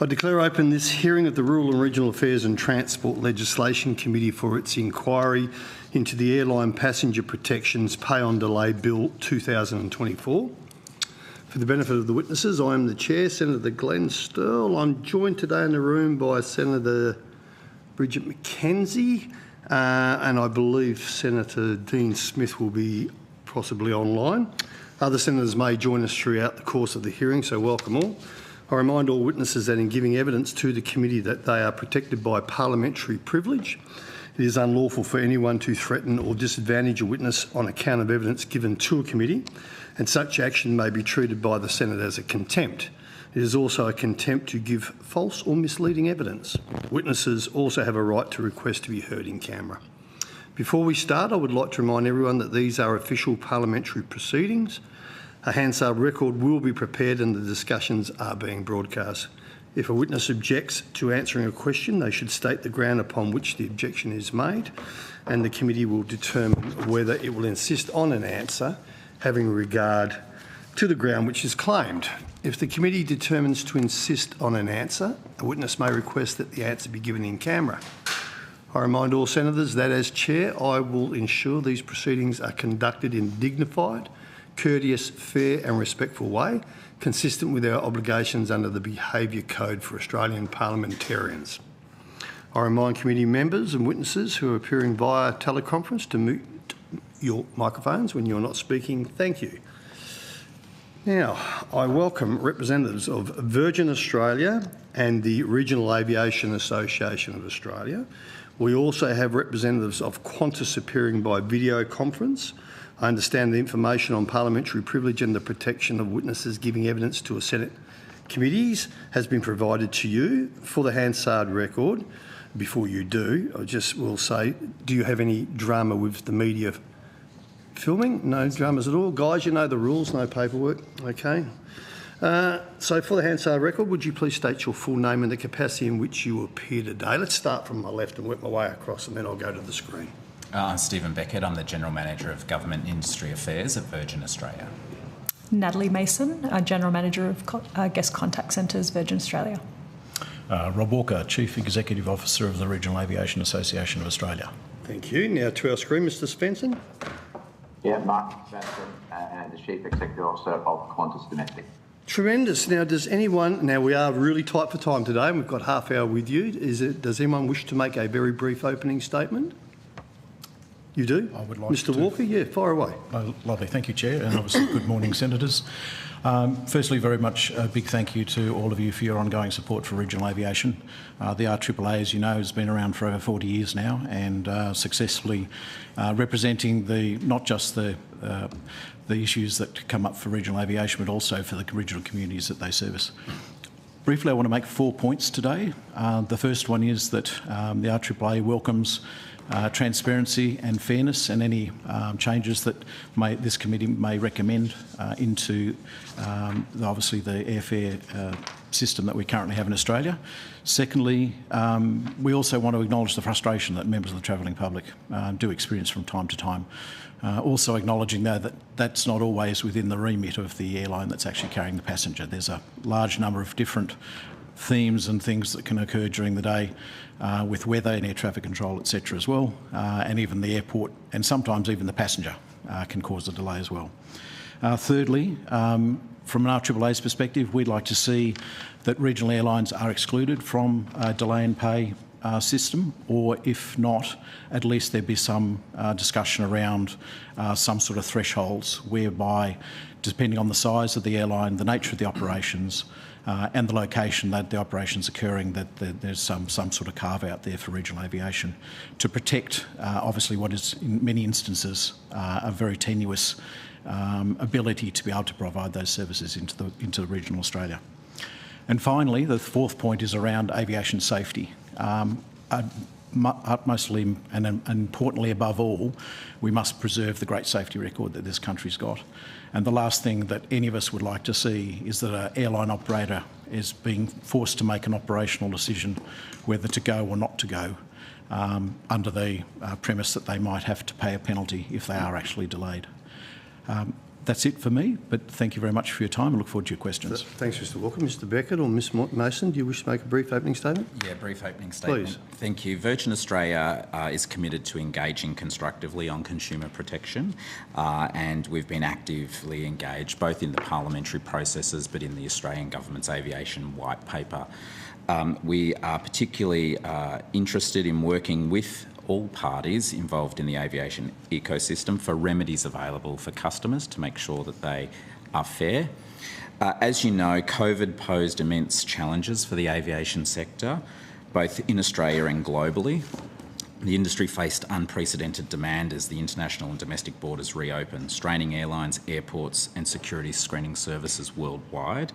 I declare open this hearing of the Rural and Regional Affairs and Transport Legislation Committee for its inquiry into the Airline Passenger Protections Pay on Delay Bill 2024. For the benefit of the witnesses, I am the Chair, Senator Glenn Sterle. I'm joined today in the room by Senator Bridget McKenzie, and I believe Senator Dean Smith will be possibly online. Other senators may join us throughout the course of the hearing, so welcome all. I remind all witnesses that in giving evidence to the committee that they are protected by parliamentary privilege. It is unlawful for anyone to threaten or disadvantage a witness on account of evidence given to a committee, and such action may be treated by the Senate as a contempt. It is also a contempt to give false or misleading evidence. Witnesses also have a right to request to be heard in camera. Before we start, I would like to remind everyone that these are official parliamentary proceedings. A Hansard record will be prepared and the discussions are being broadcast. If a witness objects to answering a question, they should state the ground upon which the objection is made, and the committee will determine whether it will insist on an answer having regard to the ground which is claimed. If the committee determines to insist on an answer, a witness may request that the answer be given in camera. I remind all senators that as chair, I will ensure these proceedings are conducted in a dignified, courteous, fair and respectful way, consistent with our obligations under the Behaviour Code for Australian parliamentarians. I remind committee members and witnesses who are appearing via teleconference to mute your microphones when you're not speaking. Thank you. Now, I welcome representatives of Virgin Australia and the Regional Aviation Association of Australia. We also have representatives of QANTAS appearing by video conference. I understand the information on parliamentary privilege and the protection of witnesses giving evidence to a Senate committees has been provided to you. For the Hansard record, before you do, I just will say, do you have any drama with the media filming? No dramas at all. Guys, you know the rules, no paperwork. Okay. So for the Hansard record, would you please state your full name and the capacity in which you appear today? Let's start from my left and work my way across and then I'll go to the screen. I'm Stephen Beckett. I'm the General Manager of Government Industry Affairs at Virgin Australia. Natalie Mason, General Manager of Guest Contact Centres, Virgin Australia. Rob Walker, Chief Executive Officer of the Regional Aviation Association of Australia. Thank you. Now to our screen, Mr Svensson. Yeah, Mark Svensson, and the Chief Executive Officer of QANTAS Domestic. Tremendous. Now, now we are really tight for time today and we've got half hour with you. Does anyone wish to make a very brief opening statement? You do? I would like Mr. to. Walker, yeah, fire away. Oh, lovely. Thank you, Chair, and obviously good morning, Senators. Firstly, very much a big thank you to all of you for your ongoing support for regional aviation. The RAAA, as you know, has been around for over 40 years now and successfully representing not just the issues that come up for regional aviation, but also for the regional communities that they service. Briefly, I want to make 4 points today. The first one is that the RAAA welcomes transparency and fairness and any changes that this committee may recommend into obviously the airfare system that we currently have in Australia. Secondly, we also want to acknowledge the frustration that members of the travelling public do experience from time to time. Also acknowledging though that that's not always within the remit of the airline that's actually carrying the passenger. There's a large number of different themes and things that can occur during the day with weather and air traffic control, etc. as well, and even the airport and sometimes even the passenger can cause a delay as well. Thirdly, from an RAA's perspective, we'd like to see that regional airlines are excluded from a delay and pay system, or if not, at least there be some discussion around some sort of thresholds whereby, depending on the size of the airline, the nature of the operations, and the location that the operation's occurring, that there's some sort of carve out there for regional aviation to protect obviously what is in many instances a very tenuous ability to be able to provide those services into regional Australia. And finally, the fourth point is around aviation safety. Utmostly and importantly above all, we must preserve the great safety record that this country's got. And the last thing that any of us would like to see is that an airline operator is being forced to make an operational decision whether to go or not to go under the premise that they might have to pay a penalty if they are actually delayed. That's it for me, but thank you very much for your time and look forward to your questions. Thanks, Mr. Walker. Mr. Beckett or Ms. Mason, do you wish to make a brief opening statement? Yeah, brief opening statement. Please. Thank you. Virgin Australia is committed to engaging constructively on consumer protection, and we've been actively engaged both in the parliamentary processes but in the Australian Government's Aviation White Paper. We are particularly interested in working with all parties involved in the aviation ecosystem for remedies available for customers to make sure that they are fair. As you know, COVID posed immense challenges for the aviation sector, both in Australia and globally. The industry faced unprecedented demand as the international and domestic borders reopened, straining airlines, airports and security screening services worldwide.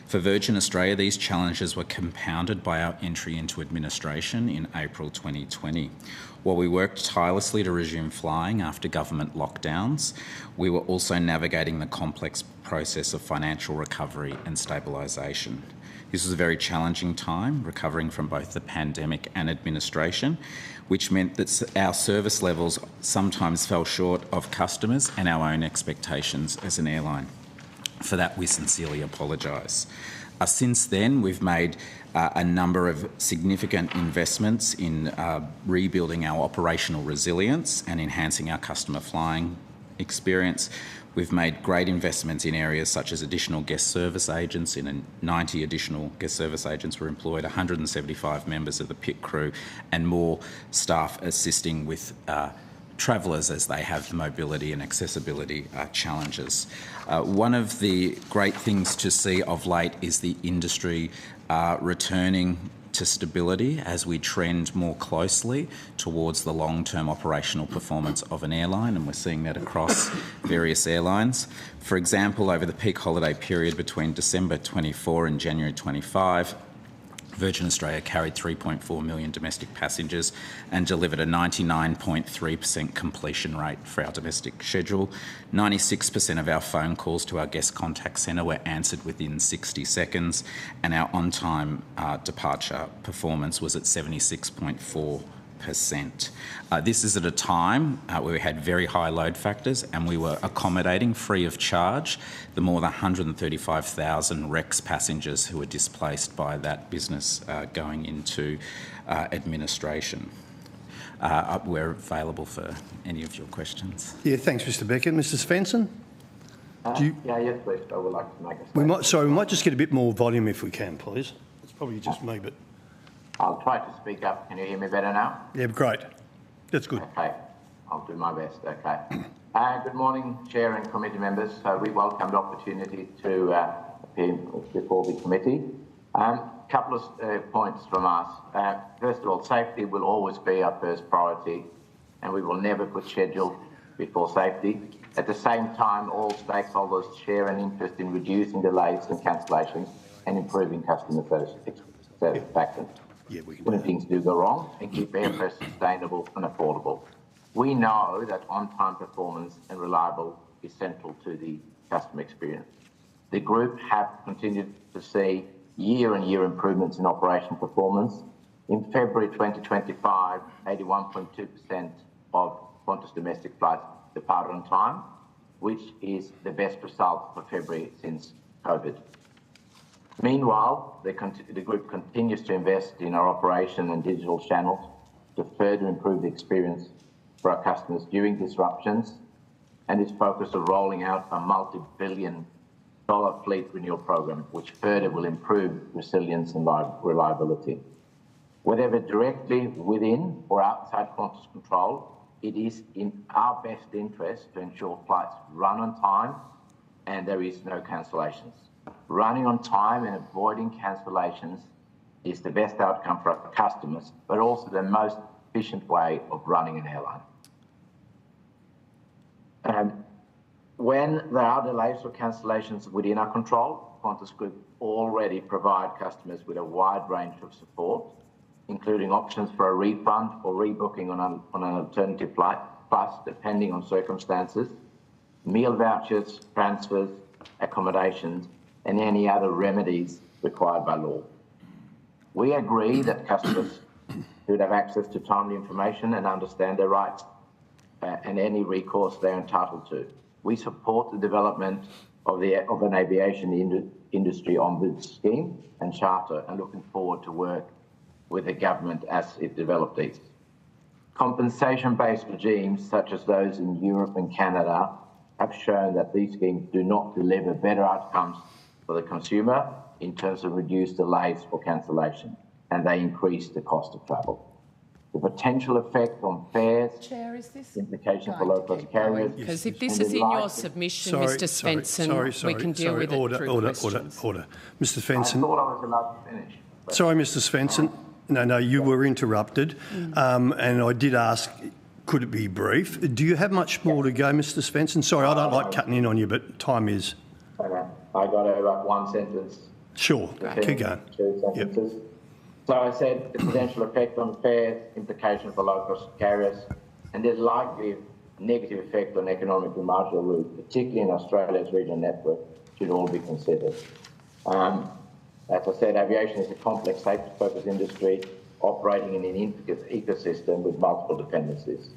For Virgin Australia, these challenges were compounded by our entry into administration in April 2020. While we worked tirelessly to resume flying after government lockdowns, we were also navigating the complex process of financial recovery and stabilisation. This was a very challenging time, recovering from both the pandemic and administration, which meant that our service levels sometimes fell short of customers and our own expectations as an airline. For that, we sincerely apologise. Since then, we've made a number of significant investments in rebuilding our operational resilience and enhancing our customer flying experience. We've made great investments in areas such as additional guest service agents. 90 additional guest service agents were employed, 175 members of the pit crew, and more staff assisting with travellers as they have mobility and accessibility challenges. One of the great things to see of late is the industry returning to stability as we trend more closely towards the long-term operational performance of an airline, and we're seeing that across various airlines. For example, over the peak holiday period between December 24 and January 25, Virgin Australia carried 3.4 million domestic passengers and delivered a 99.3% completion rate for our domestic schedule. 96% of our phone calls to our guest contact centre were answered within 60 seconds, and our on-time departure performance was at 76.4%. This is at a time where we had very high load factors and we were accommodating free of charge the more than 135,000 Rex passengers who were displaced by that business going into administration. We're available for any of your questions. Yeah, thanks, Mr. Beckett. Mr. Svensson? Yes, please. I would like to make a statement. We might just get a bit more volume if we can, please. It's probably just me, but... I'll try to speak up. Can you hear me better now? Yeah, great. That's good. Okay, I'll do my best. Okay. Good morning, Chair and committee members. We welcome the opportunity to appear before the committee. Couple of points from us. First of all, safety will always be our first priority, and we will never put schedule before safety. At the same time, all stakeholders share an interest in reducing delays and cancellations and improving customer satisfaction. Yeah, we can when things do go wrong, and keep airfares sustainable and affordable. We know that on-time performance and reliable is central to the customer experience. The group have continued to see year-on-year improvements in operation performance. In February 2025, 81.2% of Qantas domestic flights departed on time, which is the best result for February since COVID. Meanwhile, the group continues to invest in our operation and digital channels to further improve the experience for our customers during disruptions, and is focused on rolling out a multi-billion-dollar fleet renewal program, which further will improve resilience and reliability. Whether directly within or outside Qantas control, it is in our best interest to ensure flights run on time and there is no cancellations. Running on time and avoiding cancellations is the best outcome for our customers, but also the most efficient way of running an airline. When there are delays or cancellations within our control, Qantas Group already provide customers with a wide range of support, including options for a refund or rebooking on an alternative flight, plus, depending on circumstances, meal vouchers, transfers, accommodations, and any other remedies required by law. We agree that customers should have access to timely information and understand their rights and any recourse they're entitled to. We support the development of an aviation industry ombuds scheme and charter, and looking forward to work with the government as it develops these. Compensation-based regimes such as those in Europe and Canada have shown that these schemes do not deliver better outcomes for the consumer in terms of reduced delays or cancellation, and they increase the cost of travel. the potential effect on fares, Chair, is this implication for low-cost carriers. Because if this is in your submission, Mr. Svensson, we can deal with it through questions. Order. Mr. I Svensson. thought I was allowed to finish. Sorry, Mr. Svensson. No, you were interrupted, and I did ask, could it be brief? Do you have much more to go, Mr. Svensson? Sorry, I don't like cutting in on you, but time is. Okay. I got over one sentence. Sure, keep going. Two sentences. Yep. So I said the potential effect on fares, implication for low-cost carriers, and there's likely negative effect on economic and marginal routes, particularly in Australia's regional network, should all be considered. As I said, aviation is a complex safety-focused industry operating in an intricate ecosystem with multiple dependencies.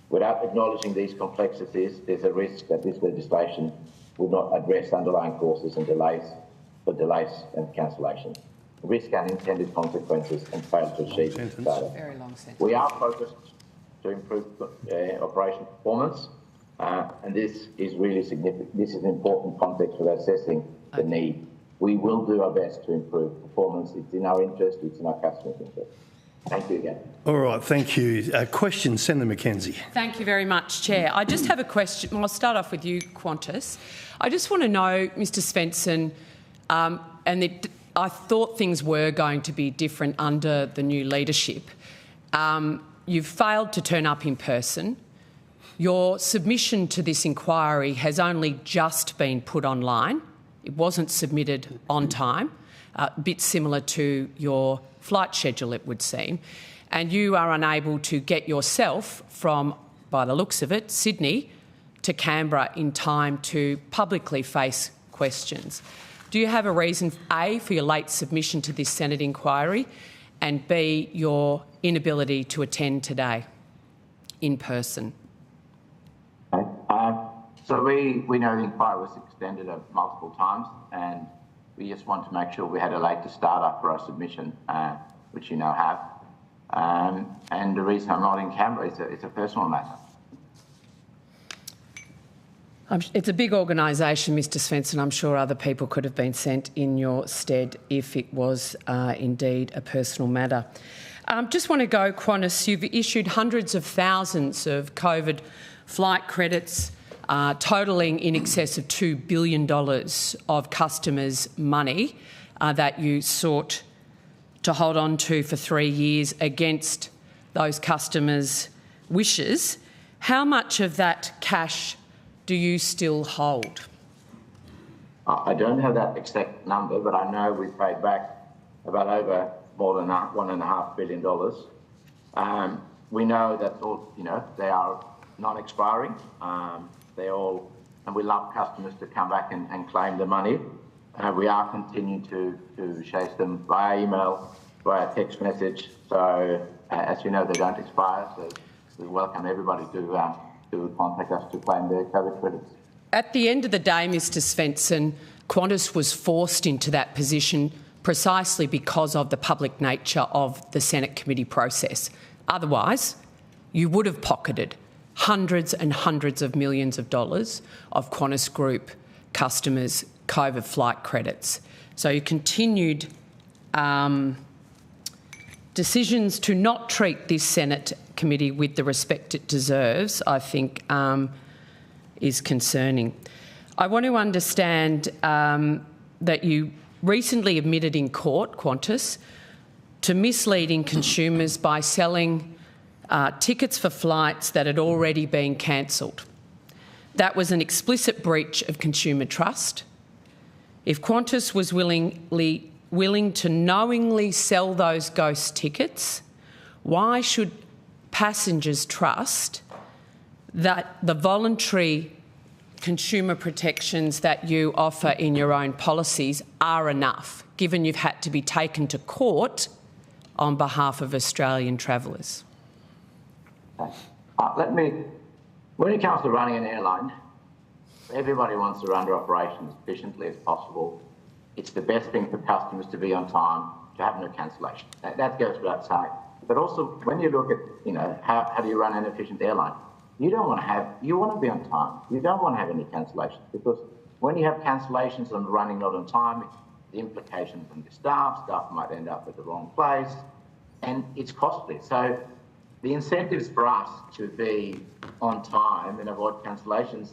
Without acknowledging these complexities, there's a risk that this legislation would not address underlying causes and delays and cancellations, risk unintended consequences, and fail to achieve data. Very long sentence. We are focused to improve operation performance, and this is really significant. This is an important context for assessing the need. We will do our best to improve performance. It's in our interest, it's in our customers' interest. Thank you again. All right, thank you. Questions, Senator McKenzie. Thank you very much, Chair. I just have a question. I'll start off with you, Qantas. I just want to know, Mr. Svensson, I thought things were going to be different under the new leadership. You've failed to turn up in person. Your submission to this inquiry has only just been put online. It wasn't submitted on time, a bit similar to your flight schedule, it would seem. And you are unable to get yourself from, by the looks of it, Sydney to Canberra in time to publicly face questions. Do you have a reason, A, for your late submission to this Senate inquiry, and B, your inability to attend today in person? So we know the inquiry was extended multiple times, and we just want to make sure we had a later start up for our submission, which you now have. And the reason I'm not in Canberra is it's a personal matter. It's a big organisation, Mr. Svensson. I'm sure other people could have been sent in your stead if it was indeed a personal matter. Just want to go, Qantas, you've issued hundreds of thousands of COVID flight credits, totalling in excess of $2 billion of customers' money that you sought to hold on to for 3 years against those customers' wishes. How much of that cash do you still hold? I don't have that exact number, but I know we paid back about over more than $1.5 billion. We know that all, they are non-expiring. And we love customers to come back and claim the money. We are continuing to chase them via email, via text message. So, as you know, they don't expire. So we welcome everybody to contact us to claim their COVID credits. At the end of the day, Mr. Svensson, Qantas was forced into that position precisely because of the public nature of the Senate committee process. Otherwise, you would have pocketed hundreds and hundreds of millions of dollars of Qantas Group customers' COVID flight credits. So you continued decisions to not treat this Senate committee with the respect it deserves, I think, is concerning. I want to understand that you recently admitted in court, Qantas, to misleading consumers by selling tickets for flights that had already been cancelled. That was an explicit breach of consumer trust. If Qantas was willing to knowingly sell those ghost tickets, why should passengers trust that the voluntary consumer protections that you offer in your own policies are enough, given you've had to be taken to court on behalf of Australian travellers? When it comes to running an airline, everybody wants to run their operations as efficiently as possible. It's the best thing for customers to be on time, to have no cancellation. That goes without saying. But also, when you look at, how do you run an efficient airline? You want to be on time. You don't want to have any cancellations, because when you have cancellations and running not on time, the implications on the staff might end up at the wrong place, and it's costly. So the incentives for us to be on time and avoid cancellations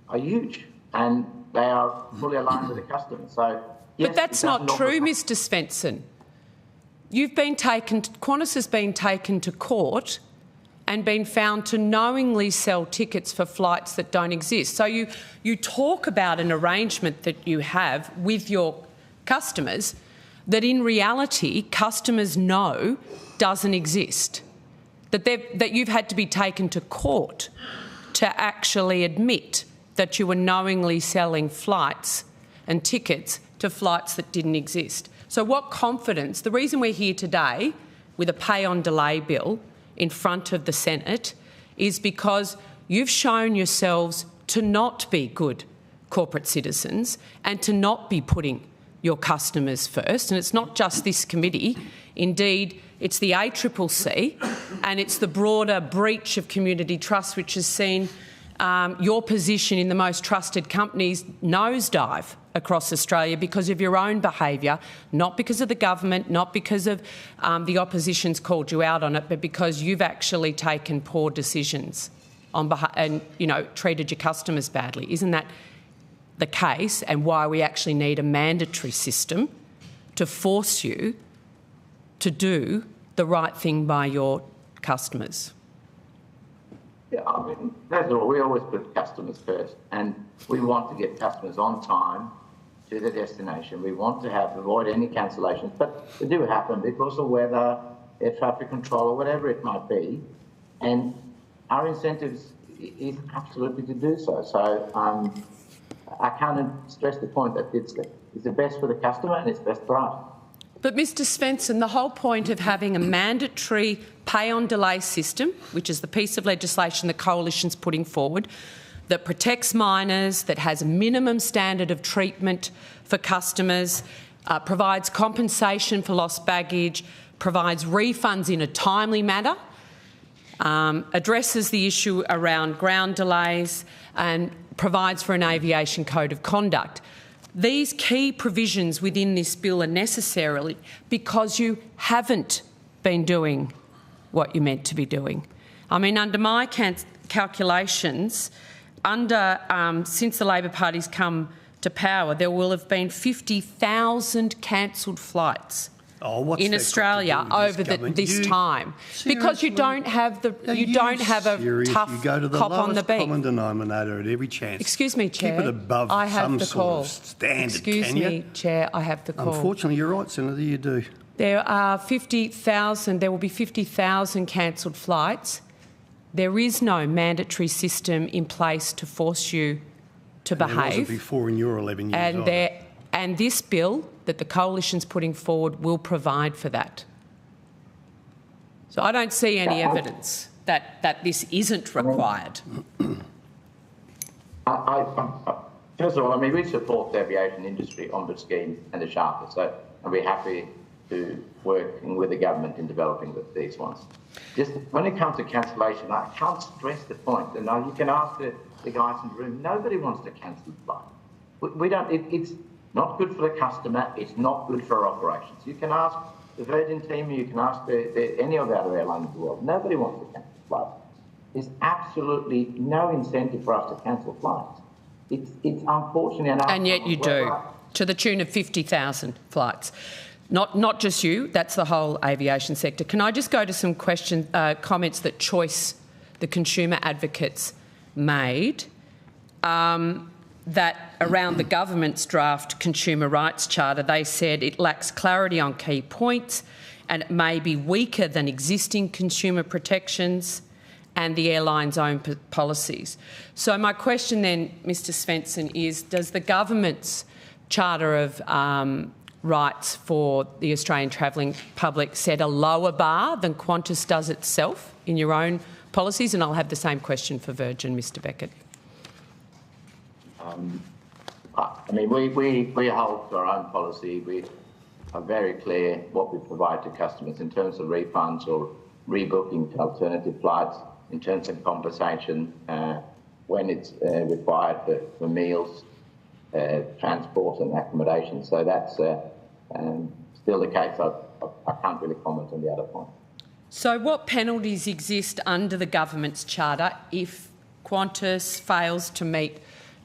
are huge, and they are fully aligned with the customer. So, yes, but that's not true, Mr. Svensson. Qantas has been taken to court and been found to knowingly sell tickets for flights that don't exist. So you talk about an arrangement that you have with your customers that in reality customers know doesn't exist, that you've had to be taken to court to actually admit that you were knowingly selling flights and tickets to flights that didn't exist. So what confidence, the reason we're here today with a pay-on-delay bill in front of the Senate is because you've shown yourselves to not be good corporate citizens and to not be putting your customers first. And it's not just this committee. Indeed, it's the ACCC and it's the broader breach of community trust which has seen your position in the most trusted companies nosedive across Australia because of your own behaviour, not because of the government, not because of the opposition's called you out on it, but because you've actually taken poor decisions on behalf and, you know, treated your customers badly. Isn't that the case, and why we actually need a mandatory system to force you to do the right thing by your customers? Yeah, I mean, first of all, we always put customers first, and we want to get customers on time to their destination. We want to avoid any cancellations, but they do happen because of weather, air traffic control, or whatever it might be, and our incentives is absolutely to do so. So I can't stress the point that it's the best for the customer and it's best for us. But Mr Svensson, the whole point of having a mandatory pay-on-delay system, which is the piece of legislation the Coalition's putting forward, that protects minors, that has a minimum standard of treatment for customers, provides compensation for lost baggage, provides refunds in a timely manner, addresses the issue around ground delays and provides for an aviation code of conduct. These key provisions within this bill are necessary because you haven't been doing what you're meant to be doing. I mean, under my calculations, since the Labor Party's come to power, there will have been 50,000 cancelled flights in Australia over this time, because you don't have a tough you go to the cop on the lowest beat. common denominator at every chance. Excuse me, Chair. Keep it above I have some the sort call. of standard. Excuse can you? me, Chair. I have the call. Unfortunately, you're right, Senator. You do. There are 50,000. There will be 50,000 cancelled flights. There is no mandatory system in place to force you to behave. There wasn't before in your 11 years. And this bill that the Coalition's putting forward will provide for that. So I don't see any evidence that this isn't required. First of all, I mean, we support the aviation industry ombuds scheme and the charter, so I'll be happy to work with the government in developing these ones. Just when it comes to cancellation, I can't stress the point. And you can ask the guys in the room, nobody wants to cancel the flight. We don't, it's not good for the customer, it's not good for our operations. You can ask the Virgin team, you can ask any of the other airlines in the world. Nobody wants to cancel flights. There's absolutely no incentive for us to cancel flights. It's unfortunate. And yet you do, to the tune of 50,000 flights. Not just you, that's the whole aviation sector. Can I just go to some comments that Choice, the consumer advocates, made that around the government's draft consumer rights charter? They said it lacks clarity on key points and it may be weaker than existing consumer protections and the airline's own policies. So my question then, Mr Svensson, is does the government's charter of rights for the Australian travelling public set a lower bar than Qantas does itself in your own policies? And I'll have the same question for Virgin, Mr Beckett. I mean, we hold to our own policy. We are very clear what we provide to customers in terms of refunds or rebooking to alternative flights, in terms of compensation when it's required for meals, transport and accommodation. So that's still the case. I can't really comment on the other point. So what penalties exist under the government's charter if Qantas fails to meet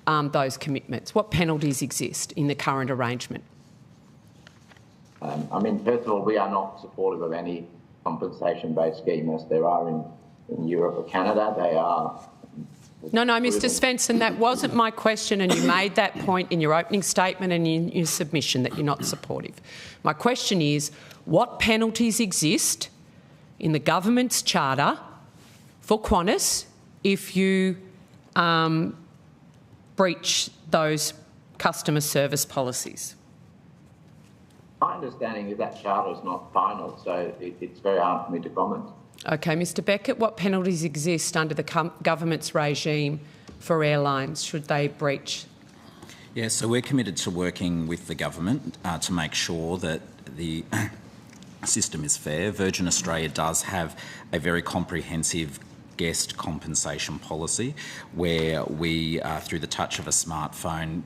those commitments? What penalties exist in the current arrangement? First of all, we are not supportive of any compensation-based scheme as there are in Europe or Canada. They are... No, Mr Svensson, that wasn't my question, and you made that point in your opening statement and in your submission that you're not supportive. My question is, what penalties exist in the government's charter for Qantas if you breach those customer service policies? My understanding is that charter is not final, so it's very hard for me to comment. Okay, Mr Beckett, what penalties exist under the government's regime for airlines should they breach? Yeah, so we're committed to working with the government to make sure that the system is fair. Virgin Australia does have a very comprehensive guest compensation policy where we, through the touch of a smartphone,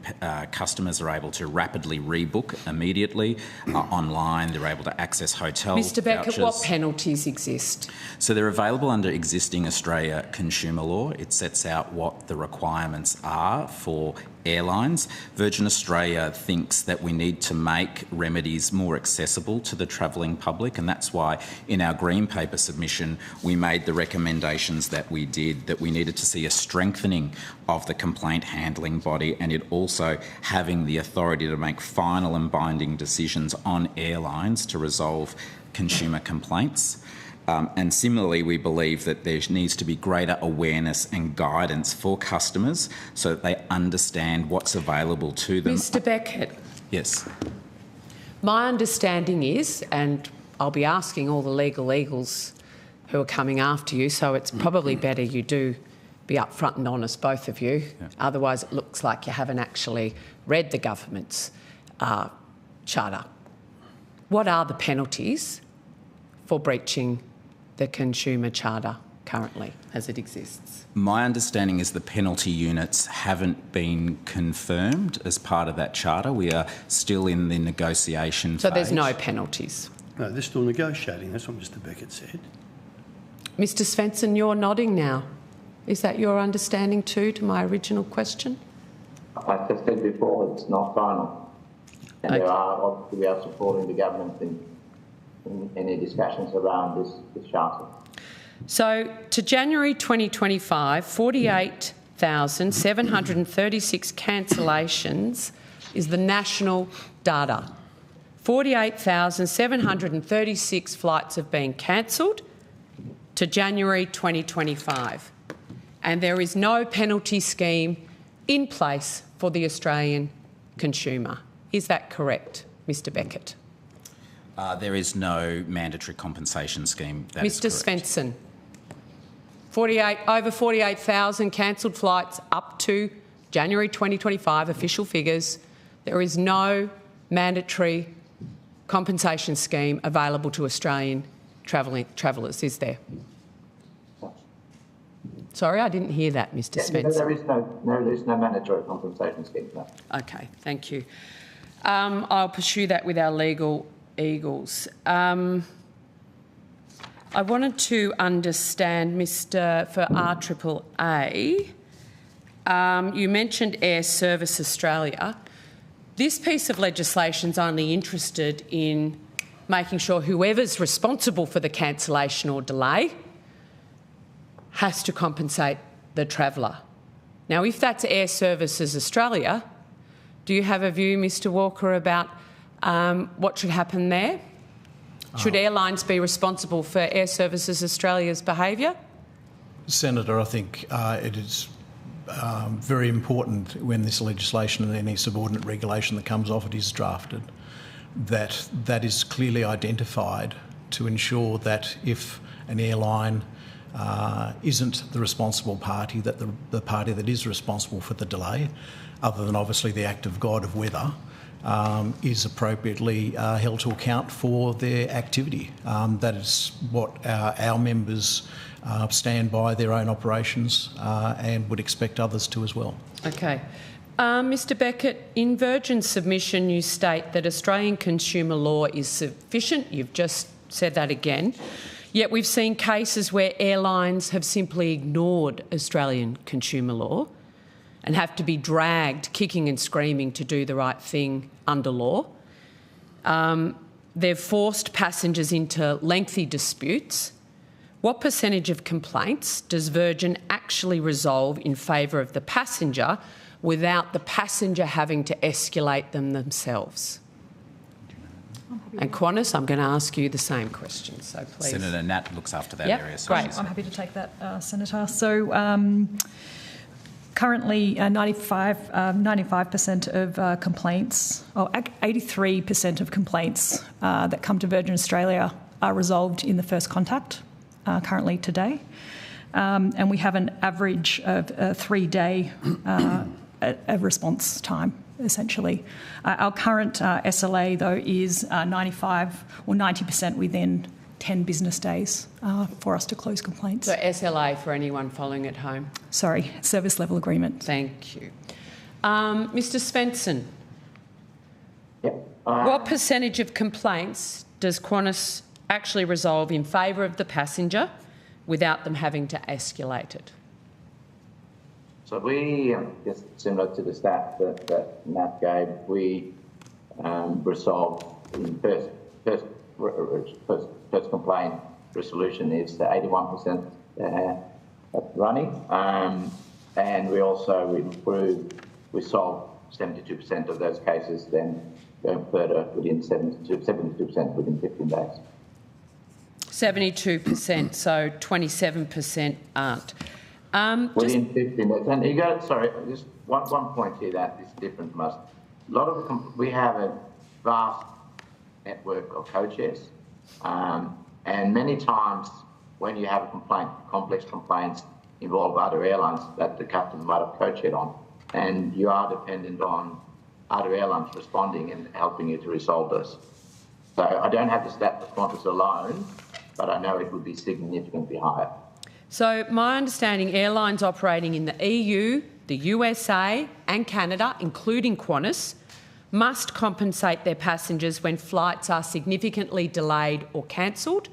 customers are able to rapidly rebook immediately online. They're able to access hotel Mr Beckett, vouchers. what penalties exist? So they're available under existing Australia consumer law. It sets out what the requirements are for airlines. Virgin Australia thinks that we need to make remedies more accessible to the travelling public, and that's why in our Green Paper submission we made the recommendations that we did, that we needed to see a strengthening of the complaint handling body and it also having the authority to make final and binding decisions on airlines to resolve consumer complaints. And similarly, we believe that there needs to be greater awareness and guidance for customers so that they understand what's available to them. Mr Beckett. Yes. My understanding is, and I'll be asking all the legal eagles who are coming after you, so it's probably better you do be upfront and honest, both of you. Yeah. Otherwise, it looks like you haven't actually read the government's charter. What are the penalties for breaching the consumer charter currently as it exists? My understanding is the penalty units haven't been confirmed as part of that charter. We are still in the negotiation phase. So there's no penalties? No, they're still negotiating. That's what Mr Beckett said. Mr Svensson, you're nodding now. Is that your understanding too to my original question? Like I said before, it's not final. And okay. Obviously we are supporting the government in any discussions around this charter. So to January 2025, 48,736 cancellations is the national data. 48,736 flights have been cancelled to January 2025. And there is no penalty scheme in place for the Australian consumer. Is that correct, Mr Beckett? There is no mandatory compensation scheme. That Mr is correct. Svensson, over 48,000 cancelled flights up to January 2025, official figures. There is no mandatory compensation scheme available to Australian travellers, is there? Sorry, I didn't hear that, Mr Svensson. There is no mandatory compensation scheme. No. Okay, thank you. I'll pursue that with our legal eagles. I wanted to understand, for RAAA, you mentioned Air Service Australia. This piece of legislation is only interested in making sure whoever's responsible for the cancellation or delay has to compensate the traveller. Now, if that's Air Services Australia, do you have a view, Mr Walker, about what should happen there? Should airlines be responsible for Air Services Australia's behaviour? Senator, I think it is very important when this legislation and any subordinate regulation that comes off it is drafted, that is clearly identified to ensure that if an airline isn't the responsible party, that the party that is responsible for the delay, other than obviously the act of God of weather, is appropriately held to account for their activity. That is what our members stand by their own operations and would expect others to as well. Okay. Mr Beckett, in Virgin's submission you state that Australian consumer law is sufficient. You've just said that again. Yet we've seen cases where airlines have simply ignored Australian consumer law and have to be dragged kicking and screaming to do the right thing under law. They've forced passengers into lengthy disputes. What percentage of complaints does Virgin actually resolve in favour of the passenger without the passenger having to escalate them themselves? And Qantas, I'm going to ask you the same question, so please. Senator Nat looks after that Yep, area. So great. she's- I'm happy to take that, Senator. So currently 95% of complaints, or 83% of complaints that come to Virgin Australia are resolved in the first contact currently today. And we have an average of a 3-day response time, essentially. Our current SLA, though, is 95 or 90% within 10 business days for us to close complaints. So SLA for anyone following at home. Sorry, service level agreement. Thank you. Mr Svensson, Yep. what percentage of complaints does Qantas actually resolve in favour of the passenger without them having to escalate it? So we, just similar to the stat that Nat gave, we resolve in first complaint resolution is 81% running, and we also we solve 72% of those cases, then going further within 72% within 15 days. 72%, so 27% aren't. Within 15 days. And you got, sorry, just one point here that is different from us. A lot of we have a vast network of co-chairs, and many times when you have a complaint, complex complaints involve other airlines that the captain might have co-chaired on, and you are dependent on other airlines responding and helping you to resolve this. So I don't have the stat for Qantas alone, but I know it would be significantly higher. So my understanding, airlines operating in the EU, the USA and Canada, including Qantas, must compensate their passengers when flights are significantly delayed or cancelled,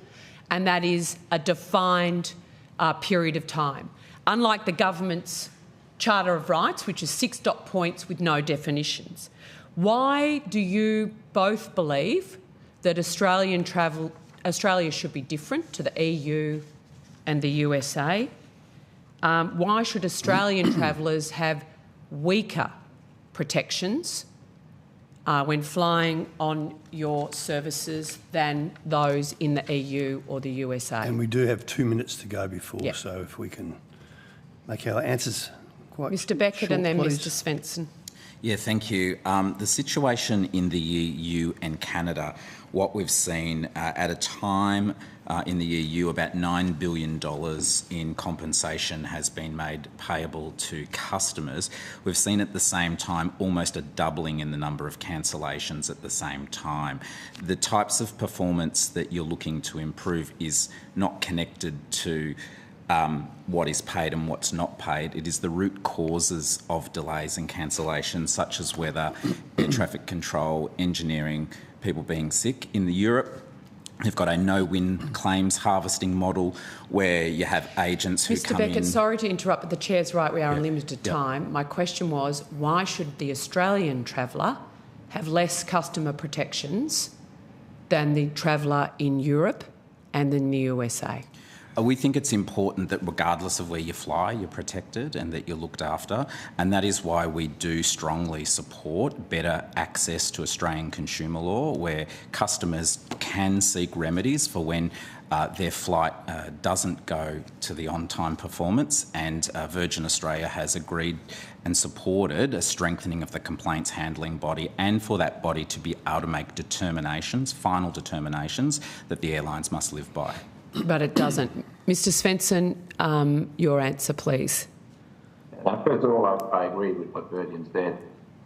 and that is a defined period of time. Unlike the government's Charter of Rights, which is 6 dot points with no definitions. Why do you both believe that Australia should be different to the EU and the USA? Why should Australian travellers have weaker protections when flying on your services than those in the EU or the USA? And we do have 2 minutes to go before, Yep. so if we can make our answers quite Mr Beckett short, and then please. Mr Svensson. Yeah, thank you. The situation in the EU and Canada, what we've seen at a time in the EU, about $9 billion in compensation has been made payable to customers. We've seen at the same time almost a doubling in the number of cancellations at the same time. The types of performance that you're looking to improve is not connected to what is paid and what's not paid. It is the root causes of delays and cancellations, such as weather, air traffic control, engineering, people being sick. In Europe, they've got a no-win claims harvesting model where you have agents who come in... Mr Beckett, sorry to interrupt, but the chair's right, we are on limited time. My question was, why should the Australian traveller have less customer protections than the traveller in Europe and in the USA? We think it's important that regardless of where you fly, you're protected and that you're looked after, and that is why we do strongly support better access to Australian consumer law, where customers can seek remedies for when their flight doesn't go to the on-time performance, and Virgin Australia has agreed and supported a strengthening of the complaints handling body, and for that body to be able to make determinations, final determinations, that the airlines must live by. But it doesn't. Mr Svensson, your answer, please. First of all, I agree with what Virgin said.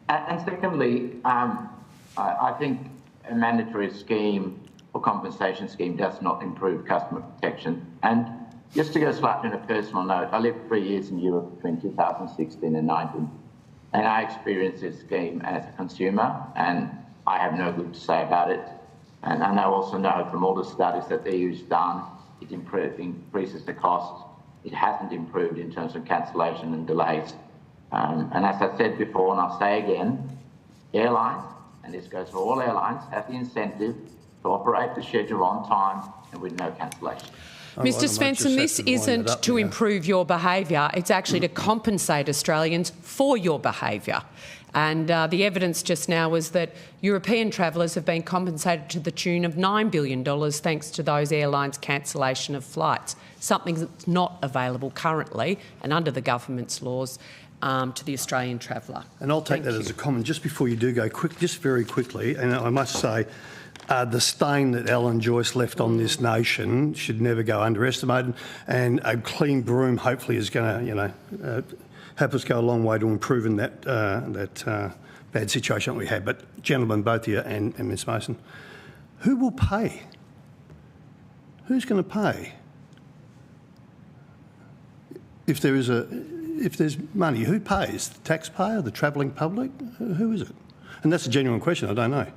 And secondly, I think a mandatory scheme or compensation scheme does not improve customer protection. And just to go slightly on a personal note, I lived 3 years in Europe between 2016 and 19, and I experienced this scheme as a consumer, and I have no good to say about it. And I also know from all the studies that the EU's done, it increases the cost. It hasn't improved in terms of cancellation and delays. And as I said before, and I'll say again, airlines, and this goes for all airlines, have the incentive to operate the schedule on time and with no cancellation. Mr Svensson, this isn't to improve your behaviour, it's actually to compensate Australians for your behaviour. And the evidence just now was that European travellers have been compensated to the tune of $9 billion thanks to those airlines' cancellation of flights, something that's not available currently and under the government's laws to the Australian traveller. And I'll take that as a comment. Just before you do go, just very quickly, and I must say, the stain that Alan Joyce left on this nation should never go underestimated, and a clean broom hopefully is going to, help us go a long way to improving that bad situation that we had. But gentlemen, both of you and Ms Mason, who will pay? Who's going to pay? If there's money, who pays? The taxpayer, the travelling public? Who is it? And that's a genuine question, I don't know.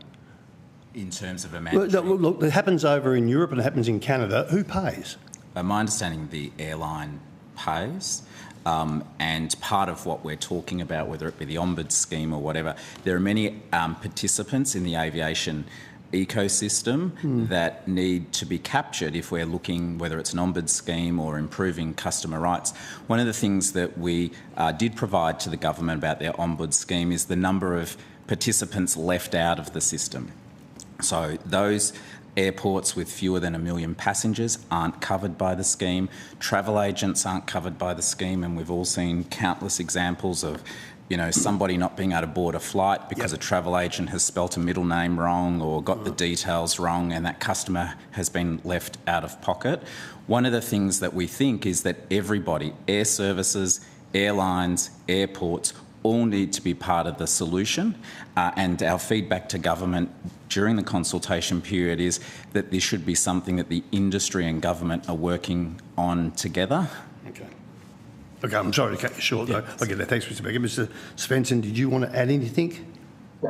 In terms of a mandatory... Look, it happens over in Europe and it happens in Canada. Who pays? My understanding, the airline pays. And part of what we're talking about, whether it be the Ombuds scheme or whatever, there are many participants in the aviation ecosystem that need to be captured if we're looking, whether it's an Ombuds scheme or improving customer rights. One of the things that we did provide to the government about their Ombuds scheme is the number of participants left out of the system. So those airports with fewer than 1 million passengers aren't covered by the scheme. Travel agents aren't covered by the scheme, and we've all seen countless examples of, somebody not being able to board a flight because a travel agent has spelt a middle name wrong or got the details wrong, and that customer has been left out of pocket. One of the things that we think is that everybody, air services, airlines, airports, all need to be part of the solution, and our feedback to government during the consultation period is that this should be something that the industry and government are working on together. Okay, I'm sorry to cut you short, though. I get that. Thanks, Mr Beckett. Mr Svensson, did you want to add anything?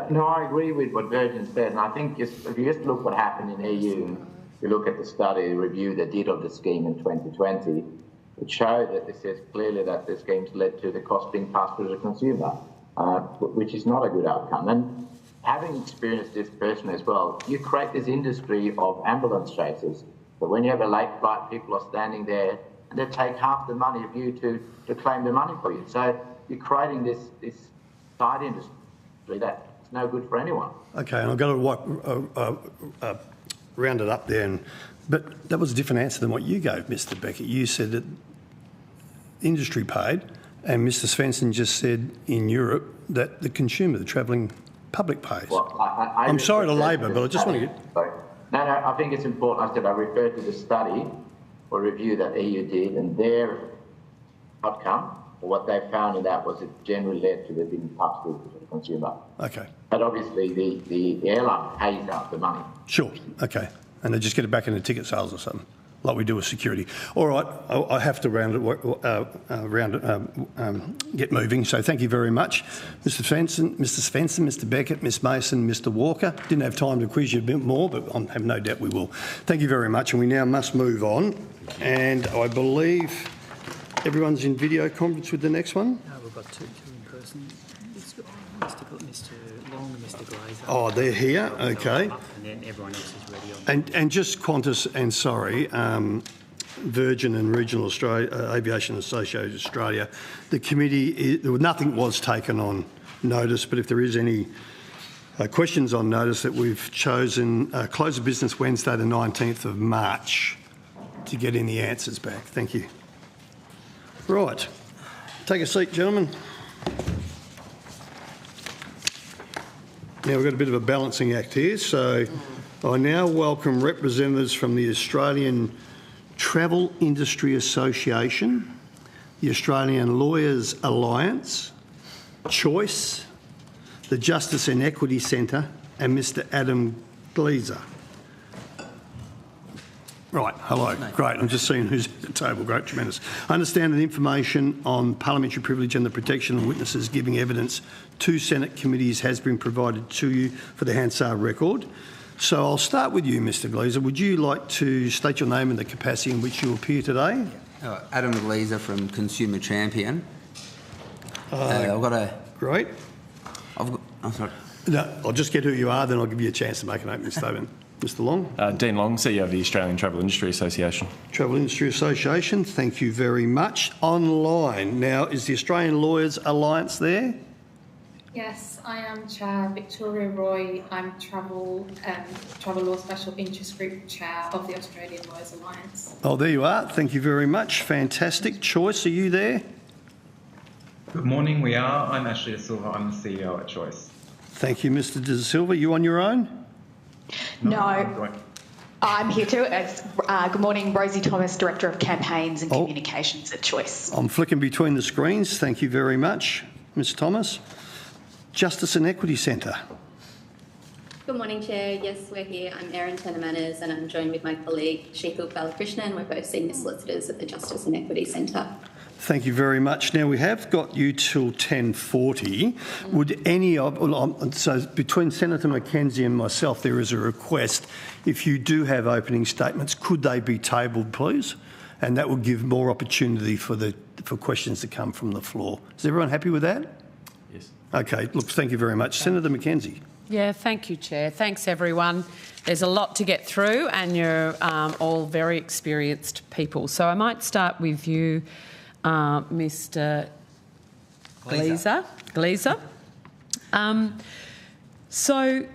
No, I agree with what Virgin said, and I think if you just look what happened in EU, you look at the study review they did of the scheme in 2020, it showed that it says clearly that the scheme's led to the cost being passed through to the consumer, which is not a good outcome. And having experienced this personally as well, you create this industry of ambulance chasers. But when you have a late flight, people are standing there and they take half the money of you to claim the money for you. So you're creating this side industry that's no good for anyone. Okay, and I've got to round it up there. But that was a different answer than what you gave, Mr Beckett. You said that industry paid, and Mr Svensson just said in Europe that the consumer, the travelling public pays. Well, I'm sorry to labour, but I just want to get... No, I think it's important. I said I referred to the study or review that EU did, and their outcome, or what they found in that, was it generally led to the being passed through to the consumer. Okay. But obviously the airline pays out the money. Sure, okay. And they just get it back into ticket sales or something, like we do with security. All right, I have to get moving. So thank you very much, Mr Svensson, Mr Beckett, Ms Mason, Mr Walker. Didn't have time to quiz you a bit more, but I have no doubt we will. Thank you very much, and we now must move on. And I believe everyone's in video conference with the next one. No, we've got two in person. Mr Long and Mr Glezer. Oh, they're here. Okay. And then everyone else is ready. And just Qantas and Virgin and Regional Australia, Aviation Associated Australia, the committee, nothing was taken on notice, but if there is any questions on notice, that we've chosen close of business Wednesday the 19th of March to get any answers back. Thank you. Right. Take a seat, gentlemen. Now we've got a bit of a balancing act here, so I now welcome representatives from the Australian Travel Industry Association, the Australian Lawyers Alliance, Choice, the Justice and Equity Centre, and Mr Adam Glezer. Right, hello. Great. I'm just seeing who's at the table. Great, tremendous. I understand that information on parliamentary privilege and the protection of witnesses giving evidence to Senate committees has been provided to you for the Hansard record. So I'll start with you, Mr Glezer. Would you like to state your name and the capacity in which you appear today? Adam Glezer from Consumer Champion. I've got a... Great. I'm sorry. No, I'll just get who you are, then I'll give you a chance to make an opening statement. Mr Long. Dean Long, CEO of the Australian Travel Industry Association. Travel Industry Association, thank you very much. Online, now is the Australian Lawyers Alliance there? Yes, I am Chair Victoria Roy. I'm Travel Law Special Interest Group Chair of the Australian Lawyers Alliance. Oh, there you are. Thank you very much. Fantastic. Choice, are you there? Good morning, we are. I'm Ashley De Silva. I'm the CEO at Choice. Thank you, Mr De Silva. You on your own? No, I'm here too. Good morning, Rosie Thomas, Director of Campaigns and Communications at Choice. I'm flicking between the screens. Thank you very much, Ms Thomas. Justice and Equity Centre. Good morning, Chair. Yes, we're here. I'm Erin Tenner-Manners and I'm joined with my colleague Sheetal Balakrishnan. We're both senior solicitors at the Justice and Equity Centre. Thank you very much. Now, we have got you till 10:40. Would any of... So between Senator McKenzie and myself, there is a request. If you do have opening statements, could they be tabled, please? And that will give more opportunity for questions to come from the floor. Is everyone happy with that? Yes. Okay. Look, thank you very much. Senator McKenzie. Yeah, thank you, Chair. Thanks, everyone. There's a lot to get through and you're all very experienced people. So I might start with you, Mr Glezer. So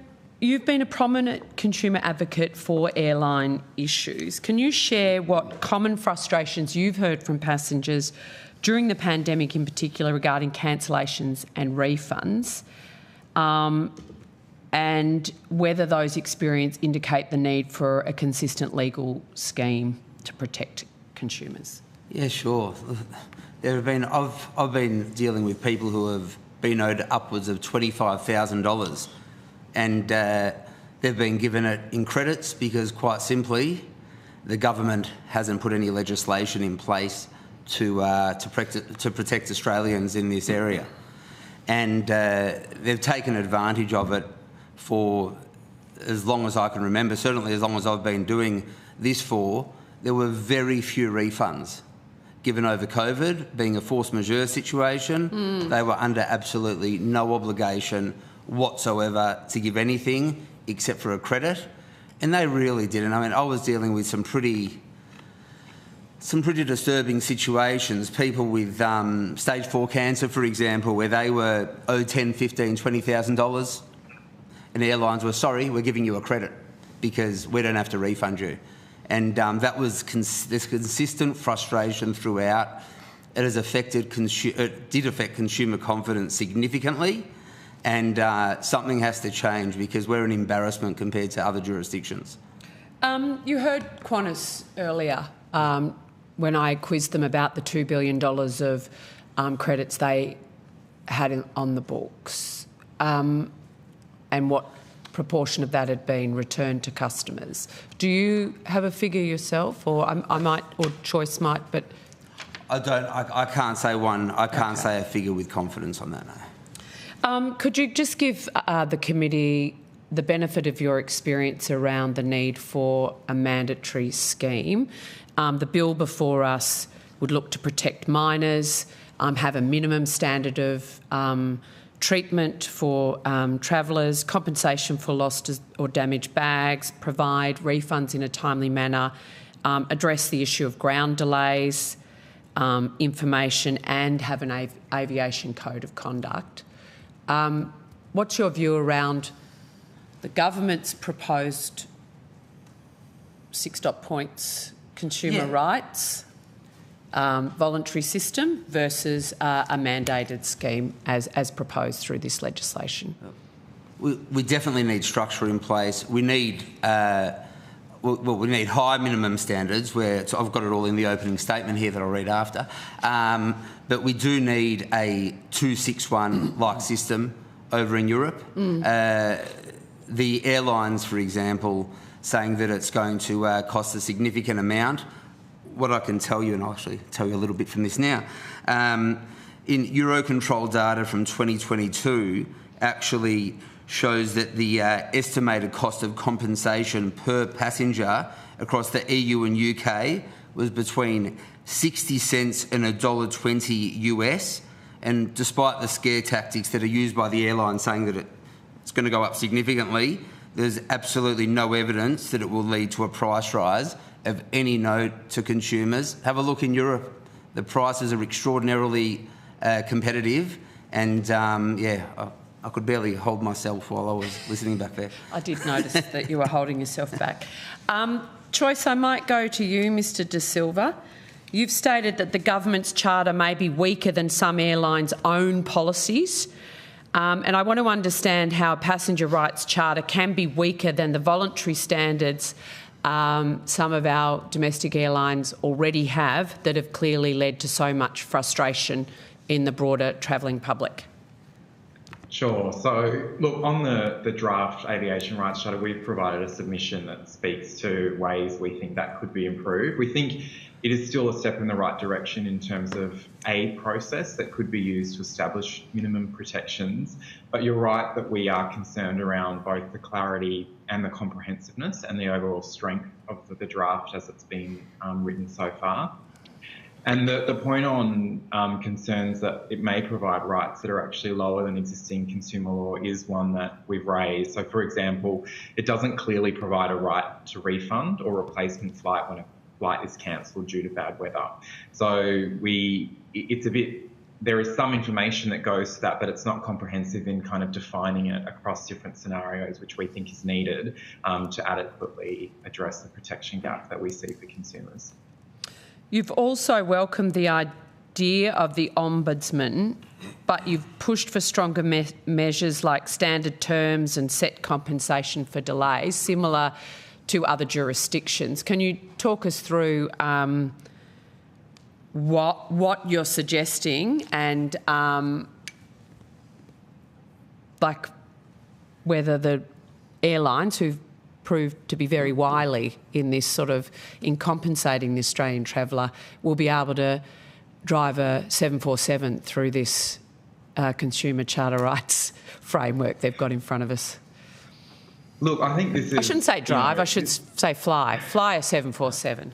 you've been a prominent consumer advocate for airline issues. Can you share what common frustrations you've heard from passengers during the pandemic in particular regarding cancellations and refunds, and whether those experiences indicate the need for a consistent legal scheme to protect consumers? Yeah, sure. I've been dealing with people who have been owed upwards of $25,000 and they've been given it in credits because, quite simply, the government hasn't put any legislation in place to protect Australians in this area. And they've taken advantage of it for as long as I can remember, certainly as long as I've been doing this for. There were very few refunds given over COVID, being a force majeure situation. They were under absolutely no obligation whatsoever to give anything except for a credit. And they really didn't. I mean, I was dealing with some pretty disturbing situations. People with stage 4 cancer, for example, where they were owed $10,000, $15,000, $20,000, and airlines were, sorry, we're giving you a credit because we don't have to refund you. And that was this consistent frustration throughout. It has affected it did affect consumer confidence significantly, and something has to change because we're an embarrassment compared to other jurisdictions. You heard Qantas earlier when I quizzed them about the $2 billion of credits they had on the books, and what proportion of that had been returned to customers. Do you have a figure yourself, or I might, or Choice might, but... I don't. I can't say one. I can't say a figure with confidence on that, no. Could you just give the committee the benefit of your experience around the need for a mandatory scheme? The bill before us would look to protect minors, have a minimum standard of treatment for travellers, compensation for lost or damaged bags, provide refunds in a timely manner, address the issue of ground delays, information, and have an aviation code of conduct. What's your view around the government's proposed 6 points consumer rights voluntary system versus a mandated scheme as proposed through this legislation? We definitely need structure in place. We need we need high minimum standards. So I've got it all in the opening statement here that I'll read after. But we do need a 261-like system over in Europe. The airlines, for example, saying that it's going to cost a significant amount. What I can tell you, and I'll actually tell you a little bit from this now, in Eurocontrol data from 2022, actually shows that the estimated cost of compensation per passenger across the EU and UK was between 60 cents and $1.20 US. And despite the scare tactics that are used by the airline saying that it's going to go up significantly, there's absolutely no evidence that it will lead to a price rise of any note to consumers. Have a look in Europe. The prices are extraordinarily competitive, and I could barely hold myself while I was listening back there. I did notice that you were holding yourself back. Choice, I might go to you, Mr De Silva. You've stated that the government's charter may be weaker than some airlines' own policies, and I want to understand how a passenger rights charter can be weaker than the voluntary standards some of our domestic airlines already have that have clearly led to so much frustration in the broader travelling public. Sure. So, look, on the draft aviation rights charter, we've provided a submission that speaks to ways we think that could be improved. We think it is still a step in the right direction in terms of a process that could be used to establish minimum protections. But you're right that we are concerned around both the clarity and the comprehensiveness and the overall strength of the draft as it's been written so far. And the point on concerns that it may provide rights that are actually lower than existing consumer law is one that we've raised. So, for example, it doesn't clearly provide a right to refund or replacement flight when a flight is cancelled due to bad weather. So there is some information that goes to that, but it's not comprehensive in kind of defining it across different scenarios, which we think is needed to adequately address the protection gap that we see for consumers. You've also welcomed the idea of the Ombudsman, but you've pushed for stronger measures like standard terms and set compensation for delays, similar to other jurisdictions. Can you talk us through what you're suggesting and like whether the airlines who've proved to be very wily in this in compensating the Australian traveller will be able to drive a 747 through this consumer charter rights framework they've got in front of us? Look, I think this is... I shouldn't say drive, I should say fly. Fly a 747.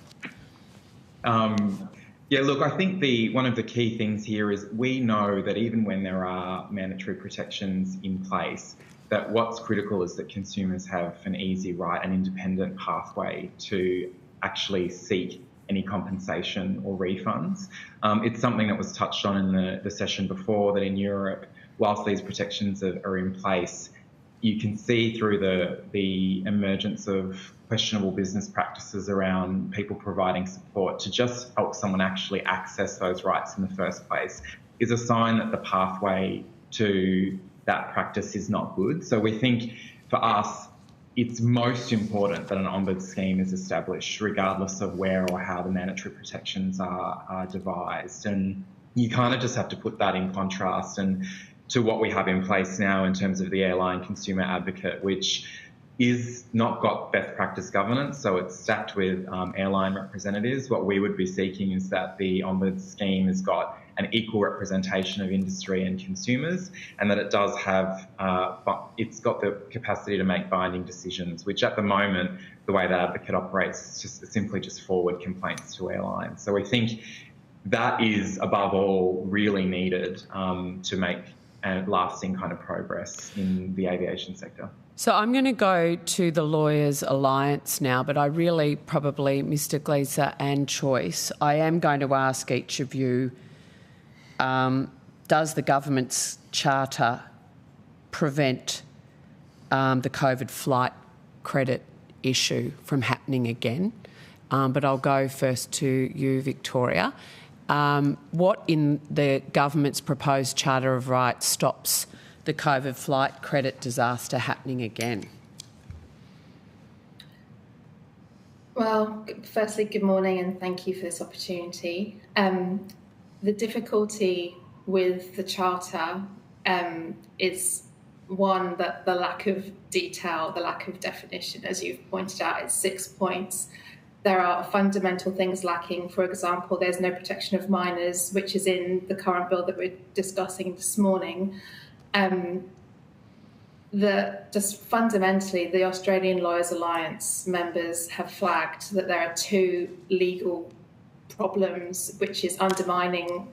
Yeah, look, I think one of the key things here is we know that even when there are mandatory protections in place, that what's critical is that consumers have an easy, right, and independent pathway to actually seek any compensation or refunds. It's something that was touched on in the session before, that in Europe, whilst these protections are in place, you can see through the emergence of questionable business practices around people providing support to just help someone actually access those rights in the first place is a sign that the pathway to that practice is not good. So we think for us, it's most important that an ombuds scheme is established regardless of where or how the mandatory protections are devised. And you kind of just have to put that in contrast and to what we have in place now in terms of the airline consumer advocate, which is not got best practice governance, so it's stacked with airline representatives. What we would be seeking is that the ombuds scheme has got an equal representation of industry and consumers, and that it does have, it's got the capacity to make binding decisions, which at the moment, the way that advocate operates is simply just forward complaints to airlines. So we think that is, above all, really needed to make a lasting kind of progress in the aviation sector. So I'm going to go to the Lawyers Alliance now, but I really probably, Mr Glezer and Choice, I am going to ask each of you, does the government's charter prevent the COVID flight credit issue from happening again? But I'll go first to you, Victoria. What in the government's proposed Charter of Rights stops the COVID flight credit disaster happening again? Well, firstly, good morning and thank you for this opportunity. The difficulty with the Charter is one, that the lack of detail, the lack of definition, as you've pointed out, it's 6 points. There are fundamental things lacking. For example, there's no protection of minors, which is in the current bill that we're discussing this morning. just fundamentally, the Australian Lawyers Alliance members have flagged that there are two legal problems which is undermining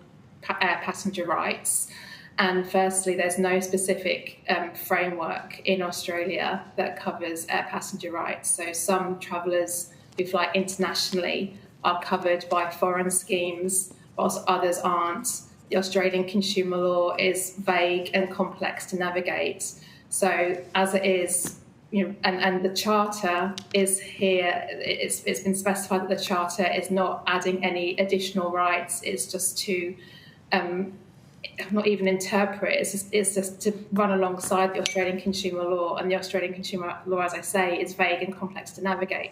air passenger rights. And firstly, there's no specific framework in Australia that covers air passenger rights. So some travellers who fly internationally are covered by foreign schemes, whilst others aren't. The Australian consumer law is vague and complex to navigate. So as it is, and the Charter is here, it's been specified that the Charter is not adding any additional rights, it's just to not even interpret, it's just to run alongside the Australian consumer law, and the Australian consumer law, as I say, is vague and complex to navigate.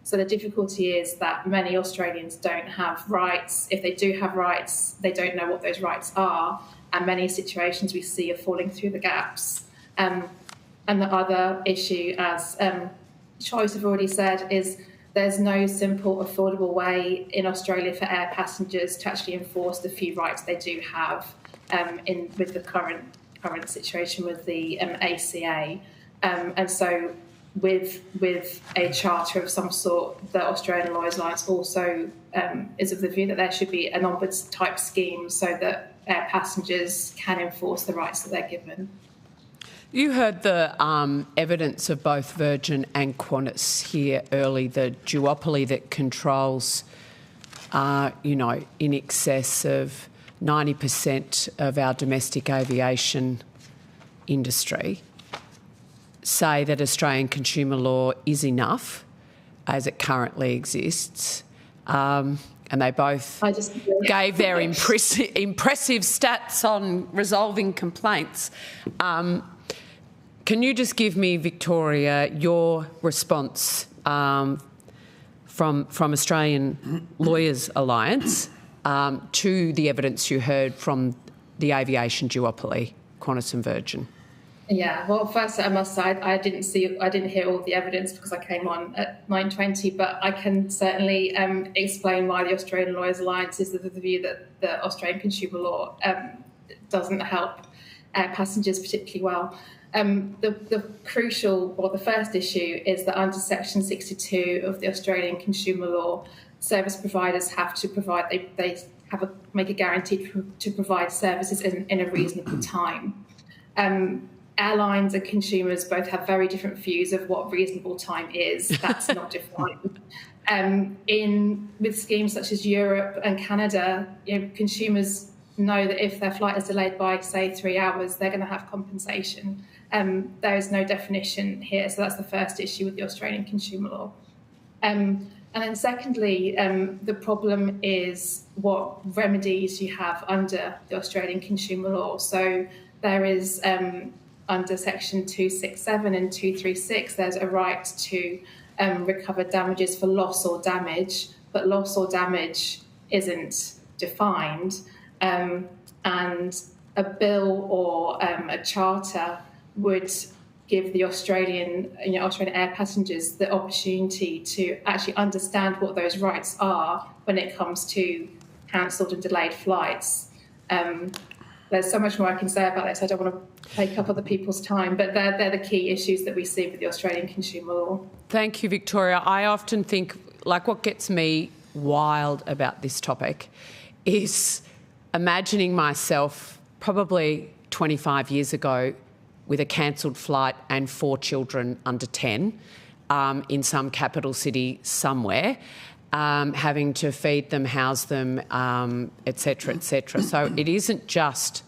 So the difficulty is that many Australians don't have rights. If they do have rights, they don't know what those rights are, and many situations we see are falling through the gaps. And the other issue, as Choice have already said, is there's no simple, affordable way in Australia for air passengers to actually enforce the few rights they do have with the current situation with the ACA. And so with a charter of some sort, the Australian Lawyers Alliance also is of the view that there should be an ombuds type scheme so that air passengers can enforce the rights that they're given. You heard the evidence of both Virgin and Qantas here early, the duopoly that controls, in excess of 90% of our domestic aviation industry, say that Australian consumer law is enough as it currently exists. And they both gave their impressive stats on resolving complaints. Can you just give me, Victoria, your response from Australian Lawyers Alliance to the evidence you heard from the aviation duopoly, Qantas and Virgin? Yeah, well, first I must say I didn't hear all the evidence because I came on at 9:20, but I can certainly explain why the Australian Lawyers Alliance is of the view that the Australian consumer law doesn't help air passengers particularly well. The crucial, or the first issue, is that under Section 62 of the Australian consumer law, service providers have to provide, make a guarantee to provide services in a reasonable time. Airlines and consumers both have very different views of what reasonable time is. That's not defined. With schemes such as Europe and Canada, consumers know that if their flight is delayed by, say, 3 hours, they're going to have compensation. There is no definition here, so that's the first issue with the Australian consumer law. And then secondly, the problem is what remedies you have under the Australian consumer law. So there is, under Section 267 and 236, there's a right to recover damages for loss or damage, but loss or damage isn't defined. And a bill or a charter would give the Australian air passengers the opportunity to actually understand what those rights are when it comes to cancelled and delayed flights. There's so much more I can say about this. I don't want to take up other people's time, but they're the key issues that we see with the Australian consumer law. Thank you, Victoria. I often think, what gets me wild about this topic is imagining myself probably 25 years ago with a cancelled flight and 4 children under 10 in some capital city somewhere, having to feed them, house them, et cetera, et cetera. So it isn't just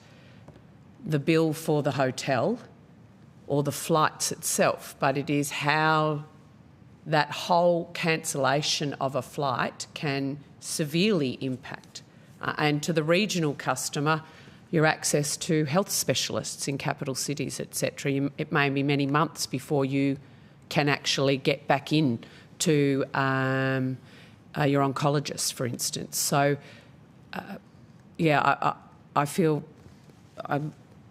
the bill for the hotel or the flights itself, but it is how that whole cancellation of a flight can severely impact. And to the regional customer, your access to health specialists in capital cities, et cetera. It may be many months before you can actually get back in to your oncologist, for instance. So, I feel I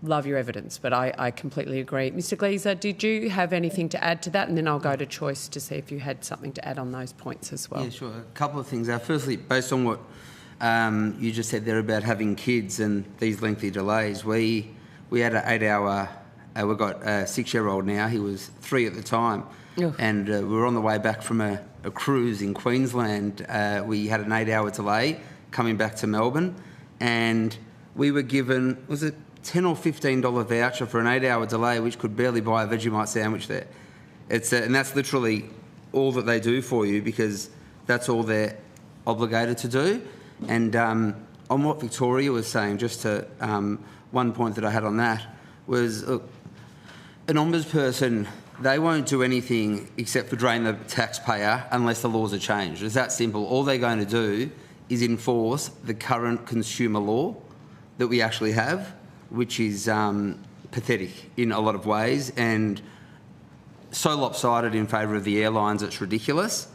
love your evidence, but I completely agree. Mr. Glezer, did you have anything to add to that? And then I'll go to Choice to see if you had something to add on those points as well. Yeah, sure. A couple of things. Firstly, based on what you just said there about having kids and these lengthy delays, we had an 8-hour we've got a 6-year-old now. He was 3 at the time. And we were on the way back from a cruise in Queensland. We had an 8-hour delay coming back to Melbourne, and we were given, was it $10 or $15 voucher for an 8-hour delay, which could barely buy a Vegemite sandwich there. And that's literally all that they do for you, because that's all they're obligated to do. And on what Victoria was saying, just to one point that I had on that was, look, an ombudsperson, they won't do anything except for drain the taxpayer unless the laws are changed. It's that simple. All they're going to do is enforce the current consumer law that we actually have, which is pathetic in a lot of ways and so lopsided in favour of the airlines, it's ridiculous.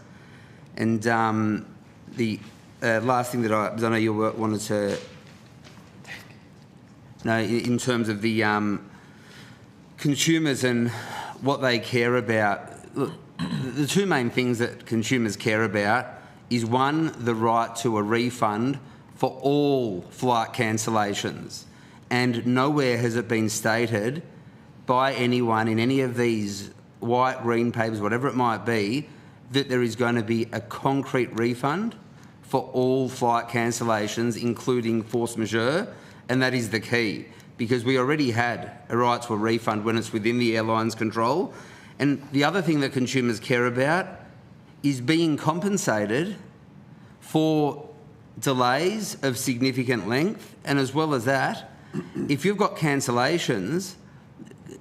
And the last thing that I know you wanted to know in terms of the consumers and what they care about. Look, the two main things that consumers care about is, one, the right to a refund for all flight cancellations. And nowhere has it been stated by anyone in any of these white, green papers, whatever it might be, that there is going to be a concrete refund for all flight cancellations, including force majeure. And that is the key, because we already had a right to a refund when it's within the airline's control. And the other thing that consumers care about is being compensated for delays of significant length. And as well as that, if you've got cancellations,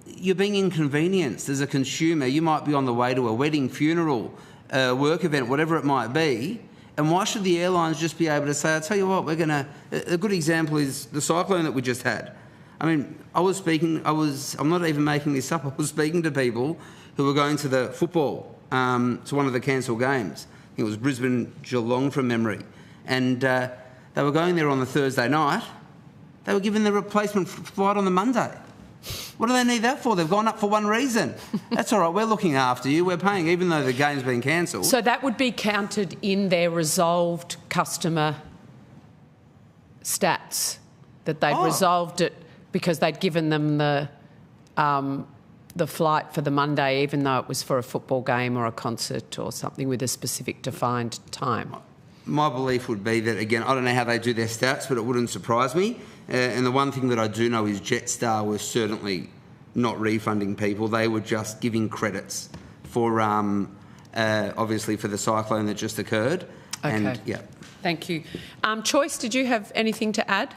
you're being inconvenienced as a consumer. You might be on the way to a wedding, funeral, work event, whatever it might be. And why should the airlines just be able to say, I'll tell you what, we're going to... A good example is the cyclone that we just had. I mean, I'm not even making this up, I was speaking to people who were going to the football, to one of the cancelled games. I think it was Brisbane-Geelong from memory. And they were going there on the Thursday night. They were given the replacement flight on the Monday. What do they need that for? They've gone up for one reason. That's all right, we're looking after you, we're paying, even though the game's been cancelled. So that would be counted in their resolved customer stats, that they'd resolved it because they'd given them the flight for the Monday, even though it was for a football game or a concert or something with a specific defined time. My belief would be that, again, I don't know how they do their stats, but it wouldn't surprise me. And the one thing that I do know is Jetstar was certainly not refunding people. They were just giving credits for, obviously, for the cyclone that just occurred. Okay. And, yeah. Thank you. Choice, did you have anything to add?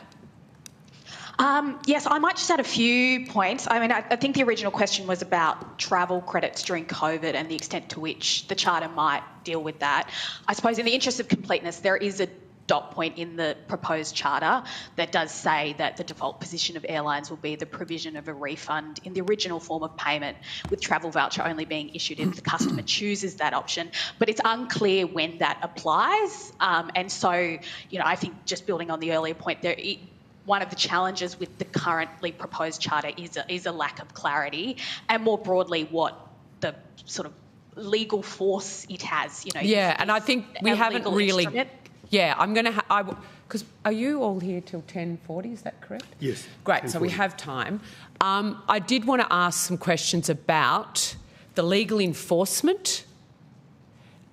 Yes, I might just add a few points. I mean, I think the original question was about travel credits during COVID and the extent to which the Charter might deal with that. I suppose in the interest of completeness, there is a dot point in the proposed Charter that does say that the default position of airlines will be the provision of a refund in the original form of payment, with travel voucher only being issued if the customer chooses that option. But it's unclear when that applies. And so, you know, I think just building on the earlier point there, one of the challenges with the currently proposed Charter is a lack of clarity, and more broadly what the sort of legal force it has. You know, yeah, and I think we haven't really... Instrument. Yeah, I'm going to... Because are you all here till 10:40, is that correct? Yes. Great, so we have time. I did want to ask some questions about the legal enforcement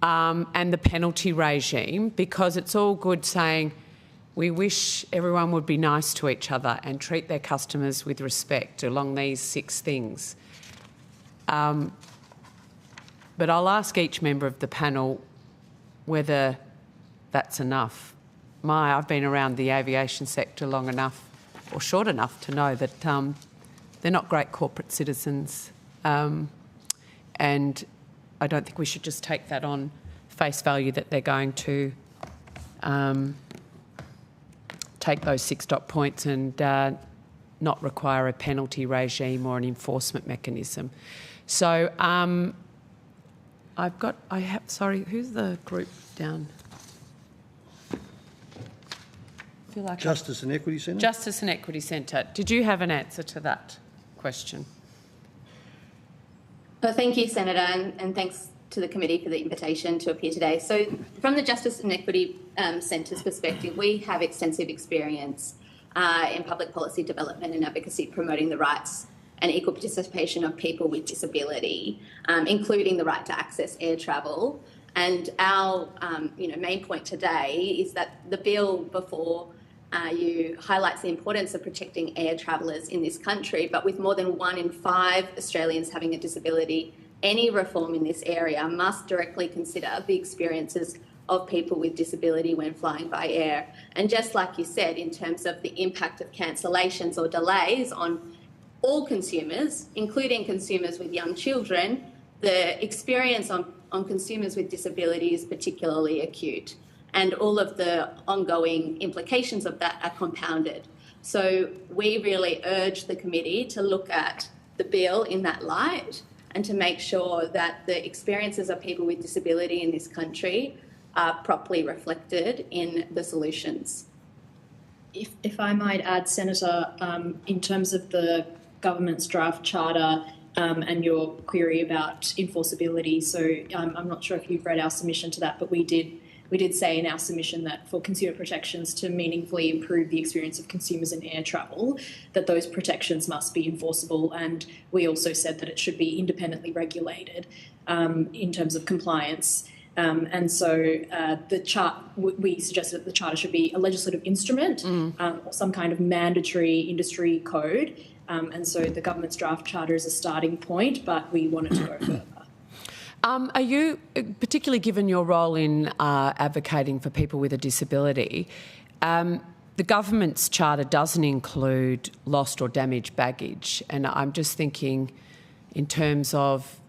and the penalty regime, because it's all good saying we wish everyone would be nice to each other and treat their customers with respect along these 6 things. But I'll ask each member of the panel whether that's enough. I've been around the aviation sector long enough, or short enough, to know that they're not great corporate citizens, and I don't think we should just take that on face value that they're going to take those 6 dot points and not require a penalty regime or an enforcement mechanism. So sorry, who's the group down? I feel like Justice and Equity Centre? Justice and Equity Centre. Did you have an answer to that question? Well, thank you, Senator, and thanks to the committee for the invitation to appear today. So from the Justice and Equity Centre's perspective, we have extensive experience in public policy development and advocacy, promoting the rights and equal participation of people with disability, including the right to access air travel. And our main point today is that the bill before you highlights the importance of protecting air travellers in this country, but with more than 1 in 5 Australians having a disability, any reform in this area must directly consider the experiences of people with disability when flying by air. And just like you said, in terms of the impact of cancellations or delays on all consumers, including consumers with young children, the experience on consumers with disability is particularly acute. And all of the ongoing implications of that are compounded. So we really urge the committee to look at the bill in that light and to make sure that the experiences of people with disability in this country are properly reflected in the solutions. If I might add, Senator, in terms of the government's draft charter and your query about enforceability, so I'm not sure if you've read our submission to that, but we did say in our submission that for consumer protections to meaningfully improve the experience of consumers in air travel, that those protections must be enforceable, and we also said that it should be independently regulated in terms of compliance. And so we suggested that the charter should be a legislative instrument or some kind of mandatory industry code. And so the government's draft charter is a starting point, but we wanted to go further. Are you, particularly given your role in advocating for people with a disability, the government's charter doesn't include lost or damaged baggage, and I'm just thinking in terms of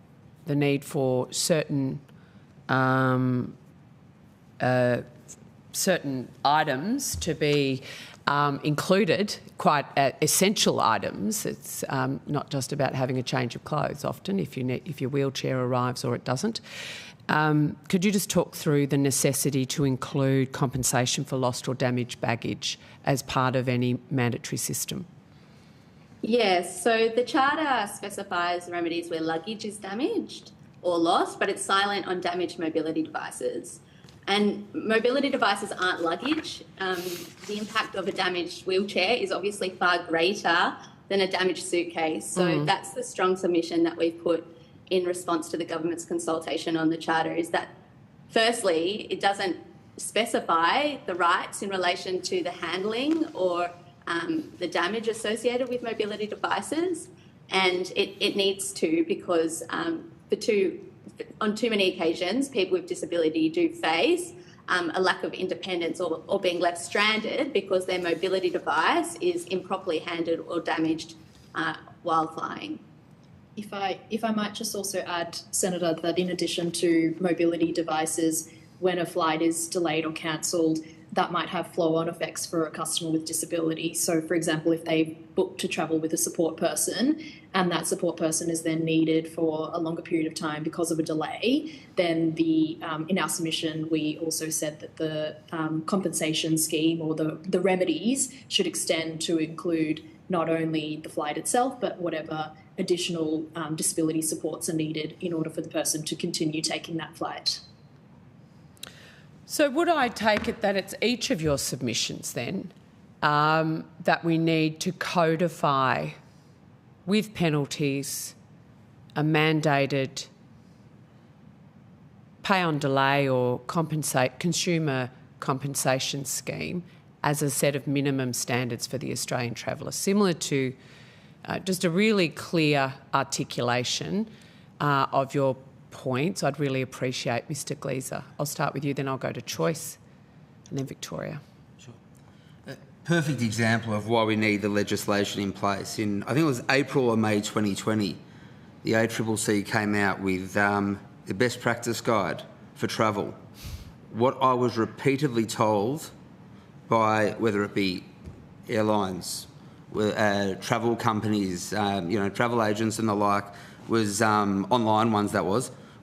the need for certain items to be included, quite essential items. It's not just about having a change of clothes often if your wheelchair arrives or it doesn't. Could you just talk through the necessity to include compensation for lost or damaged baggage as part of any mandatory system? Yes, so the charter specifies remedies where luggage is damaged or lost, but it's silent on damaged mobility devices. And mobility devices aren't luggage. The impact of a damaged wheelchair is obviously far greater than a damaged suitcase. So that's the strong submission that we've put in response to the government's consultation on the charter, is that firstly, it doesn't specify the rights in relation to the handling or the damage associated with mobility devices. And it needs to, because on too many occasions, people with disability do face a lack of independence or being left stranded because their mobility device is improperly handled or damaged while flying. If I might just also add, Senator, that in addition to mobility devices, when a flight is delayed or cancelled, that might have flow-on effects for a customer with disability. So, for example, if they book to travel with a support person and that support person is then needed for a longer period of time because of a delay, then in our submission we also said that the compensation scheme or the remedies should extend to include not only the flight itself, but whatever additional disability supports are needed in order for the person to continue taking that flight. So would I take it that it's each of your submissions then that we need to codify with penalties a mandated pay on delay or consumer compensation scheme as a set of minimum standards for the Australian traveller, similar to just a really clear articulation of your points? I'd really appreciate, Mr. Glezer. I'll start with you, then I'll go to Choice and then Victoria. Sure. Perfect example of why we need the legislation in place. In, I think it was April or May 2020, the ACCC came out with the best practice guide for travel. What I was repeatedly told by whether it be airlines, travel companies, travel agents and the like, was online ones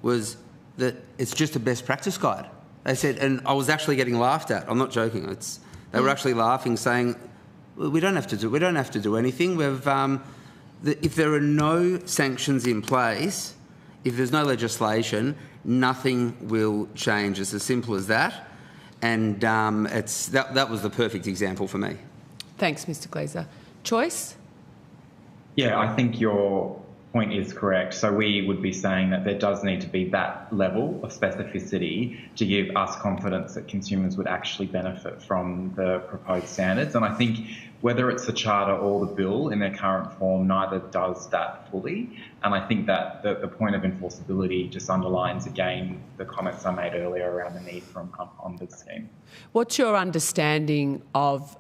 was that it's just a best practice guide. They said, and I was actually getting laughed at. I'm not joking. They were actually laughing, saying, well, we don't have to do anything. We've if there are no sanctions in place, if there's no legislation, nothing will change. It's as simple as that. And that was the perfect example for me. Thanks, Mr. Glezer. Choice? Yeah, I think your point is correct. So we would be saying that there does need to be that level of specificity to give us confidence that consumers would actually benefit from the proposed standards. And I think whether it's the Charter or the bill in their current form, neither does that fully. And I think that the point of enforceability just underlines again the comments I made earlier around the need for an ombuds scheme. What's your understanding of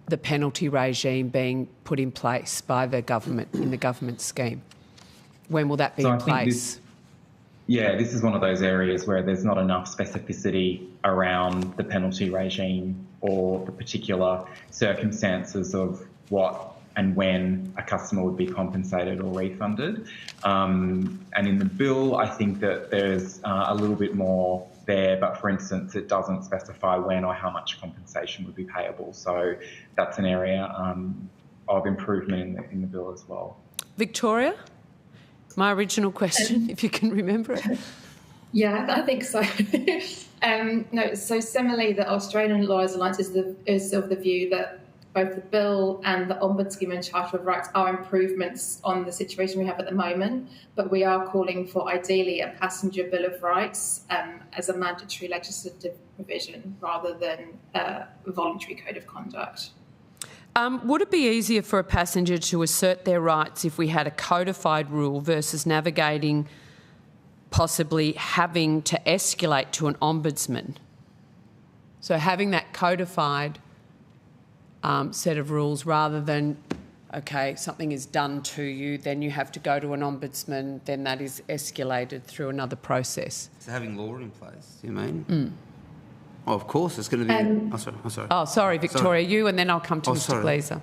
the penalty regime being put in place by the government in the government scheme? When will that be in place? This is one of those areas where there's not enough specificity around the penalty regime or the particular circumstances of what and when a customer would be compensated or refunded. And in the bill, I think that there's a little bit more there, but for instance, it doesn't specify when or how much compensation would be payable. So that's an area of improvement in the bill as well. Victoria, my original question, if you can remember it. Yeah, I think so. No, so similarly, the Australian Lawyers Alliance is of the view that both the bill and the Ombuds Scheme and Charter of Rights are improvements on the situation we have at the moment, but we are calling for ideally a passenger bill of rights as a mandatory legislative provision rather than a voluntary code of conduct. Would it be easier for a passenger to assert their rights if we had a codified rule versus navigating, possibly having to escalate to an ombudsman? So having that codified set of rules rather than, okay, something is done to you, then you have to go to an ombudsman, then that is escalated through another process. So having law in place, you mean? Oh, of course, it's going to be... sorry. Oh, sorry, Victoria, you, and then I'll come to Mr. Glezer.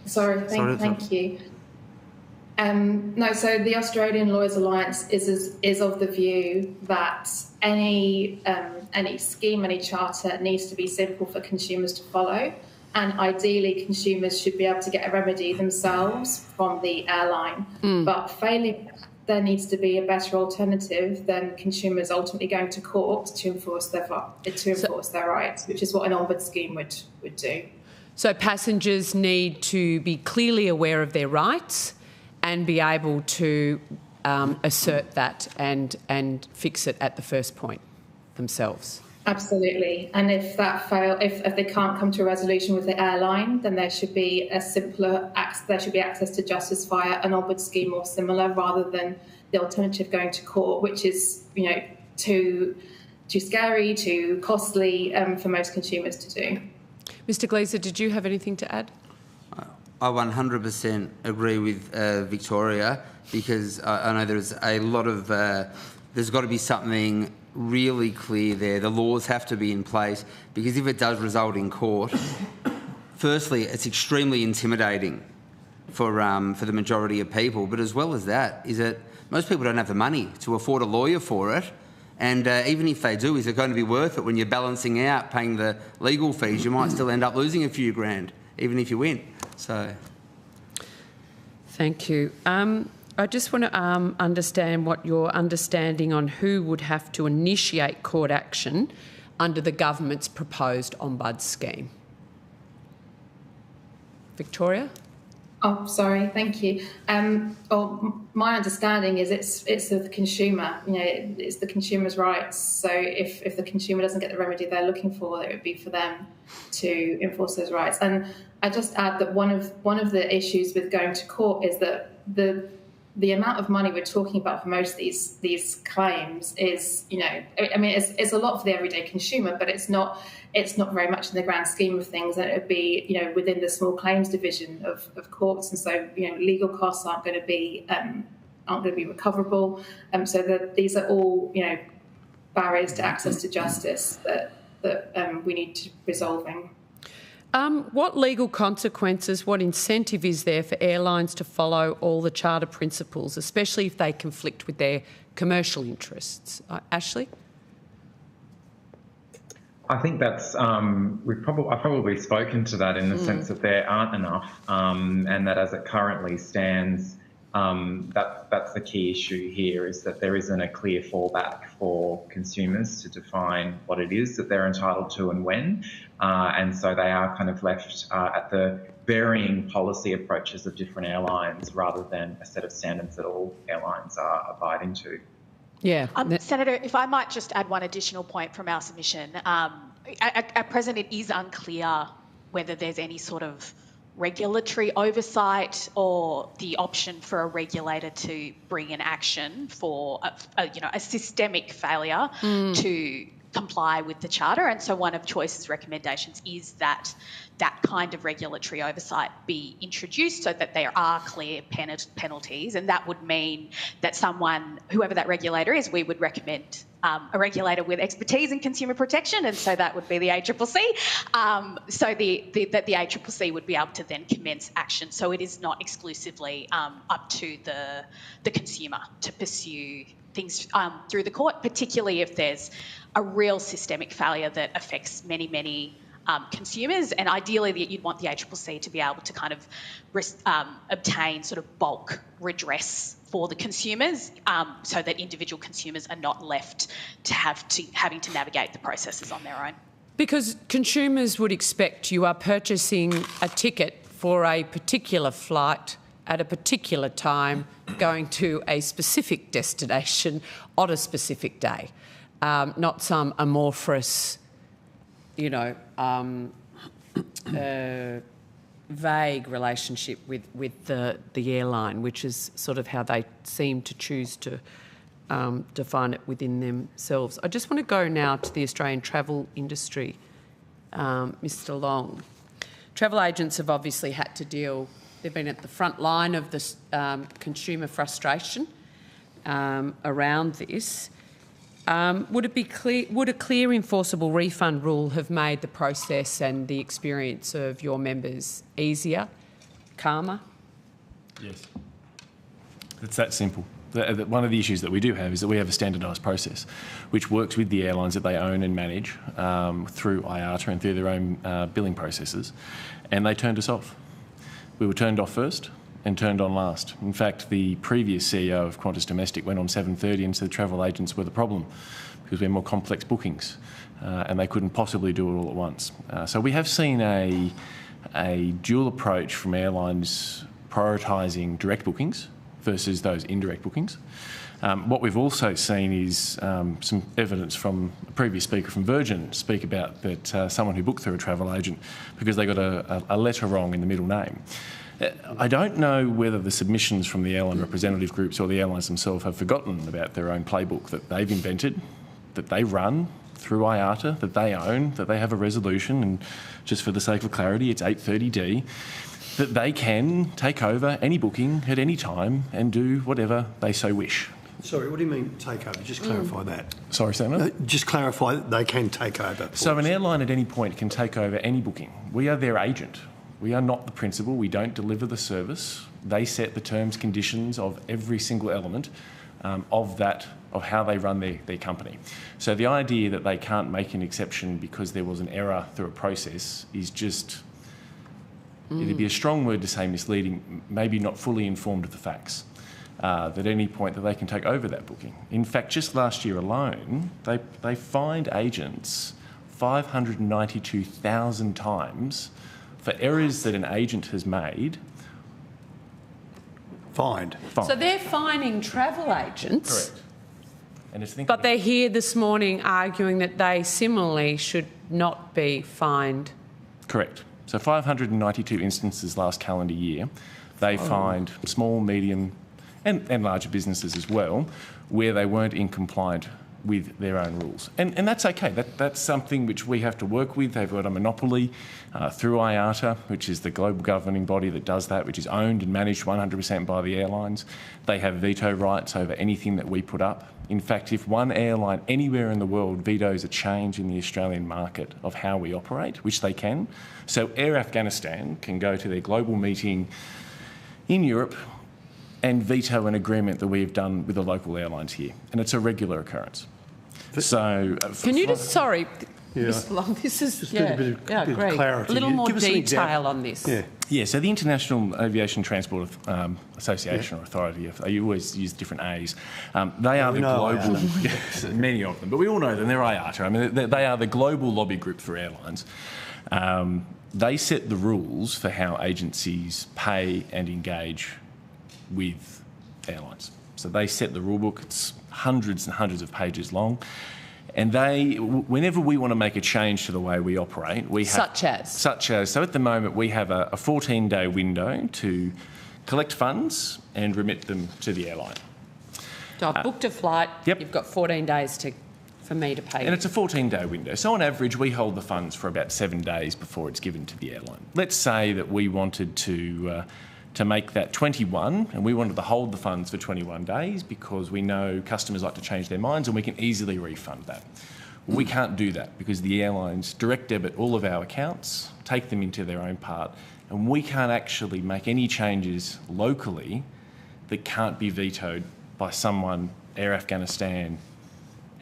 Sorry, thank you. No, so the Australian Lawyers Alliance is of the view that any scheme, any charter needs to be simple for consumers to follow, and ideally consumers should be able to get a remedy themselves from the airline. But failing, there needs to be a better alternative than consumers ultimately going to court to enforce their rights, which is what an ombuds scheme would do. So passengers need to be clearly aware of their rights and be able to assert that and fix it at the first point themselves. Absolutely. And if that if they can't come to a resolution with the airline, then there should be access to justice via an ombuds scheme or similar, rather than the alternative going to court, which is, too scary, too costly for most consumers to do. Mr. Glezer, did you have anything to add? I 100% agree with Victoria, because I know there's a lot of... there's got to be something really clear there. The laws have to be in place, because if it does result in court, firstly, it's extremely intimidating for the majority of people. But as well as that, is that most people don't have the money to afford a lawyer for it. And even if they do, is it going to be worth it when you're balancing out paying the legal fees? You might still end up losing a few grand, even if you win. So, thank you. I just want to understand what your understanding on who would have to initiate court action under the government's proposed ombuds scheme. Victoria? Oh, sorry, thank you. My understanding is it's the consumer. It's the consumer's rights. So if the consumer doesn't get the remedy they're looking for, it would be for them to enforce those rights. And I just add that one of the issues with going to court is that the amount of money we're talking about for most of these claims is, it's a lot for the everyday consumer, but it's not very much in the grand scheme of things, and it would be, within the small claims division of courts, and so legal costs aren't going to be recoverable. So that these are all barriers to access to justice that we need to resolving. What legal consequences, what incentive is there for airlines to follow all the charter principles, especially if they conflict with their commercial interests? Ashley? I think that's I've probably spoken to that in the sense that there aren't enough, and that as it currently stands, that's the key issue here, is that there isn't a clear fallback for consumers to define what it is that they're entitled to and when, and so they are kind of left at the varying policy approaches of different airlines rather than a set of standards that all airlines are abiding to. Yeah. Senator, if I might just add one additional point from our submission. At present, it is unclear whether there's any sort of regulatory oversight or the option for a regulator to bring an action for a systemic failure to comply with the Charter. And so one of Choice's recommendations is that that kind of regulatory oversight be introduced so that there are clear penalties. And that would mean that whoever that regulator is, we would recommend a regulator with expertise in consumer protection, and so that would be the ACCC. So that the ACCC would be able to then commence action. So it is not exclusively up to the consumer to pursue things through the court, particularly if there's a real systemic failure that affects many, many consumers. And ideally, you'd want the ACCC to be able to kind of obtain sort of bulk redress for the consumers, so that individual consumers are not left to having to navigate the processes on their own. Because consumers would expect you are purchasing a ticket for a particular flight at a particular time, going to a specific destination on a specific day, not some amorphous, vague relationship with the airline, which is sort of how they seem to choose to define it within themselves. I just want to go now to the Australian travel industry, Mr. Long. Travel agents have obviously had to deal. They've been at the front line of this consumer frustration around this. Would a clear enforceable refund rule have made the process and the experience of your members easier, calmer? Yes. It's that simple. One of the issues that we do have is that we have a standardised process which works with the airlines that they own and manage through IATA and through their own billing processes, and they turned us off. We were turned off first and turned on last. In fact, the previous CEO of Qantas Domestic went on 7:30 and said travel agents were the problem because we had more complex bookings and they couldn't possibly do it all at once. So we have seen a dual approach from airlines prioritising direct bookings versus those indirect bookings. What we've also seen is some evidence from a previous speaker from Virgin speak about that someone who booked through a travel agent because they got a letter wrong in the middle name. I don't know whether the submissions from the airline representative groups or the airlines themselves have forgotten about their own playbook that they've invented, that they run through IATA, that they own, that they have a resolution, and just for the sake of clarity, it's 830D, that they can take over any booking at any time and do whatever they so wish. Sorry, what do you mean take over? Just clarify that. Sorry, Senator? Just clarify that they can take over. So an airline at any point can take over any booking. We are their agent. We are not the principal. We don't deliver the service. They set the terms, conditions of every single element of how they run their company. So the idea that they can't make an exception because there was an error through a process is just, it'd be a strong word to say misleading, maybe not fully informed of the facts. At any point that they can take over that booking. In fact, just last year alone, they fined agents 592,000 times for errors that an agent has made. Fined. So they're fining travel agents. Correct. And but they're here this morning arguing that they similarly should not be fined. Correct. So 592 instances last calendar year. They fined small, medium and larger businesses as well where they weren't in compliant with their own rules. And that's okay. That's something which we have to work with. They've got a monopoly through IATA, which is the global governing body that does that, which is owned and managed 100% by the airlines. They have veto rights over anything that we put up. In fact, if one airline anywhere in the world vetoes a change in the Australian market of how we operate, which they can, so Air Afghanistan can go to their global meeting in Europe and veto an agreement that we've done with the local airlines here. And it's a regular occurrence. So... Can you just... Sorry, Yeah. Mr. Long, this is... Just a bit of great. clarity. A little more Give us an detail example. on this. Yeah, so the International Aviation Transport Association or Authority, you always use different A's, they are the global... many of them, but we all know them, they're IATA. I mean, they are the global lobby group for airlines. they set the rules for how agencies pay and engage with airlines. So they set the rule book. It's hundreds and hundreds of pages long. And whenever we want to make a change to the way we operate, we have... Such as. So at the moment, we have a 14-day window to collect funds and remit them to the airline. So I've booked a flight. Yep. You've got 14 days for me to pay. And it's a 14-day window. So on average, we hold the funds for about 7 days before it's given to the airline. Let's say that we wanted to make that 21, and we wanted to hold the funds for 21 days because we know customers like to change their minds and we can easily refund that. We can't do that because the airlines direct debit all of our accounts, take them into their own part, and we can't actually make any changes locally that can't be vetoed by someone, Air Afghanistan,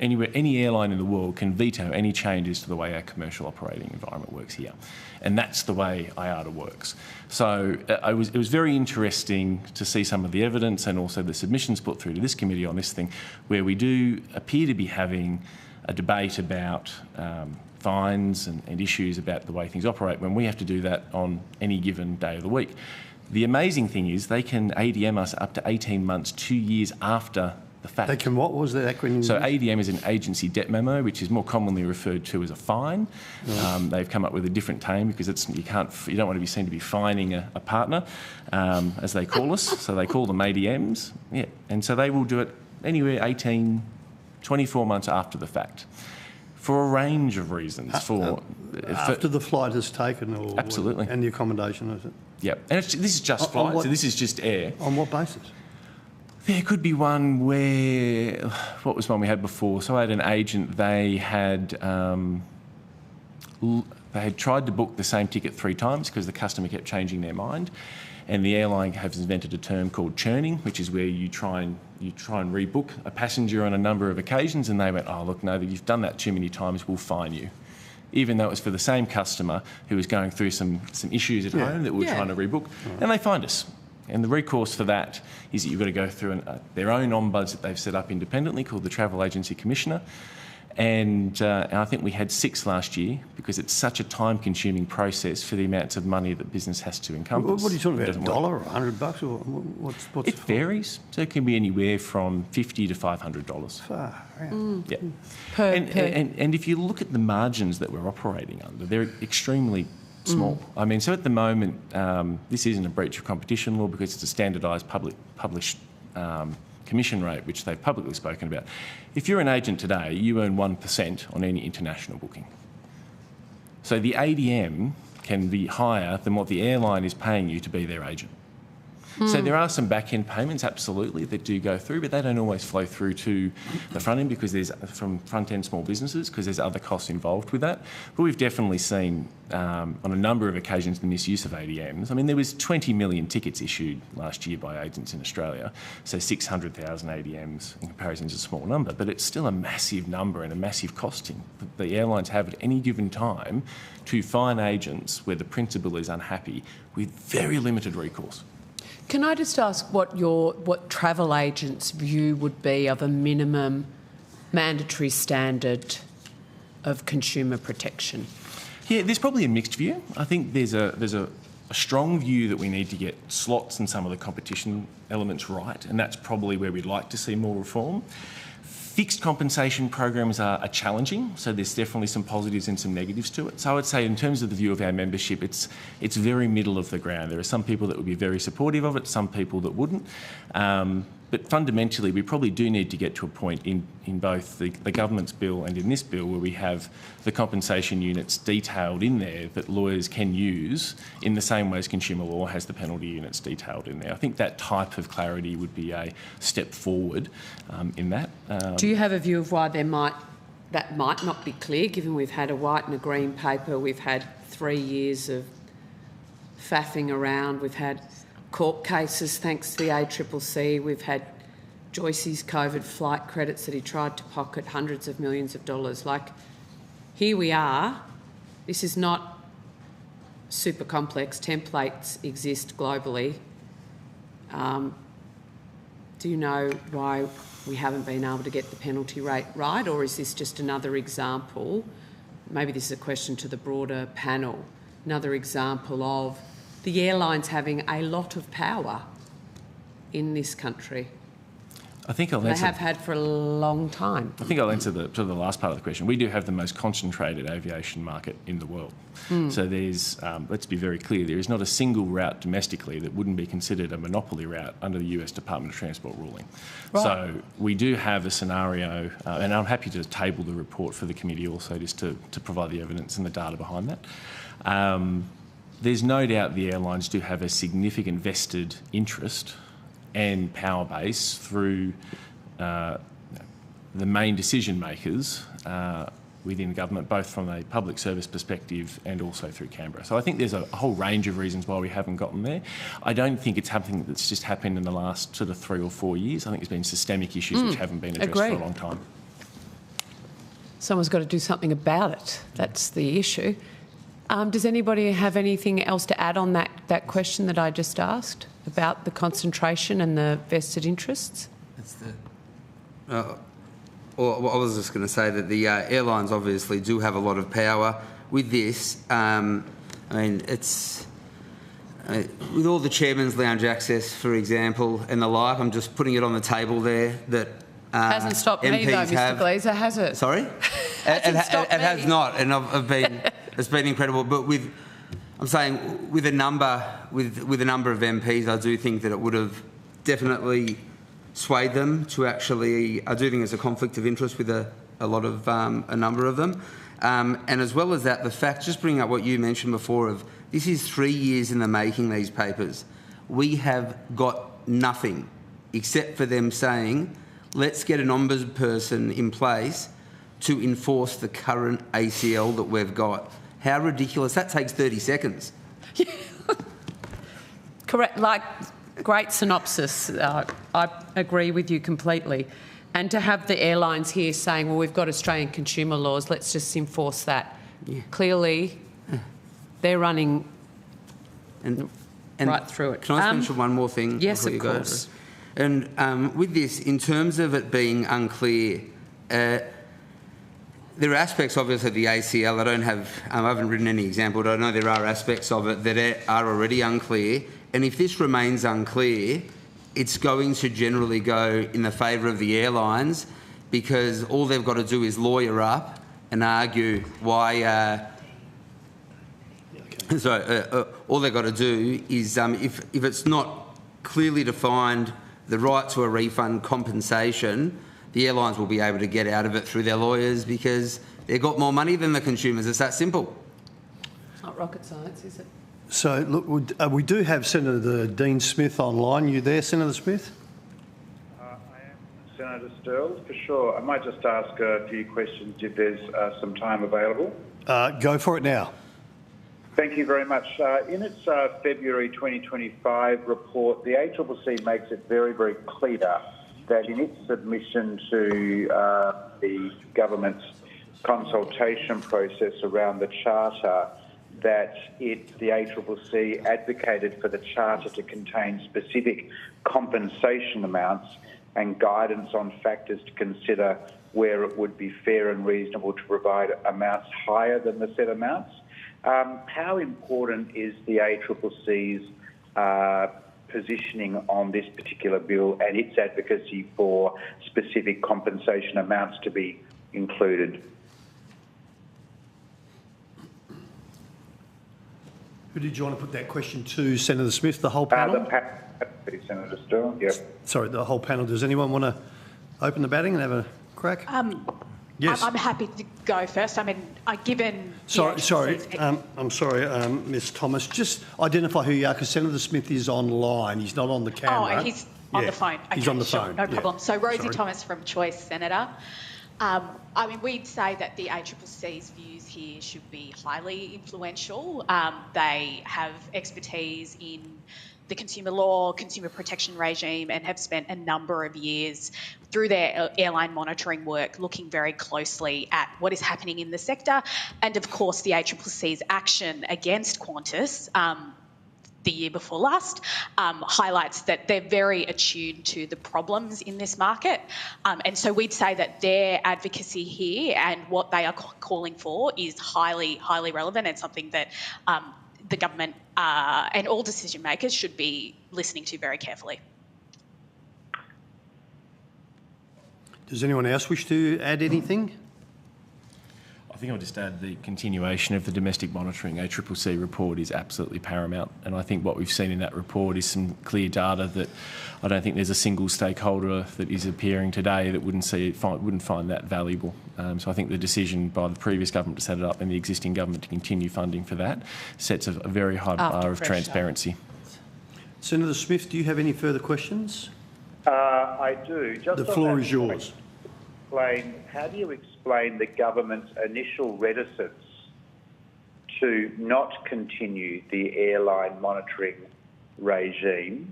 anywhere, any airline in the world can veto any changes to the way our commercial operating environment works here. And that's the way IATA works. So it was very interesting to see some of the evidence and also the submissions put through to this committee on this thing, where we do appear to be having a debate about fines and issues about the way things operate when we have to do that on any given day of the week. The amazing thing is they can ADM us up to 18 months, 2 years after the fact. They can what? Was the acronym? So ADM is an agency debt memo, which is more commonly referred to as a fine. Right. They've come up with a different name because you don't want to be seen to be fining a partner, as they call us. So they call them ADMs. Yeah, and so they will do it anywhere 18, 24 months after the fact, for a range of reasons. After the flight is taken, or absolutely, and the accommodation, is it? Yep, and this is just flight, so this is just air. On what basis? There could be one where, what was one we had before? So I had an agent, they had tried to book the same ticket 3 times because the customer kept changing their mind, and the airline has invented a term called churning, which is where you try and rebook a passenger on a number of occasions, and they went, oh look, no, you've done that too many times, we'll fine you. Even though it was for the same customer who was going through some issues at home that we were trying to rebook, and they fined us. And the recourse for that is that you've got to go through their own ombuds that they've set up independently called the Travel Agency Commissioner. And I think we had 6 last year because it's such a time-consuming process for the amounts of money that business has to encompass. What are you talking about, $1 or $100 or what's it varies. So it can be anywhere from $50 to $500. Far out. Yeah. And if you look at the margins that we're operating under, they're extremely small. I mean, so at the moment, this isn't a breach of competition law because it's a standardised published commission rate, which they've publicly spoken about. If you're an agent today, you earn 1% on any international booking. So the ADM can be higher than what the airline is paying you to be their agent. So there are some back-end payments, absolutely, that do go through, but they don't always flow through to the front end because there's from front-end small businesses because there's other costs involved with that. But we've definitely seen on a number of occasions the misuse of ADMs. I mean, there was 20 million tickets issued last year by agents in Australia, so 600,000 ADMs in comparison is a small number, but it's still a massive number and a massive costing that the airlines have at any given time to fine agents where the principal is unhappy with very limited recourse. Can I just ask what travel agents' view would be of a minimum mandatory standard of consumer protection? Yeah, there's probably a mixed view. I think there's a strong view that we need to get slots and some of the competition elements right, and that's probably where we'd like to see more reform. Fixed compensation programs are challenging, so there's definitely some positives and some negatives to it. So I would say in terms of the view of our membership, it's very middle of the ground. There are some people that would be very supportive of it, some people that wouldn't. But fundamentally, we probably do need to get to a point in both the government's bill and in this bill where we have the compensation units detailed in there that lawyers can use in the same way as consumer law has the penalty units detailed in there. I think that type of clarity would be a step forward in that. Do you have a view of why that might not be clear, given we've had a white and a green paper, we've had 3 years of faffing around, we've had court cases thanks to the ACCC, we've had Joyce's COVID flight credits that he tried to pocket hundreds of millions of dollars. Like, here we are. This is not super complex. Templates exist globally. Do you know why we haven't been able to get the penalty rate right, or is this just another example? Maybe this is a question to the broader panel another example of the airlines having a lot of power in this country. I think I'll They answer. have had for a long time. I think I'll answer the last part of the question. We do have the most concentrated aviation market in the world. So there's, let's be very clear, there is not a single route domestically that wouldn't be considered a monopoly route under the US Department of Transport ruling. Right. So we do have a scenario, and I'm happy to table the report for the committee also just to provide the evidence and the data behind that. There's no doubt the airlines do have a significant vested interest and power base through the main decision makers within government, both from a public service perspective and also through Canberra. So I think there's a whole range of reasons why we haven't gotten there. I don't think it's something that's just happened in the last sort of 3 or 4 years. I think there's been systemic issues which haven't been addressed for a long time. Someone's got to do something about it. That's the issue. Does anybody have anything else to add on that question that I just asked about the concentration and the vested interests? Well, I was just going to say that the airlines obviously do have a lot of power with this. I mean, it's with all the chairman's lounge access, for example, and the like. I'm just putting it on the table there that hasn't stopped MPs me though, Mr. Glezer, has it? Sorry, it has not, and I've been. It's been incredible. But I'm saying with a number of MPs, I do think that it would have definitely swayed them to actually. I do think there's a conflict of interest with a lot of a number of them, and as well as that, the fact, just bringing up what you mentioned before, of this is 3 years in the making. These papers, we have got nothing except for them saying, let's get an ombudsperson in place to enforce the current ACL that we've got. How ridiculous! That takes 30 seconds. Correct. Like, great synopsis. I agree with you completely. And to have the airlines here saying, well, we've got Australian consumer laws, let's just enforce that. Yeah. Clearly, they're running and right through it. Can I mention one more thing? Yes, before you of course. Go? And with this, in terms of it being unclear, there are aspects, obviously, of the ACL. I haven't written any example, but I know there are aspects of it that are already unclear. And if this remains unclear, it's going to generally go in the favour of the airlines, because all they've got to do is lawyer up and argue why. All they've got to do is, if it's not clearly defined, the right to a refund compensation, the airlines will be able to get out of it through their lawyers because they've got more money than the consumers. It's that simple. It's not rocket science, is it? So, look, we do have Senator Dean Smith online. You there, Senator Smith? I am Senator Stirls, for sure. I might just ask a few questions if there's some time available. Go for it now. Thank you very much. In its February 2025 report, the ACCC makes it very, very clear that in its submission to the government's consultation process around the Charter, that the ACCC advocated for the Charter to contain specific compensation amounts and guidance on factors to consider where it would be fair and reasonable to provide amounts higher than the set amounts. How important is the ACCC's positioning on this particular bill and its advocacy for specific compensation amounts to be included? Who did you want to put that question to, Senator Smith? The whole panel? Senator Stirl, yes. Sorry, the whole panel. Does anyone want to open the batting and have a crack? Yes. I'm happy to go first. I mean, given... I'm sorry, Ms Thomas. Just identify who you are, because Senator Smith is online. He's not on the camera. Oh, he's on the phone. Okay, he's on the sure, phone. No problem. So Rosie Thomas from Choice, Senator. I mean, we'd say that the ACCC's views here should be highly influential. They have expertise in the consumer law, consumer protection regime, and have spent a number of years through their airline monitoring work looking very closely at what is happening in the sector and, of course, the ACCC's action against QANTAS the year before last, highlights that they're very attuned to the problems in this market. And so we'd say that their advocacy here and what they are calling for is highly, highly relevant and something that the government and all decision makers should be listening to very carefully. Does anyone else wish to add anything? I think I'll just add the continuation of the domestic monitoring ACCC report is absolutely paramount, and I think what we've seen in that report is some clear data that I don't think there's a single stakeholder that is appearing today that wouldn't find that valuable. So I think the decision by the previous government to set it up and the existing government to continue funding for that sets a very high bar of transparency. Senator Smith, do you have any further questions? I do. Just the floor is yours. How do you explain the government's initial reticence to not continue the airline monitoring regime?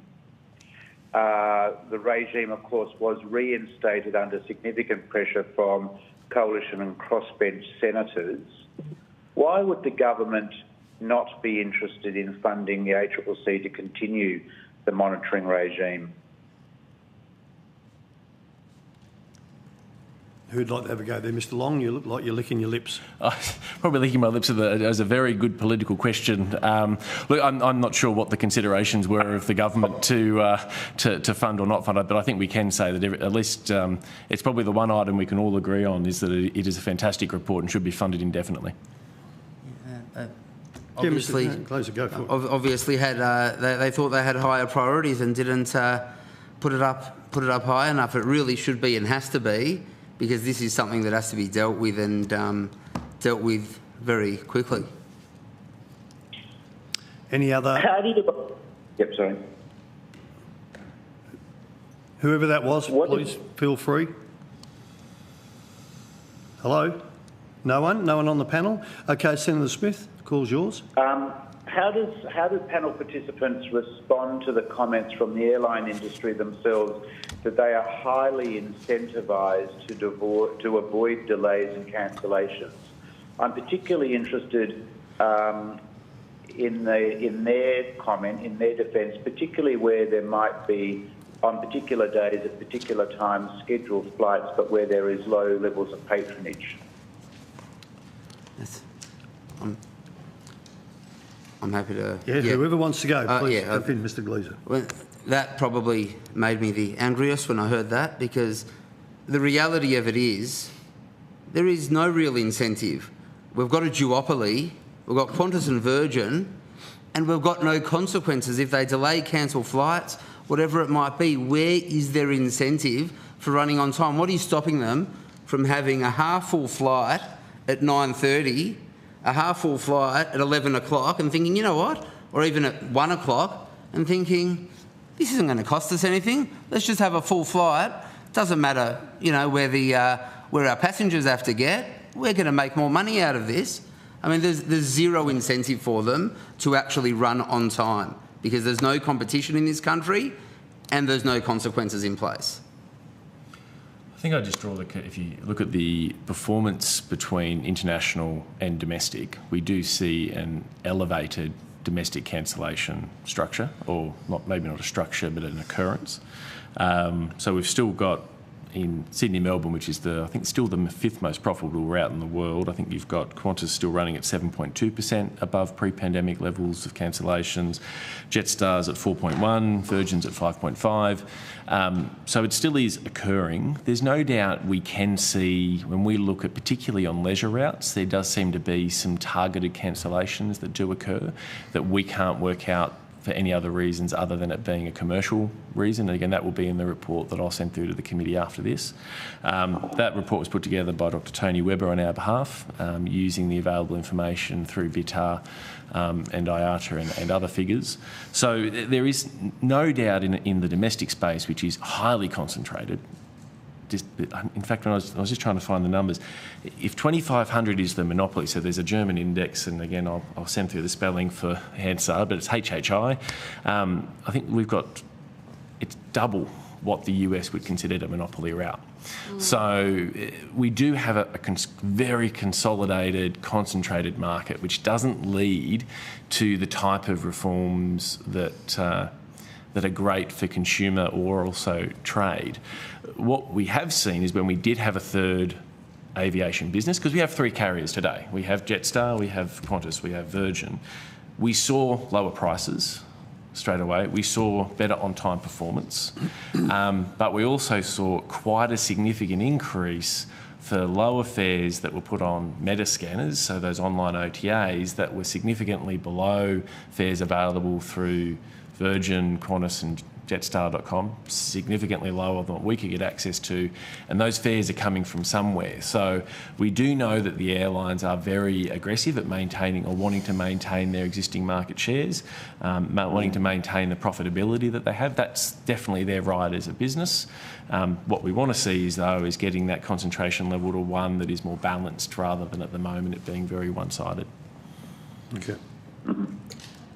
The regime, of course, was reinstated under significant pressure from coalition and crossbench senators. Why would the government not be interested in funding the ACCC to continue the monitoring regime? Who'd like to have a go there? Mr Long, you look like you're licking your lips. Probably licking my lips as a very good political question. Look, I'm not sure what the considerations were of the government to fund or not fund it, but I think we can say that at least it's probably the one item we can all agree on is that it is a fantastic report and should be funded indefinitely. Obviously, Glezer, go for it. Obviously, they thought they had higher priorities and didn't put it up high enough. It really should be and has to be, because this is something that has to be dealt with and dealt with very quickly. Any other? Yep, sorry. Whoever that was, please feel free. Hello? No one? No one on the panel? Okay, Senator Smith, the call's yours. How do panel participants respond to the comments from the airline industry themselves that they are highly incentivised to avoid delays and cancellations? I'm particularly interested in their comment, in their defence, particularly where there might be, on particular days at particular times, scheduled flights, but where there is low levels of patronage. Yes. I'm happy to... Yeah, whoever wants to go, please jump in, Mr Glezer. Well, that probably made me the angriest when I heard that, because the reality of it is there is no real incentive. We've got a duopoly, we've got Qantas and Virgin, and we've got no consequences if they delay, cancel flights, whatever it might be. Where is their incentive for running on time? What is stopping them from having a half-full flight at 9:30, a half-full flight at 11 o'clock and thinking, you know what, or even at 1 o'clock and thinking, this isn't going to cost us anything, let's just have a full flight. Doesn't matter, you know, where our passengers have to get, we're going to make more money out of this. I mean, there's zero incentive for them to actually run on time because there's no competition in this country and there's no consequences in place. I think I just draw if you look at the performance between international and domestic, we do see an elevated domestic cancellation structure, or maybe not a structure, but an occurrence. So we've still got in Sydney, Melbourne, which is I think still the 5th most profitable route in the world. I think you've got Qantas still running at 7.2% above pre-pandemic levels of cancellations, Jetstar's at 4.1, Virgin's at 5.5. So it still is occurring. There's no doubt we can see, when we look at particularly on leisure routes, there does seem to be some targeted cancellations that do occur that we can't work out for any other reasons other than it being a commercial reason. And again, that will be in the report that I'll send through to the committee after this. That report was put together by Dr Tony Webber on our behalf, using the available information through VITAR and IATA and other figures. So there is no doubt in the domestic space, which is highly concentrated. In fact, when I was just trying to find the numbers, if 2,500 is the monopoly, so there's a German index, and again, I'll send through the spelling for Hansard, but it's HHI. I think it's double what the US would consider a monopoly route. So we do have a very consolidated, concentrated market, which doesn't lead to the type of reforms that are great for consumer or also trade. What we have seen is when we did have a third aviation business, because we have 3 carriers today. We have Jetstar, we have Qantas, we have Virgin. We saw lower prices straight away. We saw better on-time performance, but we also saw quite a significant increase for lower fares that were put on metascanners, so those online OTAs that were significantly below fares available through Virgin, Qantas and Jetstar.com, significantly lower than what we could get access to, and those fares are coming from somewhere. So we do know that the airlines are very aggressive at maintaining or wanting to maintain their existing market shares, wanting to maintain the profitability that they have. That's definitely their right as a business. What we want to see is, though, is getting that concentration level to one that is more balanced rather than at the moment it being very one-sided. Okay.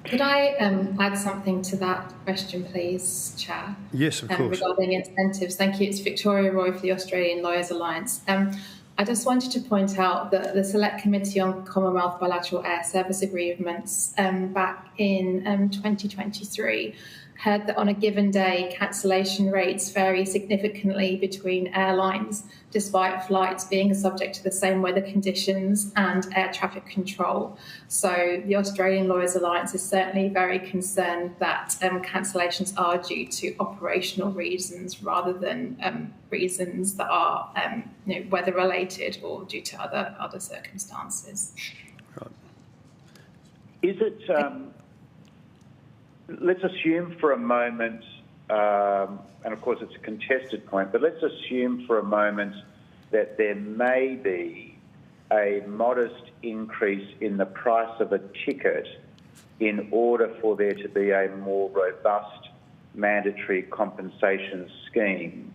Could I add something to that question, please, Chair? Yes, of course. Regarding incentives. Thank you. It's Victoria Roy for the Australian Lawyers Alliance. I just wanted to point out that the Select Committee on Commonwealth Bilateral Air Service Agreements back in 2023 heard that on a given day, cancellation rates vary significantly between airlines, despite flights being subject to the same weather conditions and air traffic control. So the Australian Lawyers Alliance is certainly very concerned that cancellations are due to operational reasons rather than reasons that are weather related or due to other circumstances. Right. Is it... let's assume for a moment, and of course it's a contested point, but let's assume for a moment that there may be a modest increase in the price of a ticket in order for there to be a more robust mandatory compensation scheme.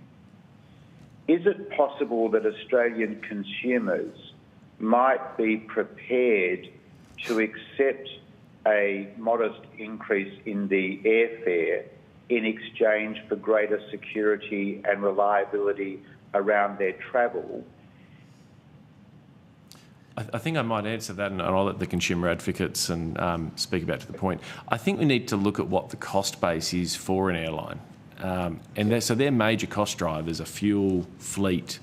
Is it possible that Australian consumers might be prepared to accept a modest increase in the airfare in exchange for greater security and reliability around their travel? I think I might answer that, and I'll let the consumer advocates and speak about to the point. I think we need to look at what the cost base is for an airline. So their major cost drivers are fuel, fleet,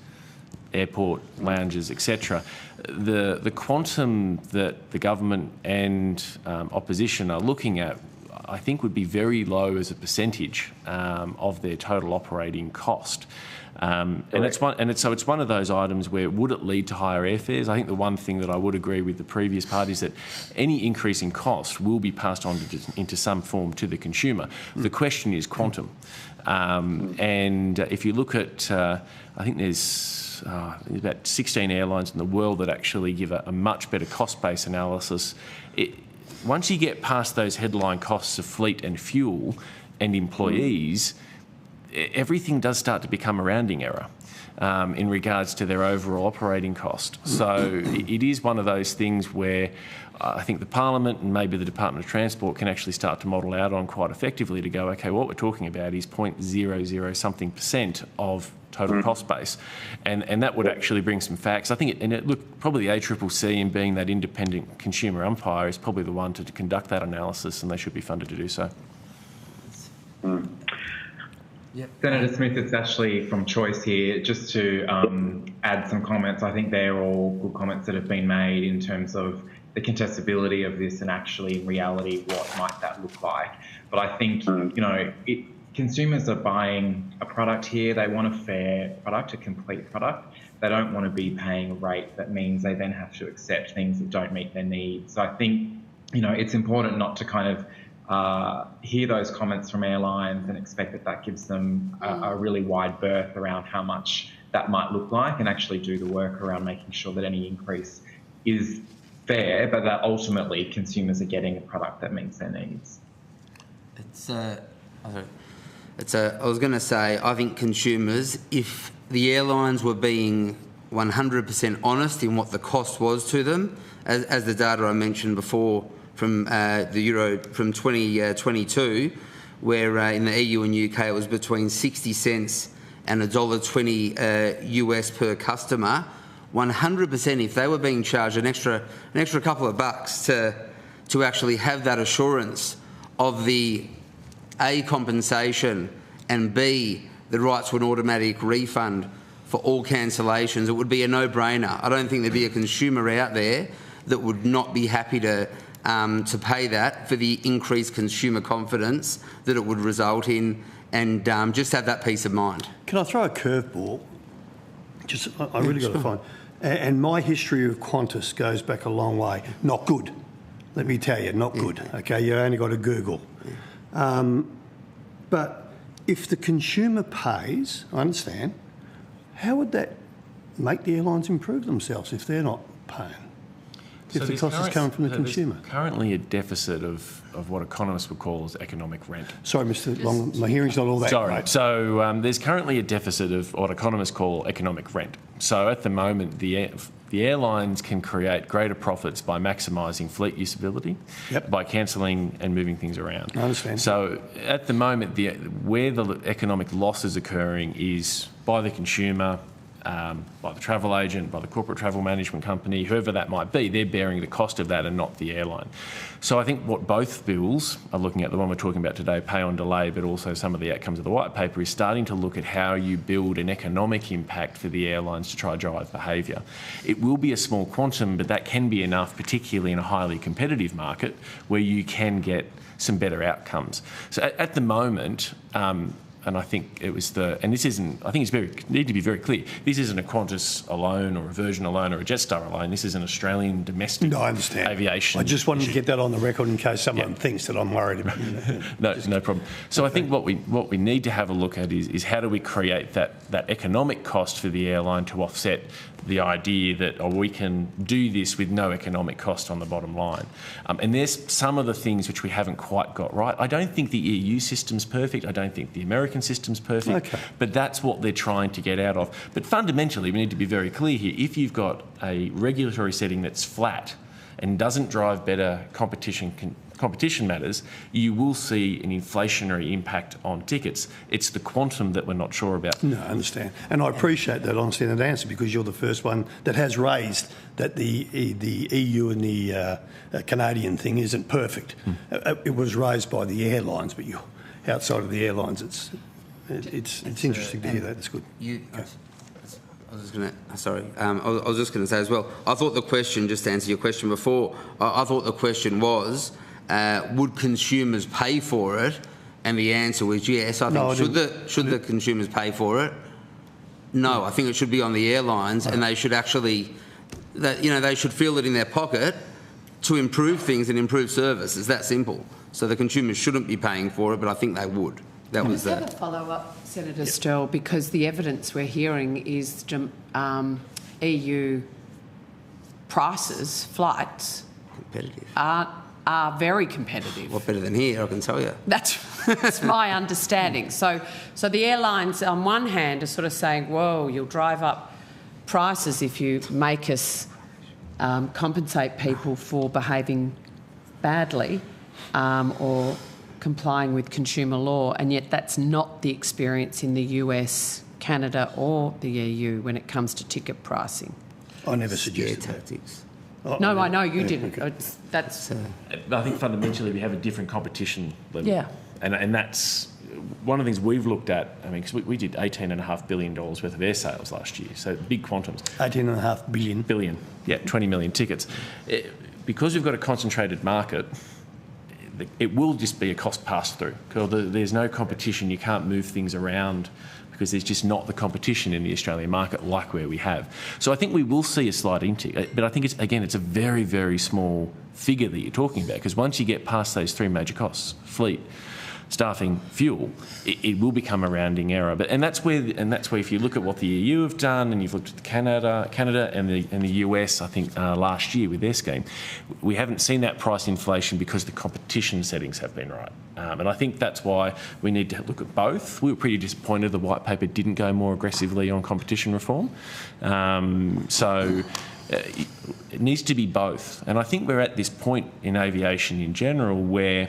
airport lounges, etc. The quantum that the government and opposition are looking at, I think, would be very low as a percentage of their total operating cost. It's one of those items where would it lead to higher airfares? I think the one thing that I would agree with the previous party is that any increase in cost will be passed on into some form to the consumer. The question is quantum. And if you look at, I think there's about 16 airlines in the world that actually give a much better cost-based analysis. Once you get past those headline costs of fleet and fuel and employees, everything does start to become a rounding error in regards to their overall operating cost. So it is one of those things where I think the Parliament and maybe the Department of Transport can actually start to model out on quite effectively to go, okay, what we're talking about is 0.00 something % of total cost base, and that would actually bring some facts. I think, probably the ACCC, and being that independent consumer umpire, is probably the one to conduct that analysis, and they should be funded to do so. Yep. Senator Smith, it's Ashley from Choice here. Just to add some comments, I think they're all good comments that have been made in terms of the contestability of this and actually, in reality, what might that look like. But I think, consumers are buying a product here. They want a fair product, a complete product. They don't want to be paying a rate that means they then have to accept things that don't meet their needs. So I think, it's important not to kind of hear those comments from airlines and expect that gives them a really wide berth around how much that might look like, and actually do the work around making sure that any increase is fair, but that ultimately consumers are getting a product that meets their needs. I was going to say, I think consumers, if the airlines were being 100% honest in what the cost was to them, as the data I mentioned before from the Euro from 2022, where in the EU and UK it was between 60 cents and $1.20 US per customer. 100%, if they were being charged an extra couple of bucks to actually have that assurance of the A, compensation, and B, the right to an automatic refund for all cancellations, it would be a no-brainer. I don't think there'd be a consumer out there that would not be happy to pay that for the increased consumer confidence that it would result in, and just have that peace of mind. Can I throw a curveball? I really got to find. And my history of Qantas goes back a long way. Not good. Let me tell you, not good. Okay, you only got to Google. But if the consumer pays, I understand, how would that make the airlines improve themselves if they're not paying? If the cost is coming from the consumer? There's currently a deficit of what economists would call as economic rent. Sorry, Mr Long, my hearing's not all that great. So there's currently a deficit of what economists call economic rent. So at the moment, the airlines can create greater profits by maximising fleet usability, by cancelling and moving things around. I understand. So at the moment, where the economic loss is occurring is by the consumer, by the travel agent, by the corporate travel management company, whoever that might be, they're bearing the cost of that and not the airline. So I think what both bills are looking at, the one we're talking about today, pay on delay, but also some of the outcomes of the white paper, is starting to look at how you build an economic impact for the airlines to try to drive behaviour. It will be a small quantum, but that can be enough, particularly in a highly competitive market where you can get some better outcomes. So at the moment, and I think it was and this isn't, I think it's need to be very clear, this isn't a Qantas alone or a Virgin alone or a Jetstar alone, this is an Australian domestic aviation. I just wanted to get that on the record in case someone thinks that I'm worried about it. No problem. So I think what we need to have a look at is how do we create that economic cost for the airline to offset the idea that we can do this with no economic cost on the bottom line. And there's some of the things which we haven't quite got right. I don't think the EU system's perfect. I don't think the American system's perfect. But that's what they're trying to get out of. But fundamentally, we need to be very clear here. If you've got a regulatory setting that's flat and doesn't drive better competition matters, you will see an inflationary impact on tickets. It's the quantum that we're not sure about. No, I understand. And I appreciate that honesty and that answer, because you're the first one that has raised that the EU and the Canadian thing isn't perfect. It was raised by the airlines, but outside of the airlines, it's interesting to hear that. It's good. I was just going to say as well, I thought the question, just to answer your question before, I thought the question was, would consumers pay for it? And the answer was yes. I think should the consumers pay for it? No, I think it should be on the airlines, and they should actually, they should feel it in their pocket to improve things and improve service. It's that simple. So the consumers shouldn't be paying for it, but I think they would. That was that. Have a follow-up, Senator Sterle, because the evidence we're hearing is EU prices, flights, competitive. Are very competitive. What better than here, I can tell you. That's my understanding. So the airlines, on one hand, are sort of saying, whoa, you'll drive up prices if you make us compensate people for behaving badly or complying with consumer law, and yet that's not the experience in the US, Canada or the EU when it comes to ticket pricing. I never suggested tactics. No, I know you didn't. I think fundamentally we have a different competition level. Yeah. And that's one of the things we've looked at. I mean, because we did $18.5 billion worth of air sales last year, so big quantums. 18.5 billion. Billion, yeah, 20 million tickets. Because we've got a concentrated market, it will just be a cost pass-through. There's no competition. You can't move things around because there's just not the competition in the Australian market like where we have. So I think we will see a slight intick, but I think it's a very, very small figure that you're talking about, because once you get past those three major costs, fleet, staffing, fuel, it will become a rounding error. And that's where if you look at what the EU have done, and you've looked at Canada and the US, I think last year with their scheme, we haven't seen that price inflation because the competition settings have been right. And I think that's why we need to look at both. We were pretty disappointed the white paper didn't go more aggressively on competition reform. It needs to be both. And I think we're at this point in aviation in general where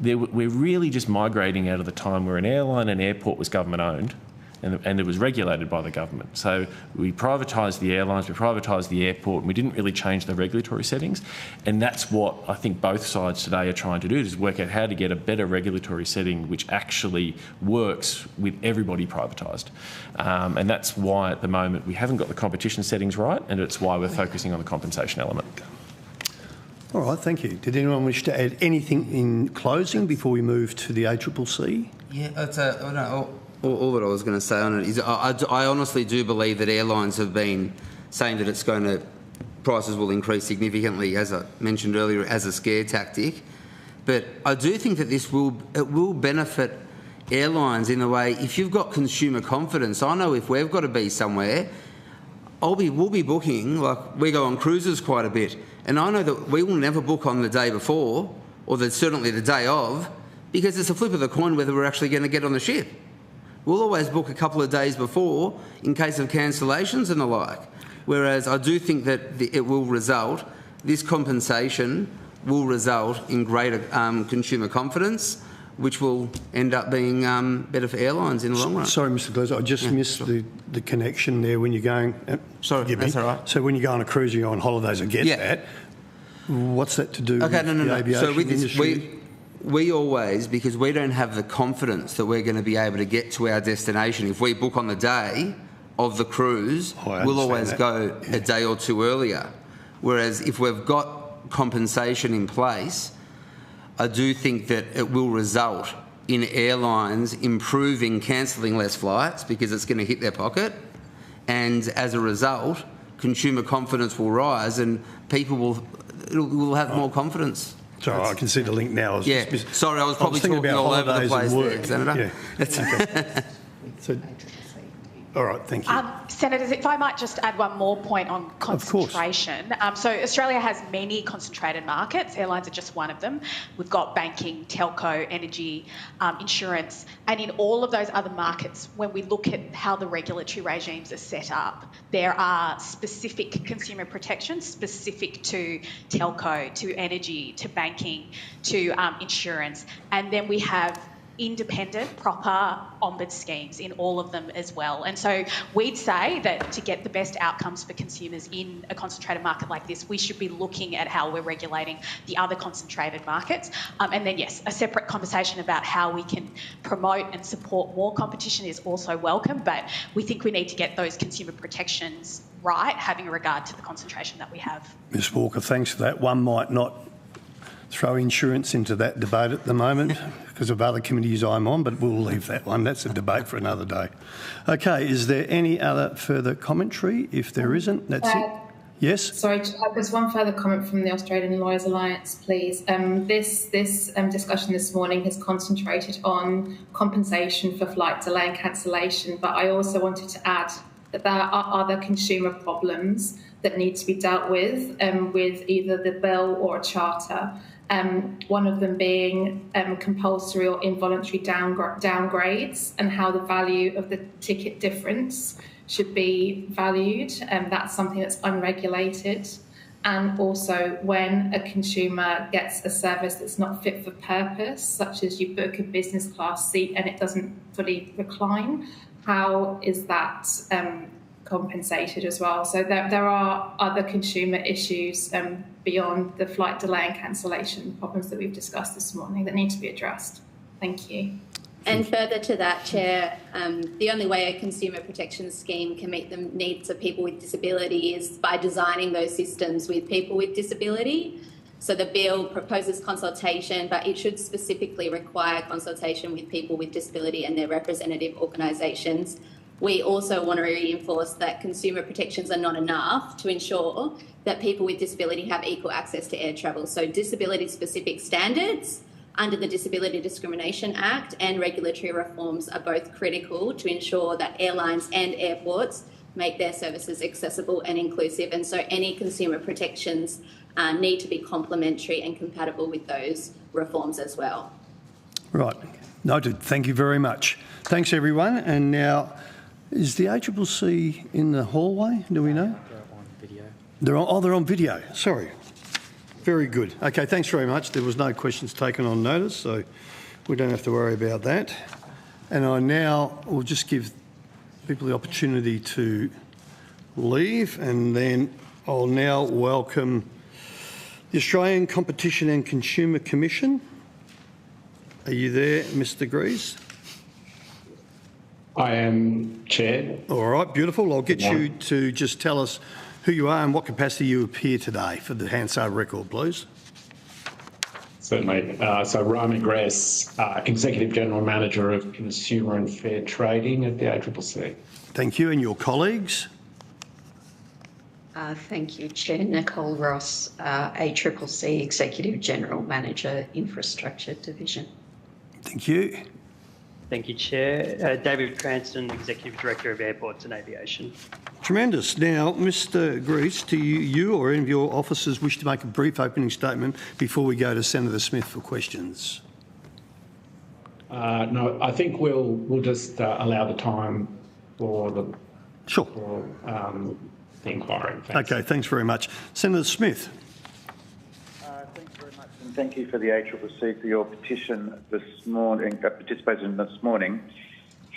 we're really just migrating out of the time where an airline and airport was government owned and it was regulated by the government. So we privatised the airlines, we privatised the airport, and we didn't really change the regulatory settings. And that's what I think both sides today are trying to do, is work out how to get a better regulatory setting which actually works with everybody privatised. And that's why at the moment we haven't got the competition settings right, and it's why we're focusing on the compensation element. All right, thank you. Did anyone wish to add anything in closing before we move to the ACCC? Yeah, all that I was going to say on it is I honestly do believe that airlines have been saying that prices will increase significantly, as I mentioned earlier, as a scare tactic. But I do think that it will benefit airlines in a way. If you've got consumer confidence, I know if we've got to be somewhere, we'll be booking, like we go on cruises quite a bit, and I know that we will never book on the day before, or certainly the day of, because it's a flip of the coin whether we're actually going to get on the ship. We'll always book a couple of days before in case of cancellations and the like. Whereas I do think that this compensation will result in greater consumer confidence, which will end up being better for airlines in the long run. Sorry, Mr. Glezer, I just missed the connection there when you're going. Sorry, that's all right. So when you go on a cruise, you're on holidays. I get that. What's that to do with the aviation So with industry? we always, because we don't have the confidence that we're going to be able to get to our destination, if we book on the day of the cruise, we'll always go a day or two earlier. Whereas if we've got compensation in place, I do think that it will result in airlines cancelling less flights because it's going to hit their pocket. And as a result, consumer confidence will rise and people will have more confidence. Sorry, I can see the link now. Sorry, I was probably talking all over the place there, Senator. So, all right, thank you. Senators, if I might just add one more point on concentration. So Australia has many concentrated markets. Airlines are just one of them. We've got banking, telco, energy, insurance. And in all of those other markets, when we look at how the regulatory regimes are set up, there are specific consumer protections specific to telco, to energy, to banking, to insurance. And then we have independent, proper ombud schemes in all of them as well. And so we'd say that to get the best outcomes for consumers in a concentrated market like this, we should be looking at how we're regulating the other concentrated markets. And then, yes, a separate conversation about how we can promote and support more competition is also welcome, but we think we need to get those consumer protections right, having regard to the concentration that we have. Ms Walker, thanks for that. One might not throw insurance into that debate at the moment because of other committees I'm on, but we'll leave that one. That's a debate for another day. Okay, is there any other further commentary? If there isn't, that's it. Yes? Sorry, there's one further comment from the Australian Lawyers Alliance, please. This discussion this morning has concentrated on compensation for flight delay and cancellation, but I also wanted to add that there are other consumer problems that need to be dealt with either the bill or a charter. One of them being compulsory or involuntary downgrades and how the value of the ticket difference should be valued. That's something that's unregulated. And also when a consumer gets a service that's not fit for purpose, such as you book a business class seat and it doesn't fully recline, how is that compensated as well? So there are other consumer issues beyond the flight delay and cancellation problems that we've discussed this morning that need to be addressed. Thank you. And further to that, Chair, the only way a consumer protection scheme can meet the needs of people with disability is by designing those systems with people with disability. So the bill proposes consultation, but it should specifically require consultation with people with disability and their representative organisations. We also want to reinforce that consumer protections are not enough to ensure that people with disability have equal access to air travel. So disability-specific standards under the Disability Discrimination Act and regulatory reforms are both critical to ensure that airlines and airports make their services accessible and inclusive. And so any consumer protections need to be complementary and compatible with those reforms as well. Right. Noted. Thank you very much. Thanks, everyone. And now, is the ACCC in the hallway? Do we know? They're on video. They're on video. Sorry. Very good. Okay, thanks very much. There was no questions taken on notice, so we don't have to worry about that. And I now will just give people the opportunity to leave, and then I'll now welcome the Australian Competition and Consumer Commission. Are you there, Mr. Glezer? I am, Chair. All right, beautiful. I'll get you to just tell us who you are and what capacity you appear today for the Hansard record, please. Certainly. So Rami Gress, Executive General Manager of Consumer and Fair Trading at the ACCC. Thank you. And your colleagues? Thank you, Chair. Nicole Ross, ACCC Executive General Manager, Infrastructure Division. Thank you. Thank you, Chair. David Cranston, Executive Director of Airports and Aviation. Tremendous. Now, Mr. Glezer, do you or any of your officers wish to make a brief opening statement before we go to Senator Smith for questions? No, I think we'll just allow the time for the the inquiry. Thanks. Okay, thanks very much. Senator Smith. Thanks very much, and thank you for the ACCC for your petition this morning, participation this morning.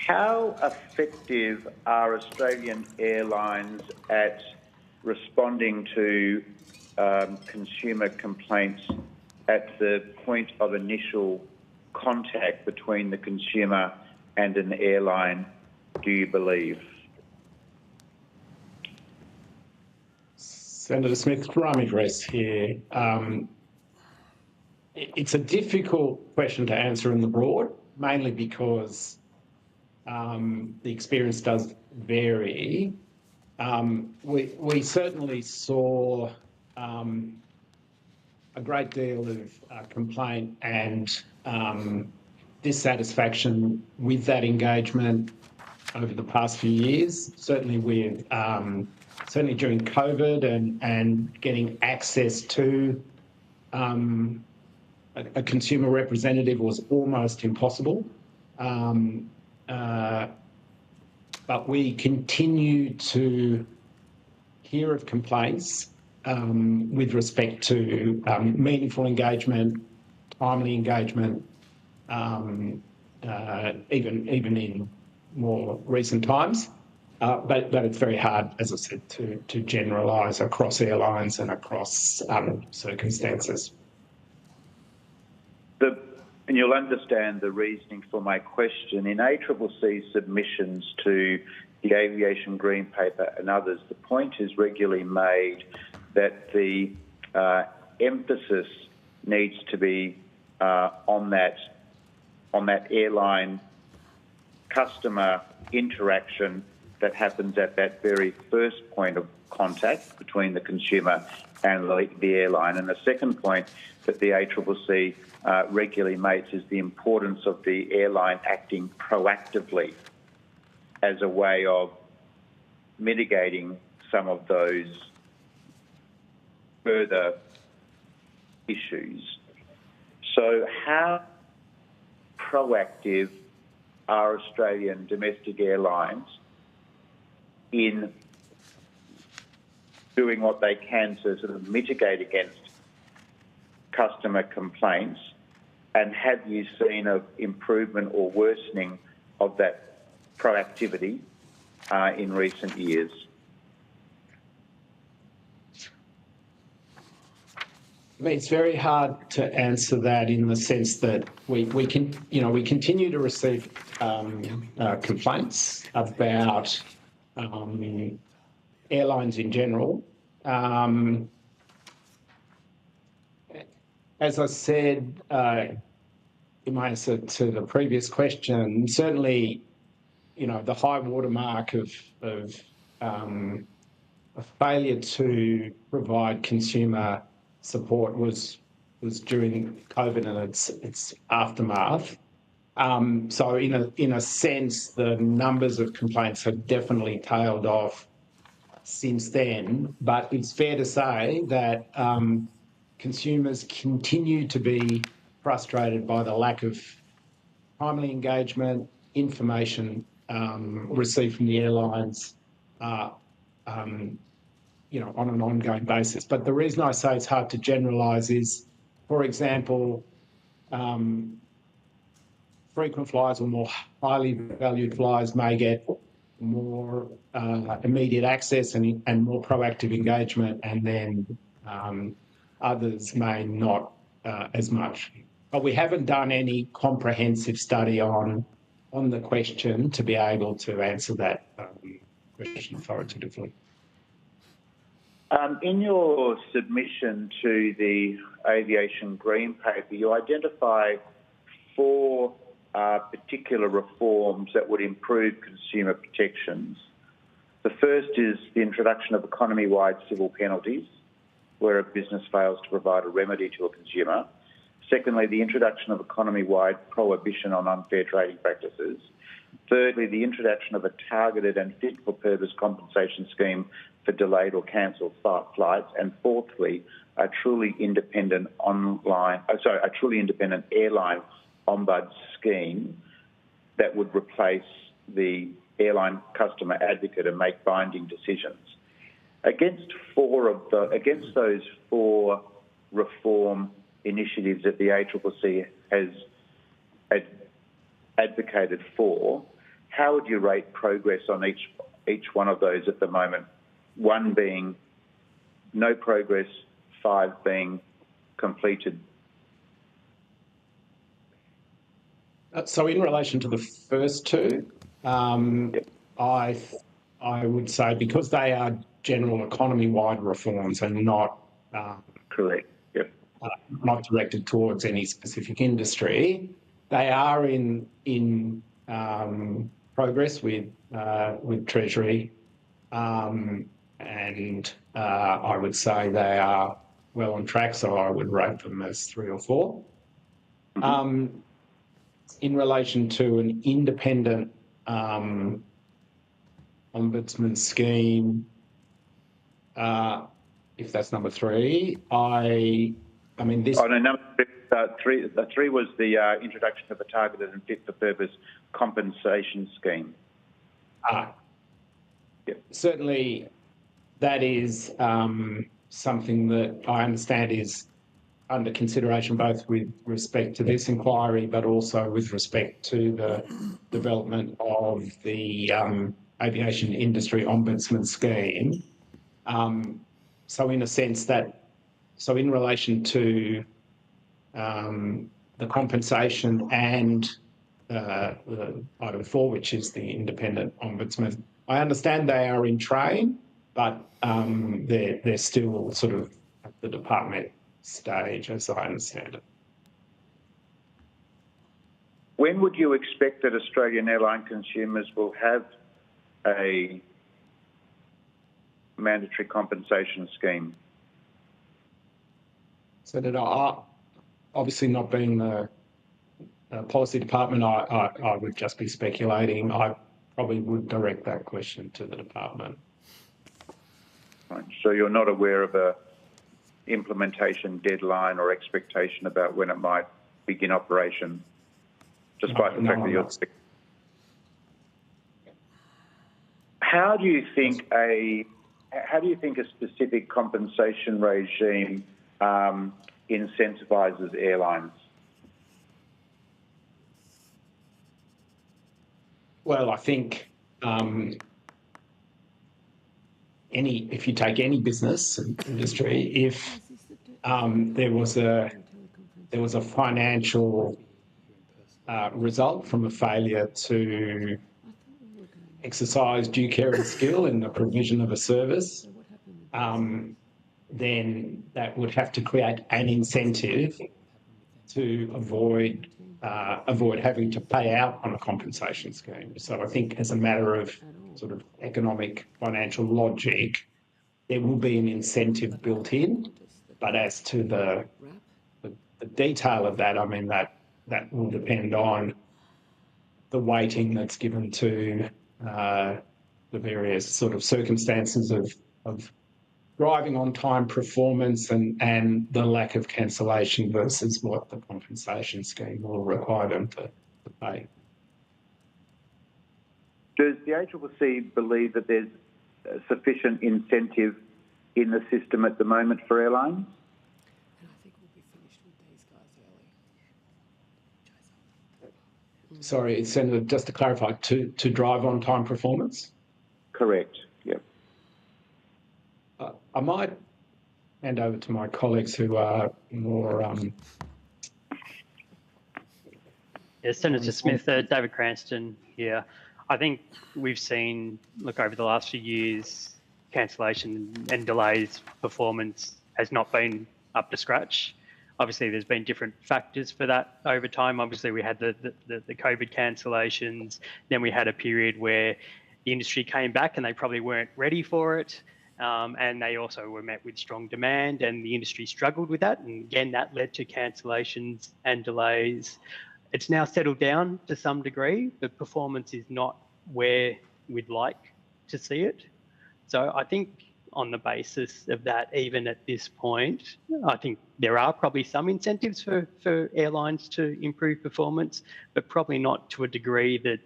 How effective are Australian airlines at responding to consumer complaints at the point of initial contact between the consumer and an airline, do you believe? Senator Smith, Rami Gress here. It's a difficult question to answer in the broad, mainly because the experience does vary. We certainly saw a great deal of complaint and dissatisfaction with that engagement over the past few years, certainly with certainly during COVID and getting access to a consumer representative was almost impossible. But we continue to hear of complaints with respect to meaningful engagement, timely engagement, even in more recent times. But it's very hard, as I said, to generalise across airlines and across circumstances. And you'll understand the reasoning for my question. In ACCC submissions to the Aviation Green Paper and others, the point is regularly made that the emphasis needs to be on that airline customer interaction that happens at that very first point of contact between the consumer and the airline. And the second point that the ACCC regularly makes is the importance of the airline acting proactively as a way of mitigating some of those further issues. So how proactive are Australian domestic airlines in doing what they can to sort of mitigate against customer complaints, and have you seen an improvement or worsening of that proactivity in recent years? I mean, it's very hard to answer that in the sense that we continue to receive complaints about airlines in general. As I said in my answer to the previous question, certainly, the high watermark of a failure to provide consumer support was during COVID and its aftermath. So in a sense, the numbers of complaints have definitely tailed off since then. But it's fair to say that consumers continue to be frustrated by the lack of timely engagement, information received from the airlines, on an ongoing basis. But the reason I say it's hard to generalise is, for example, frequent flyers or more highly valued flyers may get more immediate access and more proactive engagement, and then others may not as much. But we haven't done any comprehensive study on the question to be able to answer that question authoritatively. In your submission to the Aviation Green Paper, you identify 4 particular reforms that would improve consumer protections. The first is the introduction of economy-wide civil penalties where a business fails to provide a remedy to a consumer. Secondly, the introduction of economy-wide prohibition on unfair trading practices. Thirdly, the introduction of a targeted and fit-for-purpose compensation scheme for delayed or cancelled flights. And fourthly, a truly independent airline ombuds scheme that would replace the airline customer advocate and make binding decisions. Against those 4 reform initiatives that the ACCC has advocated for, how would you rate progress on each one of those at the moment? 1 being no progress, 5 being completed. So in relation to the first 2, I would say because they are general economy-wide reforms and not correct, not directed towards any specific industry, they are in progress with Treasury, and I would say they are well on track. So I would rate them as 3 or 4. In relation to an independent ombudsman scheme, if that's number 3, I mean this. Oh no, number 3. The 3 was the introduction of a targeted and fit-for-purpose compensation scheme. Certainly, that is something that I understand is under consideration both with respect to this inquiry, but also with respect to the development of the aviation industry ombudsman scheme. So in a sense so in relation to the compensation and item 4, which is the independent ombudsman, I understand they are in train, but they're still sort of at the department stage, as I understand it. When would you expect that Australian airline consumers will have a mandatory compensation scheme? So that obviously not being the policy department, I would just be speculating. I probably would direct that question to the department. Right. So you're not aware of a implementation deadline or expectation about when it might begin operation, despite the fact that you're... How do you think a specific compensation regime incentivises airlines? Well, I think if you take any business industry, if there was a financial result from a failure to exercise due care and skill in the provision of a service, then that would have to create an incentive to avoid having to pay out on a compensation scheme. So I think as a matter of sort of economic financial logic, there will be an incentive built in, but as to the detail of that, I mean, that will depend on the weighting that's given to the various sort of circumstances of driving on time performance and the lack of cancellation versus what the compensation scheme will require them to pay. Does the ACCC believe that there's sufficient incentive in the system at the moment for airlines? Sorry, Senator, just to clarify, to drive on-time performance? Correct, yep. I might hand over to my colleagues who are more... Yeah, Senator Smith, David Cranston here. I think we've seen, look, over the last few years, cancellation and delays performance has not been up to scratch. Obviously, there's been different factors for that over time. Obviously, we had the COVID cancellations. Then we had a period where the industry came back and they probably weren't ready for it. And they also were met with strong demand, and the industry struggled with that. And again, that led to cancellations and delays. It's now settled down to some degree, but performance is not where we'd like to see it. So I think on the basis of that, even at this point, I think there are probably some incentives for airlines to improve performance, but probably not to a degree that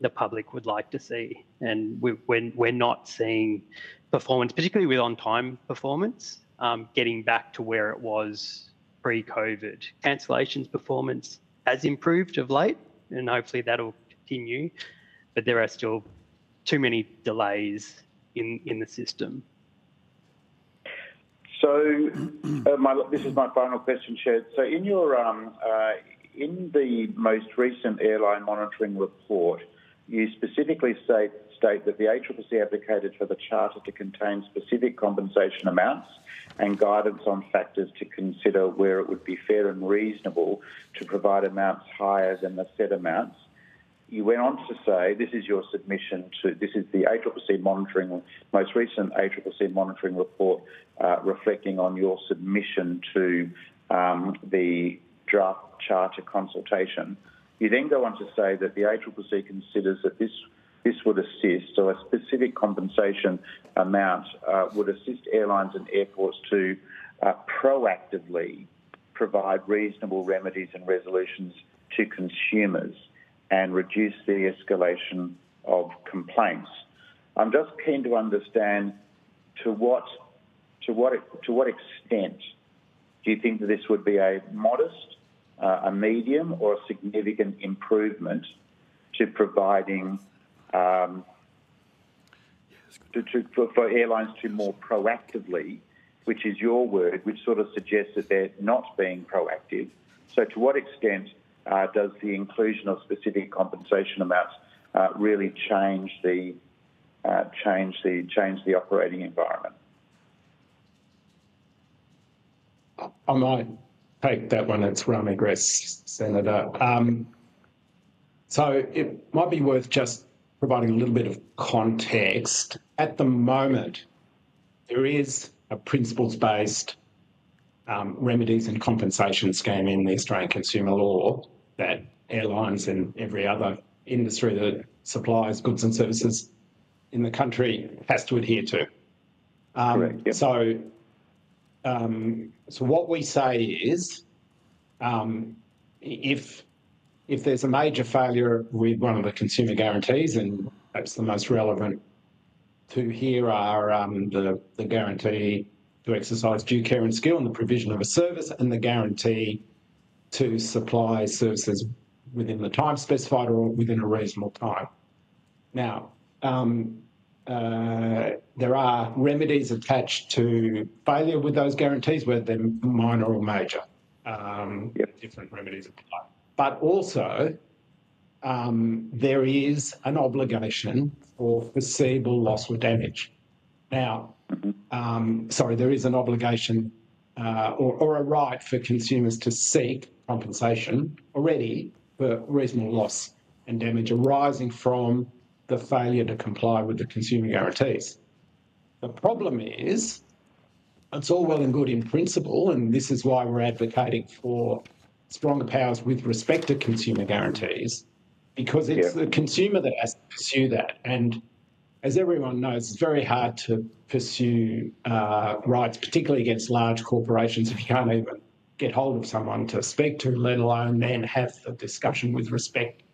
the public would like to see. And we're not seeing performance, particularly with on-time performance, getting back to where it was pre-COVID. Cancellations performance has improved of late, and hopefully that'll continue, but there are still too many delays in the system. So, this is my final question, Chair. So, in your in the most recent airline monitoring report, you specifically state that the ACCC advocated for the charter to contain specific compensation amounts and guidance on factors to consider where it would be fair and reasonable to provide amounts higher than the set amounts. You went on to say, this is your submission to, this is the ACCC monitoring, most recent ACCC monitoring report reflecting on your submission to the draft charter consultation. You then go on to say that the ACCC considers that this would assist, so a specific compensation amount would assist airlines and airports to proactively provide reasonable remedies and resolutions to consumers and reduce the escalation of complaints. I'm just keen to understand to what extent do you think that this would be a modest, a medium, or a significant improvement to providing for airlines to more proactively, which is your word, which sort of suggests that they're not being proactive. So to what extent does the inclusion of specific compensation amounts really change the operating environment? I might take that one. It's Rami Gress, Senator. So it might be worth just providing a little bit of context. At the moment, there is a principles-based remedies and compensation scheme in the Australian consumer law that airlines and every other industry that supplies goods and services in the country has to adhere to. Correct. Yep. So what we say is, if there's a major failure with one of the consumer guarantees, and perhaps the most relevant two here are the guarantee to exercise due care and skill in the provision of a service, and the guarantee to supply services within the time specified or within a reasonable time. Now, there are remedies attached to failure with those guarantees, whether they're minor or major. Different remedies apply. But also, there is an obligation for foreseeable loss or damage. Now, there is an obligation or a right for consumers to seek compensation already for reasonable loss and damage arising from the failure to comply with the consumer guarantees. The problem is, it's all well and good in principle, and this is why we're advocating for stronger powers with respect to consumer guarantees, because it's the consumer that has to pursue that. And as everyone knows, it's very hard to pursue rights, particularly against large corporations, if you can't even get hold of someone to speak to, let alone then have the discussion with respect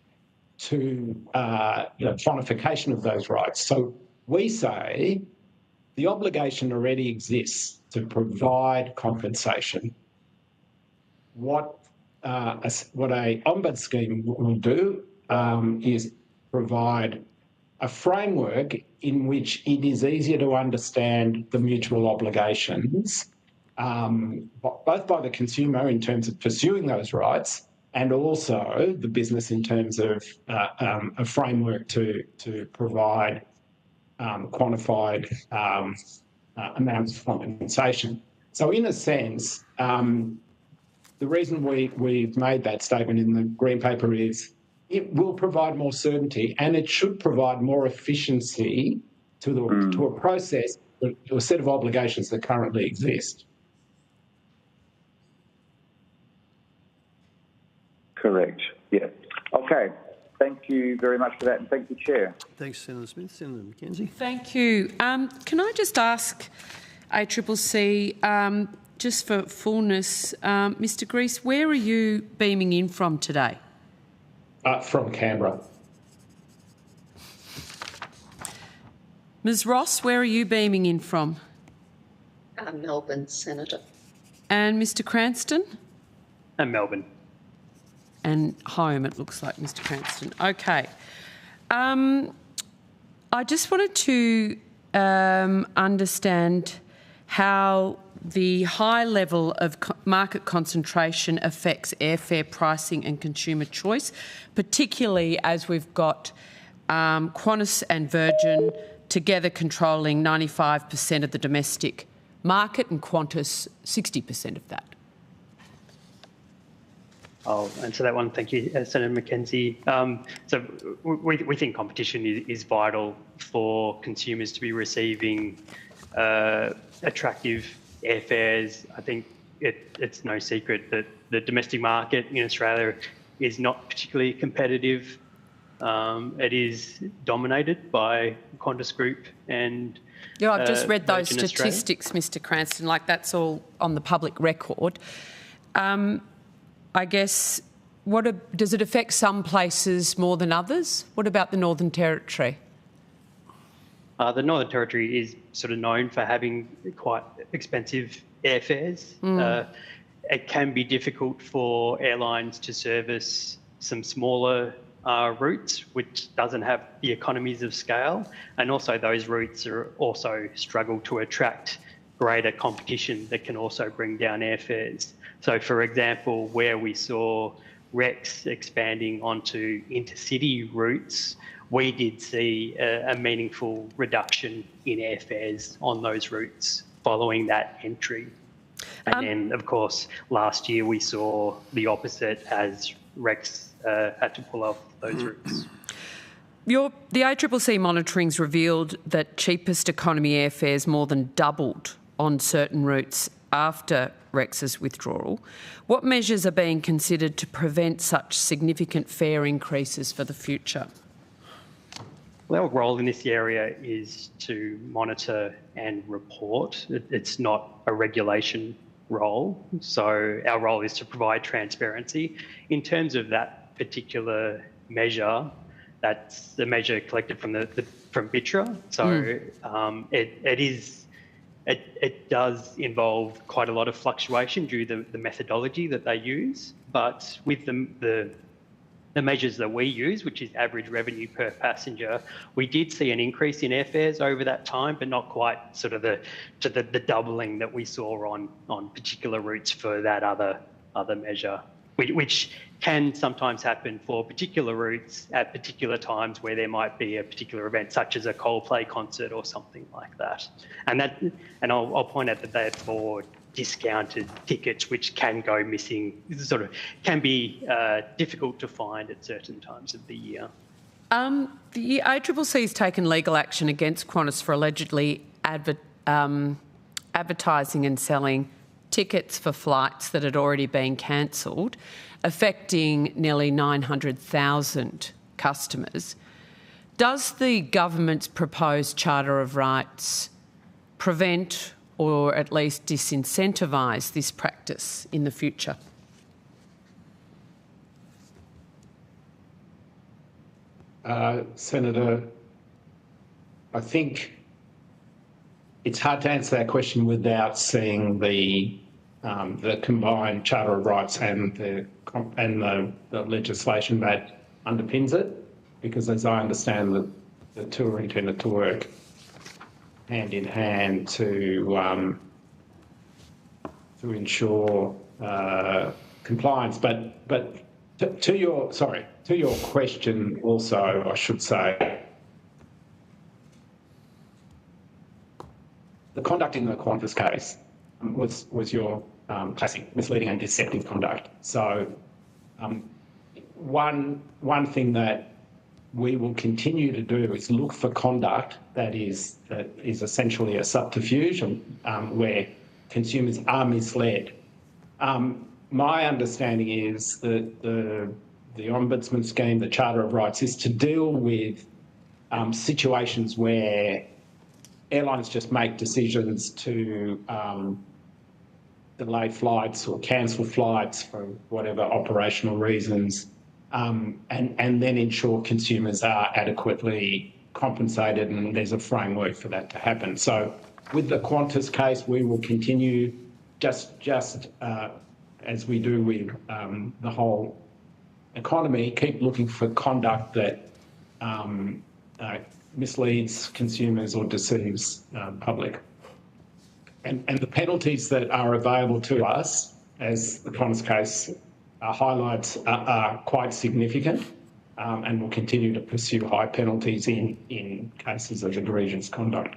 to quantification of those rights. So we say the obligation already exists to provide compensation. What a ombuds scheme will do is provide a framework in which it is easier to understand the mutual obligations, both by the consumer in terms of pursuing those rights, and also the business in terms of a framework to provide quantified amounts of compensation. So in a sense, the reason we've made that statement in the Green Paper is it will provide more certainty, and it should provide more efficiency to a process, to a set of obligations that currently exist. Correct. Yeah. Okay. Thank you very much for that, and thank you, Chair. Thanks, Senator Smith. Senator McKenzie. Thank you. Can I just ask ACCC, just for fullness, Mr. Grease, where are you beaming in from today? From Canberra. Ms. Ross, where are you beaming in from? Melbourne, Senator. And Mr. Cranston? Melbourne. And home, it looks like, Mr. Cranston. Okay. I just wanted to understand how the high level of market concentration affects airfare pricing and consumer choice, particularly as we've got Qantas and Virgin together controlling 95% of the domestic market and Qantas 60% of that. I'll answer that one. Thank you, Senator McKenzie. So we think competition is vital for consumers to be receiving attractive airfares. I think it's no secret that the domestic market in Australia is not particularly competitive. It is dominated by Qantas Group and yeah, I've just read those Virgin statistics, Australia. Mr. Cranston, like that's all on the public record. I guess, does it affect some places more than others? What about the Northern Territory? The Northern Territory is sort of known for having quite expensive airfares. It can be difficult for airlines to service some smaller routes, which doesn't have the economies of scale. And also those routes are also struggle to attract greater competition that can also bring down airfares. So, for example, where we saw Rex expanding onto intercity routes, we did see a meaningful reduction in airfares on those routes following that entry. And then, of course, last year we saw the opposite as Rex had to pull off those routes. The ACCC monitoring's revealed that cheapest economy airfares more than doubled on certain routes after Rex's withdrawal. What measures are being considered to prevent such significant fare increases for the future? Well, our role in this area is to monitor and report. It's not a regulation role. So our role is to provide transparency. In terms of that particular measure, that's the measure collected from from DITRDCA. So it does involve quite a lot of fluctuation due to the methodology that they use. But with the measures that we use, which is average revenue per passenger, we did see an increase in airfares over that time, but not quite sort of the doubling that we saw on particular routes for that other measure, which can sometimes happen for particular routes at particular times where there might be a particular event, such as a Coldplay concert or something like that. And I'll point out that they're for discounted tickets, which can go missing, sort of can be difficult to find at certain times of the year. The ACCC has taken legal action against Qantas for allegedly advertising and selling tickets for flights that had already been cancelled, affecting nearly 900,000 customers. Does the government's proposed Charter of Rights prevent or at least disincentivise this practice in the future? Senator, I think it's hard to answer that question without seeing the combined Charter of Rights and the legislation that underpins it, because as I understand the two are intended to work hand in hand to ensure compliance. But to your question also, I should say, the conduct in the QANTAS case was your classic misleading and deceptive conduct. So one thing that we will continue to do is look for conduct that is essentially a subterfuge where consumers are misled. My understanding is that the Ombudsman scheme, the Charter of Rights, is to deal with situations where airlines just make decisions to delay flights or cancel flights for whatever operational reasons, and then ensure consumers are adequately compensated, and there's a framework for that to happen. So with the QANTAS case, we will continue just as we do with the whole economy, keep looking for conduct that misleads consumers or deceives public. And the penalties that are available to us, as the QANTAS case highlights, are quite significant, and will continue to pursue high penalties in cases of egregious conduct.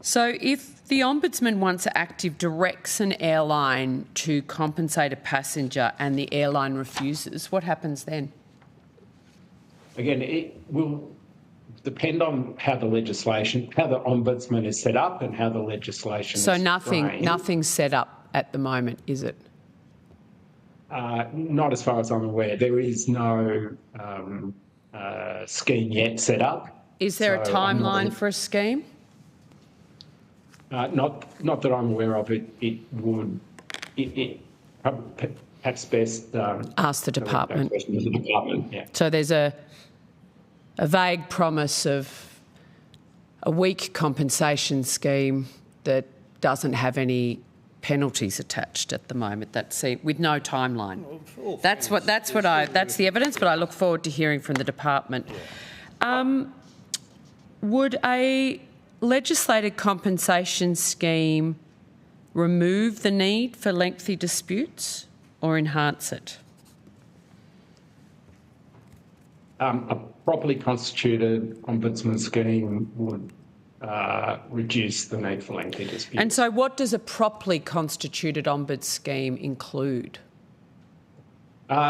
So if the Ombudsman, once active, directs an airline to compensate a passenger and the airline refuses, what happens then? Again, it will depend on how the Ombudsman is set up and how the legislation is framed. Nothing's set up at the moment, is it? Not as far as I'm aware. There is no scheme yet set up. Is there a timeline for a scheme? Not that I'm aware of. It would perhaps best ask the department. Yeah. So there's a vague promise of a weak compensation scheme that doesn't have any penalties attached at the moment. With no timeline. That's the evidence. But I look forward to hearing from the department. Would a legislated compensation scheme remove the need for lengthy disputes or enhance it? A properly constituted Ombudsman scheme would reduce the need for lengthy disputes. And so what does a properly constituted Ombuds scheme include?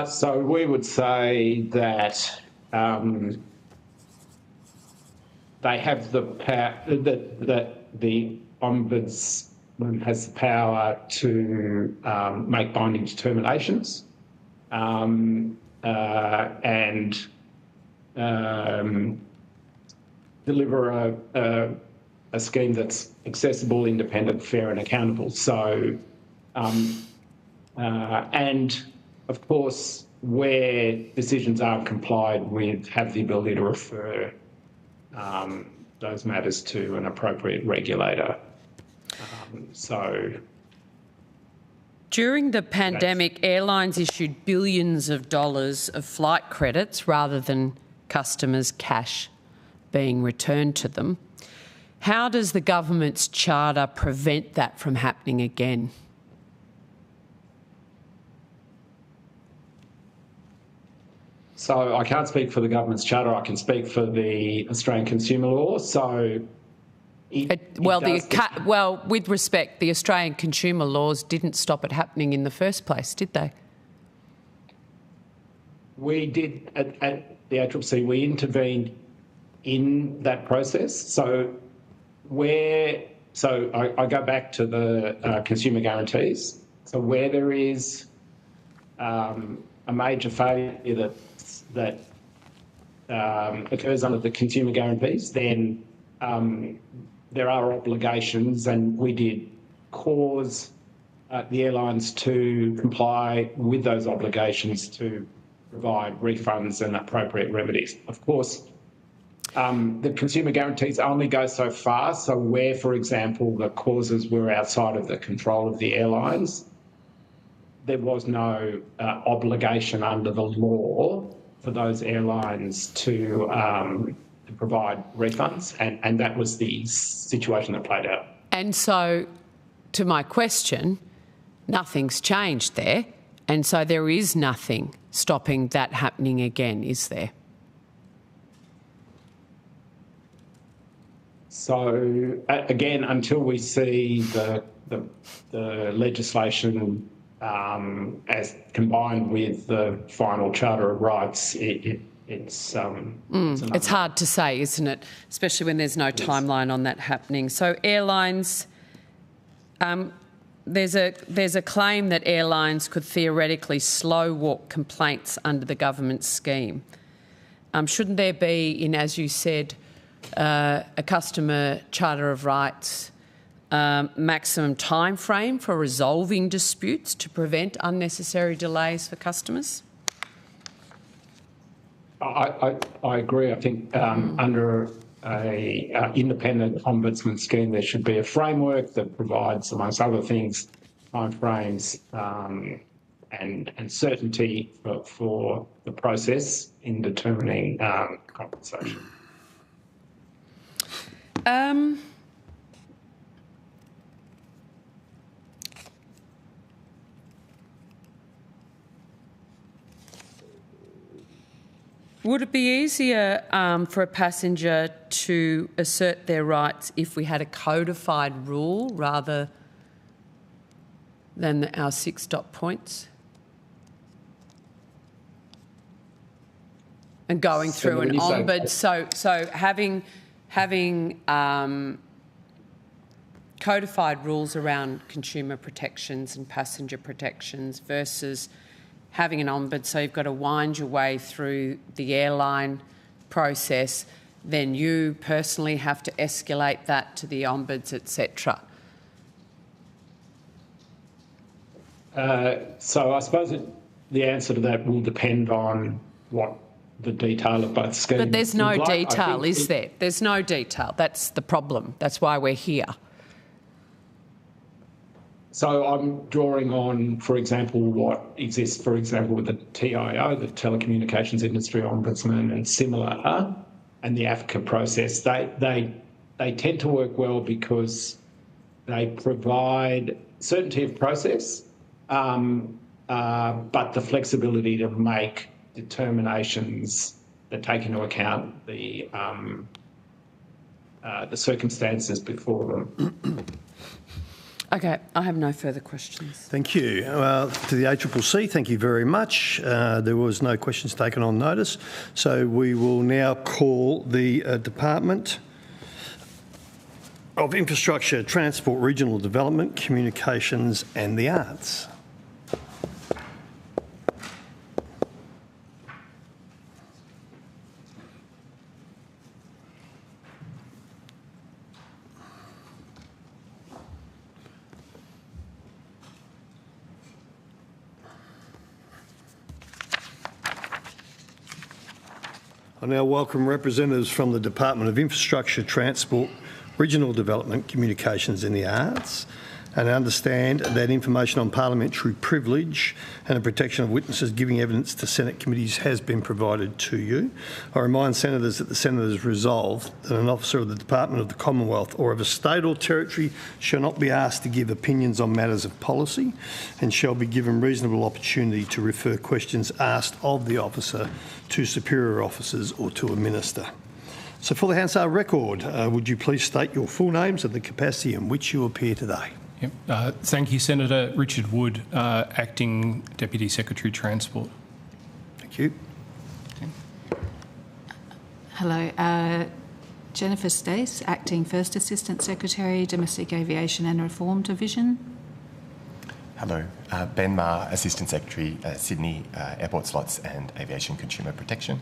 So we would say that they have the power, that the Ombudsman has the power to make binding determinations and deliver a scheme that's accessible, independent, fair and accountable. So, and of course, where decisions aren't complied with, have the ability to refer those matters to an appropriate regulator. During the pandemic, airlines issued billions of dollars of flight credits rather than customers' cash being returned to them. How does the government's charter prevent that from happening again? So I can't speak for the government's charter. I can speak for the Australian consumer law. So, with respect, the Australian consumer laws didn't stop it happening in the first place, did they? We did at the ACCC. We intervened in that process. So I go back to the consumer guarantees. So where there is a major failure that occurs under the consumer guarantees, then there are obligations, and we did cause the airlines to comply with those obligations to provide refunds and appropriate remedies. Of course, The consumer guarantees only go so far. So where, for example, the clauses were outside of the control of the airlines, there was no obligation under the law for those airlines to provide refunds, and that was the situation that played out. And so, to my question, nothing's changed there, and so there is nothing stopping that happening again, is there? So again, until we see the legislation as combined with the final Charter of Rights, it's hard to say, isn't it? Especially when there's no timeline on that happening. So airlines, there's a claim that airlines could theoretically slow walk complaints under the government scheme. Shouldn't there be, as you said, a customer Charter of Rights maximum time frame for resolving disputes to prevent unnecessary delays for customers? I agree. I think under an independent ombudsman scheme, there should be a framework that provides, amongst other things, timeframes and certainty for the process in determining compensation. Would it be easier for a passenger to assert their rights if we had a codified rule rather than our 6 dot points? And going through an ombud, so having codified rules around consumer protections and passenger protections versus having an ombud, so you've got to wind your way through the airline process, then you personally have to escalate that to the ombuds, etc. So I suppose the answer to that will depend on what the detail of both schemes. But there's no detail, is there? There's no detail. That's the problem. That's why we're here. So I'm drawing on, for example, what exists, for example, with the TIO, the Telecommunications Industry Ombudsman, and similar, and the AFCA process. They tend to work well because they provide certainty of process, but the flexibility to make determinations that take into account the circumstances before them. Okay, I have no further questions. Thank you. To the ACCC, thank you very much. There was no questions taken on notice, so we will now call the Department of Infrastructure, Transport, Regional Development, Communications and the Arts. I now welcome representatives from the Department of Infrastructure, Transport, Regional Development, Communications and the Arts, and I understand that information on parliamentary privilege and the protection of witnesses giving evidence to Senate committees has been provided to you. I remind senators that the senators resolve that an officer of the Department of the Commonwealth or of a state or territory shall not be asked to give opinions on matters of policy and shall be given reasonable opportunity to refer questions asked of the officer to superior officers or to a minister. So for the Hansard record, would you please state your full names and the capacity in which you appear today? Yep. Thank you, Senator. Richard Wood, Acting Deputy Secretary Transport. Thank you. Hello. Jennifer Stace, Acting First Assistant Secretary, Domestic Aviation and Reform Division. Hello. Ben Ma, Assistant Secretary, Sydney Airport Slots and Aviation Consumer Protection.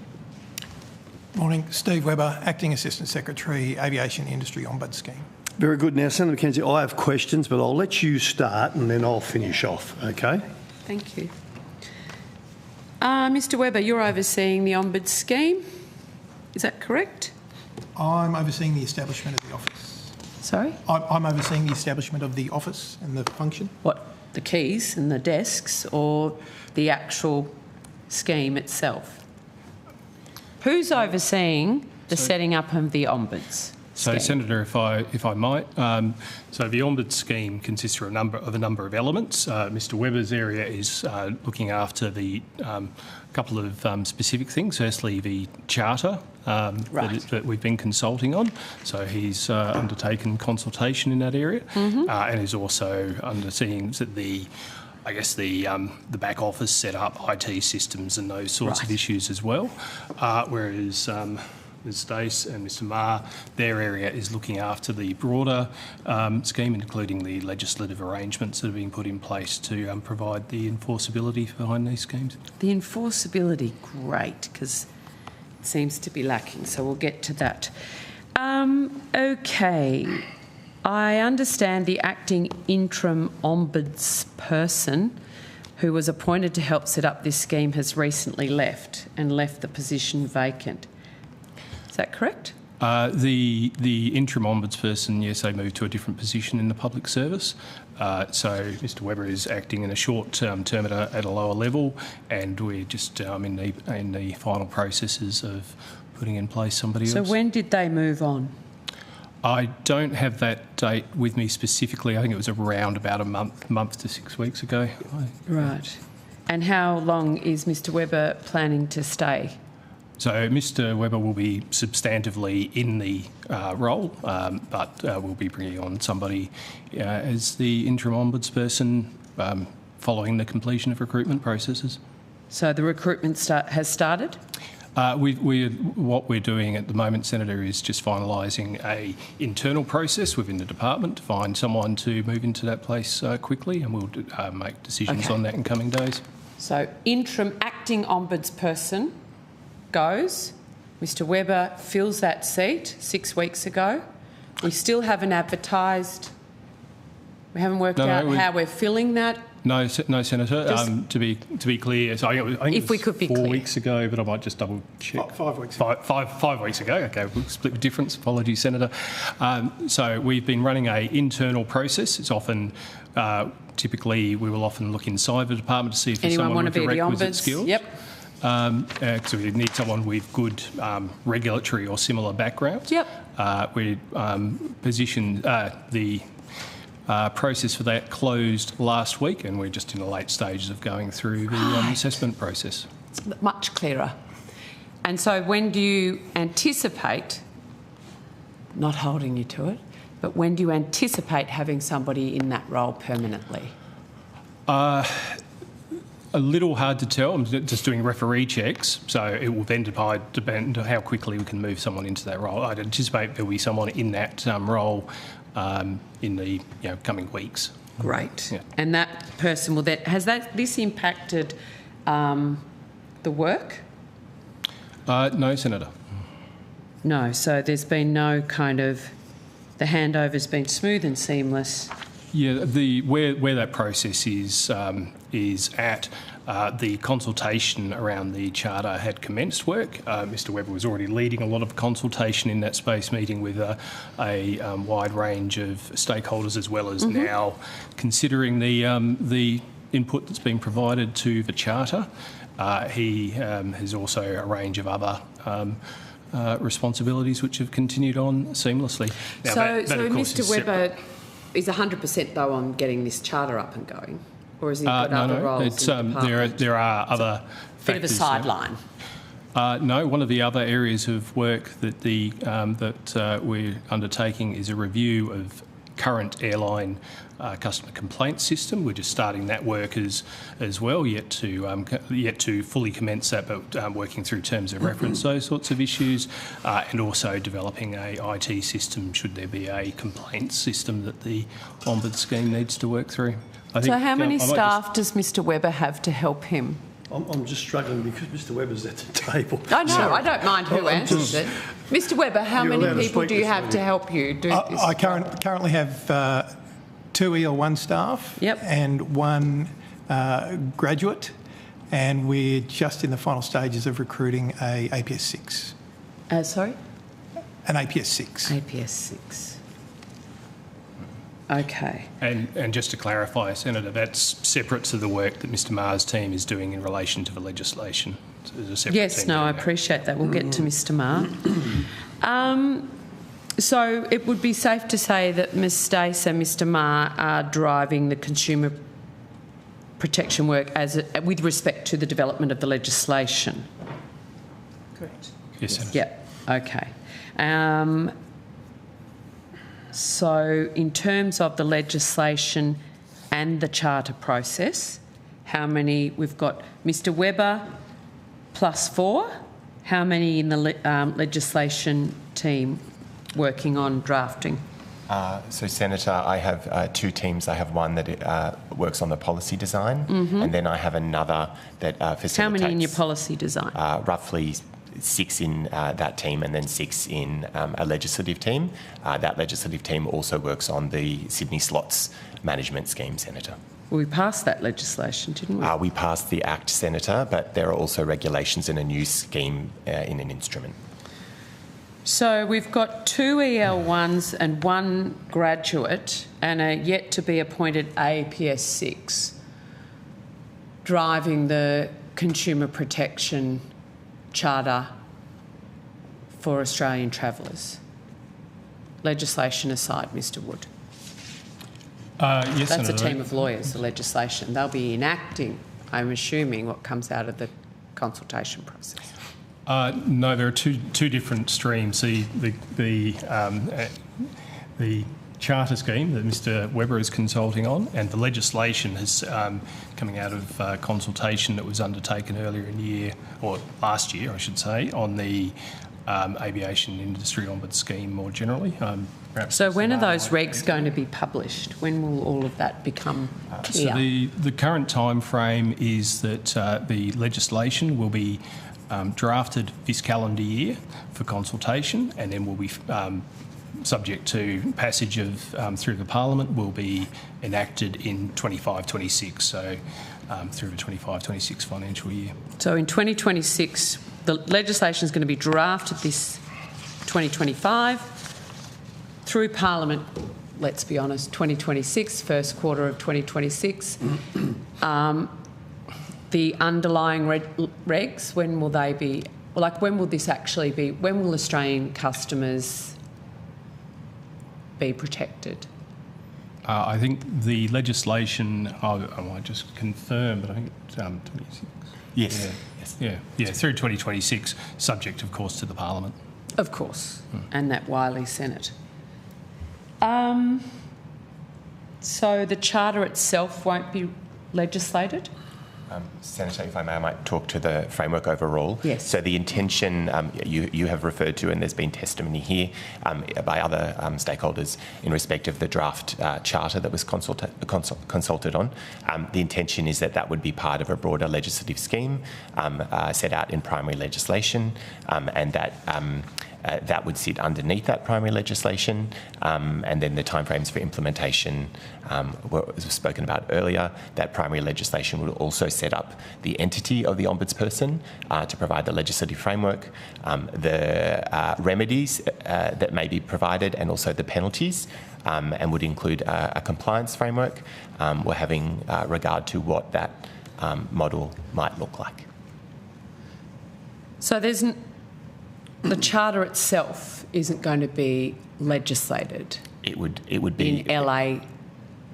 Morning. Steve Webber, Acting Assistant Secretary, Aviation Industry Ombud Scheme. Very good. Now, Senator McKenzie, I have questions, but I'll let you start and then I'll finish off, okay? Thank you. Mr Webber, you're overseeing the Ombud scheme. Is that correct? I'm overseeing the establishment of the office. Sorry? I'm overseeing the establishment of the office and the function. What, the keys and the desks, or the actual scheme itself? Who's overseeing the setting up of the Ombuds? So, Senator, if I might, so the Ombuds scheme consists of a number of elements. Mr. Webber's area is looking after the couple of specific things. Firstly, the charter that we've been consulting on. So he's undertaken consultation in that area, and is also underseeing the back office set up, IT systems and those sorts of issues as well. Whereas Ms Stace and Mr Marr, their area is looking after the broader scheme, including the legislative arrangements that are being put in place to provide the enforceability behind these schemes. The enforceability, great, because it seems to be lacking, so we'll get to that. Okay. I understand the acting interim ombudsperson who was appointed to help set up this scheme has recently left the position vacant. Is that correct? The interim ombudsperson, yes, they moved to a different position in the public service. So Mr Webber is acting in a short-term term at a lower level, and we're just in the final processes of putting in place somebody else. So when did they move on? I don't have that date with me specifically. I think it was around about a month to 6 weeks ago. Right. And how long is Mr Webber planning to stay? So Mr Webber will be substantively in the role, but we'll be bringing on somebody as the interim ombudsperson following the completion of recruitment processes. So the recruitment has started? What we're doing at the moment, Senator, is just finalising an internal process within the department to find someone to move into that place quickly, and we'll make decisions on that in coming days. So interim acting ombudsperson goes. Mr Webber fills that seat 6 weeks ago. We still haven't advertised. We haven't worked out how we're filling that. No, Senator. To be clear, so I think if it was we could be 4 weeks ago, but I might just double check. 5 weeks. Five weeks ago. Okay, we'll split the difference. Apologies, Senator. So we've been running an internal process. It's often typically we will often look inside the department to see if there's someone with the requisite skills. Yep. So we need someone with good regulatory or similar backgrounds. Yep. We positioned the process for that closed last week, and we're just in the late stages of going through the assessment process. It's much clearer. And so when do you anticipate, not holding you to it, but when do you anticipate having somebody in that role permanently? A little hard to tell. I'm just doing referee checks, so it will then depend on how quickly we can move someone into that role. I'd anticipate there'll be someone in that role in the coming weeks. Great. Yeah. And that person will then... Has this impacted the work? No, Senator. No, so there's been no kind of... The handover's been smooth and seamless. Yeah, where that process is at, the consultation around the charter had commenced work. Mr Webber was already leading a lot of consultation in that space, meeting with a wide range of stakeholders, as well as now considering the input that's been provided to the charter. He has also a range of other responsibilities which have continued on seamlessly. Now, so Mr Webber is 100% though on getting this charter up and going, or has he got other roles? There are other factors. Bit of a sideline. No, one of the other areas of work that we're undertaking is a review of current airline customer complaint system. We're just starting that work as well, yet to fully commence that, but working through terms of reference, those sorts of issues, and also developing a IT system should there be a complaint system that the Ombuds scheme needs to work through. So how many staff does Mr Webber have to help him? I'm just struggling because Mr Webber's at the table. I know, I don't mind who answers it. Mr Webber, how many people do you have to help you do this? I currently have 2 EL1 staff and 1 graduate, and we're just in the final stages of recruiting a APS 6. Sorry? And APS 6. APS 6. Okay. And just to clarify, Senator, that's separate to the work that Mr Maher's team is doing in relation to the legislation. So there's a separate Yes, team no, I doing that. appreciate that. We'll get to Mr Maher. So it would be safe to say that Ms Stace and Mr Maher are driving the consumer protection work with respect to the development of the legislation. Correct. Yes, Senator. Yep. Okay. So in terms of the legislation and the charter process, how many we've got? Mr Webber +4. How many in the legislation team working on drafting? So, Senator, I have 2 teams. I have one that works on the policy design, and then I have another that facilitates... How many in your policy design? Roughly 6 in that team, and then 6 in a legislative team. That legislative team also works on the Sydney Slots Management Scheme, Senator. Well, we passed that legislation, didn't we? We passed the Act, Senator, but there are also regulations in a new scheme in an instrument. So we've got 2 EL1s and 1 graduate and a yet-to-be-appointed APS 6 driving the consumer protection charter for Australian travellers. Legislation aside, Mr Wood. Yes, That's Senator. a team of lawyers, the legislation. They'll be enacting, I'm assuming, what comes out of the consultation process. No, there are two different streams. The charter scheme that Mr Webber is consulting on, and the legislation is coming out of consultation that was undertaken earlier in the year, or last year, I should say, on the aviation industry ombuds scheme more generally. So when are those regs going to be published? When will all of that become clear? So the current time frame is that the legislation will be drafted this calendar year for consultation, and then will be subject to passage of through the Parliament, will be enacted in 25-26, so through the 25-26 financial year. So in 2026, the legislation is going to be drafted this 2025 through Parliament. Let's be honest, 2026, first quarter of 2026. The underlying regs, when will they be? Well, like, when will this actually be? When will Australian customers be protected? I think the legislation, I might just confirm, but I think it's 26. Yes. Yeah, through 2026, subject, of course, to the Parliament. Of course, and that wily Senate. So the charter itself won't be legislated? Senator, if I may, I might talk to the framework overall. Yes. So the intention you have referred to, and there's been testimony here by other stakeholders in respect of the draft charter that was consulted on. The intention is that that would be part of a broader legislative scheme set out in primary legislation, and that that would sit underneath that primary legislation, and then the timeframes for implementation were spoken about earlier. That primary legislation would also set up the entity of the ombudsperson to provide the legislative framework, the remedies that may be provided, and also the penalties, and would include a compliance framework. We're having regard to what that model might look like. So the charter itself isn't going to be legislated. It would be in LAW.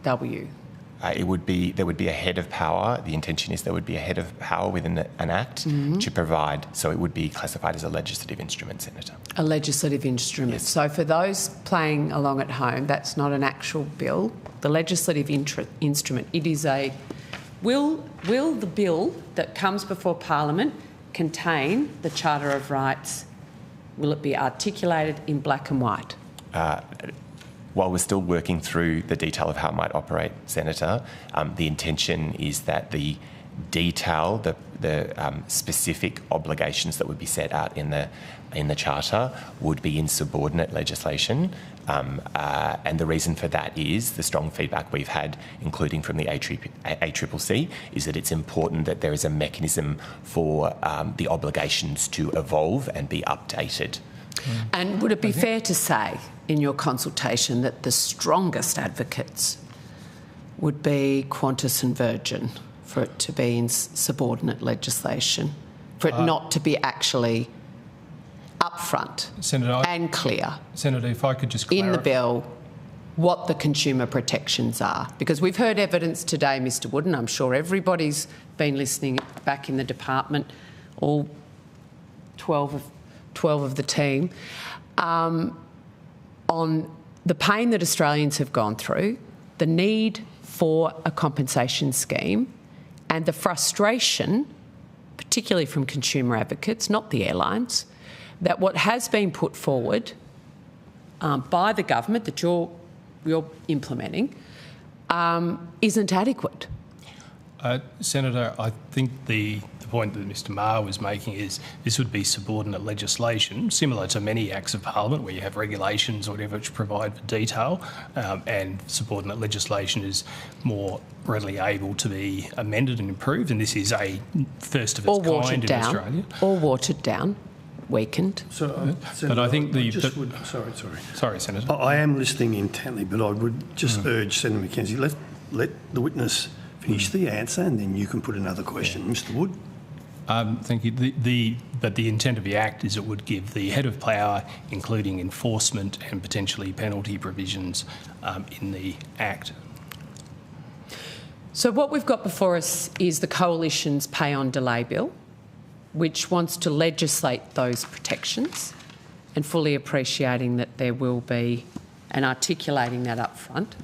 There would be a head of power. The intention is there would be a head of power within an act to provide. So it would be classified as a legislative instrument, Senator. A legislative instrument. Yes. So for those playing along at home, that's not an actual bill. The legislative instrument. It is a. Will the bill that comes before Parliament contain the Charter of Rights? Will it be articulated in black and white? While we're still working through the detail of how it might operate, Senator, the intention is that the detail, the specific obligations that would be set out in the Charter would be in subordinate legislation. And the reason for that is the strong feedback we've had, including from the ACCC, is that it's important that there is a mechanism for the obligations to evolve and be updated. And would it be fair to say in your consultation that the strongest advocates would be Qantas and Virgin for it to be in subordinate legislation, for it not to be actually upfront and clear? Senator, if I could just clarify. In the bill, what the consumer protections are. Because we've heard evidence today, Mr Wood, and I'm sure everybody's been listening back in the department, all 12 of the team, on the pain that Australians have gone through, the need for a compensation scheme and the frustration, particularly from consumer advocates, not the airlines, that what has been put forward by the government that you're implementing isn't adequate. Senator, I think the point that Mr Maher was making is this would be subordinate legislation, similar to many acts of parliament where you have regulations or whatever which provide for detail, and subordinate legislation is more readily able to be amended and improved, and this is a first of its kind in Australia. Or watered down, weakened. But I think Sorry, Senator. I am listening intently, but I would just urge Senator McKenzie, let the witness finish the answer and then you can put another question. Mr Wood. Thank you. But the intent of the Act is it would give the head of power, including enforcement and potentially penalty provisions in the Act. So what we've got before us is the Coalition's Pay on Delay Bill, which wants to legislate those protections and fully appreciating that there will be, and articulating that up front.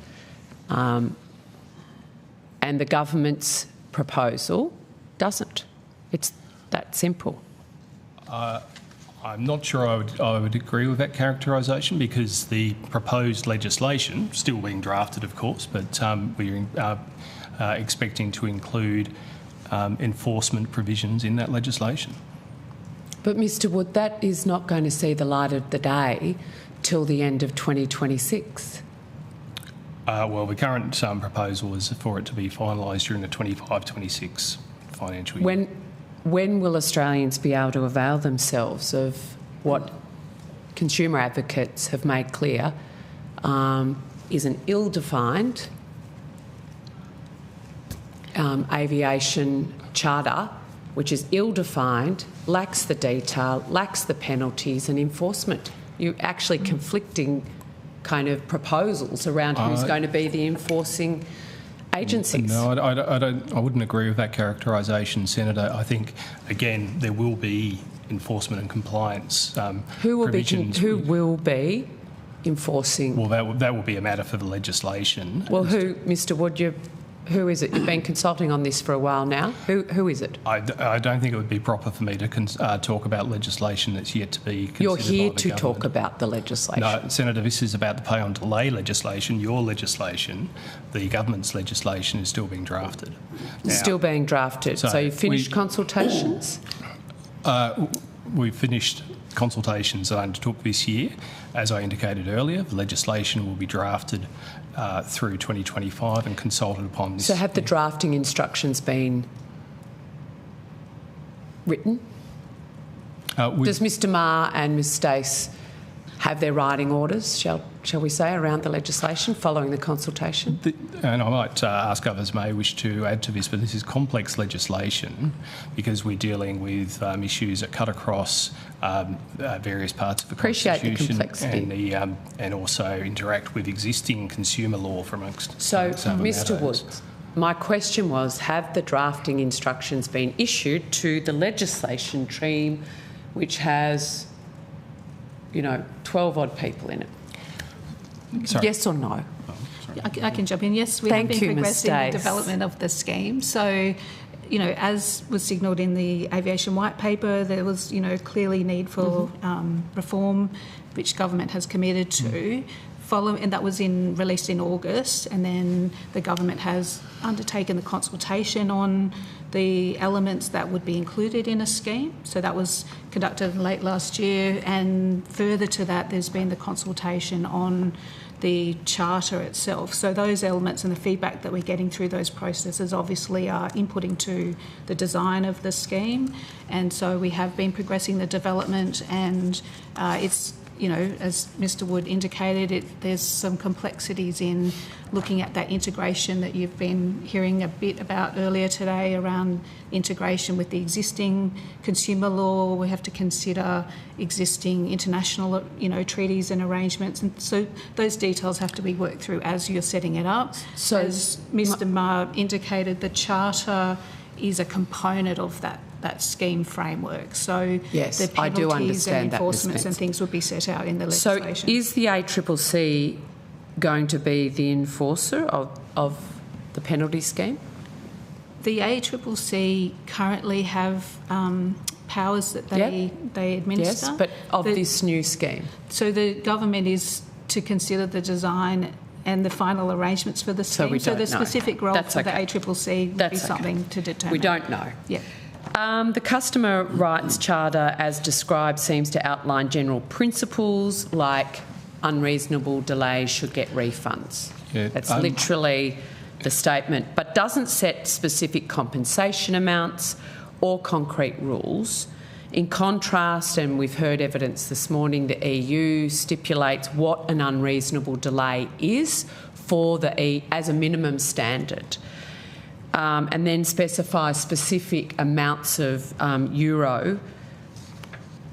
And the government's proposal doesn't. It's that simple. I'm not sure I would agree with that characterisation, because the proposed legislation, still being drafted of course, but we're expecting to include enforcement provisions in that legislation. But Mr Wood, that is not going to see the light of the day till the end of 2026. Well, the current proposal is for it to be finalised during the 25-26 financial year. When will Australians be able to avail themselves of what consumer advocates have made clear is an ill-defined aviation charter, which is ill-defined, lacks the detail, lacks the penalties and enforcement? You're actually conflicting kind of proposals around who's going to be the enforcing agencies. No, I wouldn't agree with that characterisation, Senator. I think, again, there will be enforcement and compliance Who will be enforcing? Well, that will be a matter for the legislation. Well, Mr Wood, who is it? You've been consulting on this for a while now. Who is it? I don't think it would be proper for me to talk about legislation that's yet to be considered. You're here by the to government. talk about the legislation. No, Senator, this is about the pay on delay legislation, your legislation. The government's legislation is still being drafted. Still being drafted. So you've finished consultations? We've finished consultations that I undertook this year. As I indicated earlier, the legislation will be drafted through 2025 and consulted upon this. So have the drafting instructions been written? Does Mr Maher and Ms Stace have their writing orders, shall we say, around the legislation following the consultation? And I might ask others may wish to add to this, but this is complex legislation because we're dealing with issues that cut across various parts of the Constitution. The complexity. And also interact with existing consumer law for amongst Mr Wood, my question was, have the drafting instructions been issued to the legislation team, which has 12-odd people in it? Sorry. Yes or no? I can jump in. Yes, we have been progressing the development of the scheme. So, as was signalled in the aviation white paper, there was, clearly need for reform, which government has committed to. And that was released in August, and then the government has undertaken the consultation on the elements that would be included in a scheme. So that was conducted late last year, and further to that, there's been the consultation on the charter itself. So those elements and the feedback that we're getting through those processes obviously are inputting to the design of the scheme, and so we have been progressing the development, and it's, you know, as Mr Wood indicated, there's some complexities in looking at that integration that you've been hearing a bit about earlier today around integration with the existing consumer law. We have to consider existing international, you know, treaties and arrangements, and so those details have to be worked through as you're setting it up. So, as Mr Maher indicated, the charter is a component of that scheme framework. So yes, the penalties I do understand and enforcements and things would be set out in the legislation. So is the ACCC going to be the enforcer of the penalty scheme? The ACCC currently have powers that they administer. Yes, but of this new scheme. So the government is to consider the design and the final arrangements for the scheme. So we don't the know. specific role That's for okay. the ACCC would That's be something to determine. We don't know. Yeah. The Customer Rights Charter, as described, seems to outline general principles like unreasonable delays should get refunds. Yeah, That's literally the statement, but doesn't set specific compensation amounts or concrete rules. In contrast, and we've heard evidence this morning, the EU stipulates what an unreasonable delay is for as a minimum standard. And then specify specific amounts of euro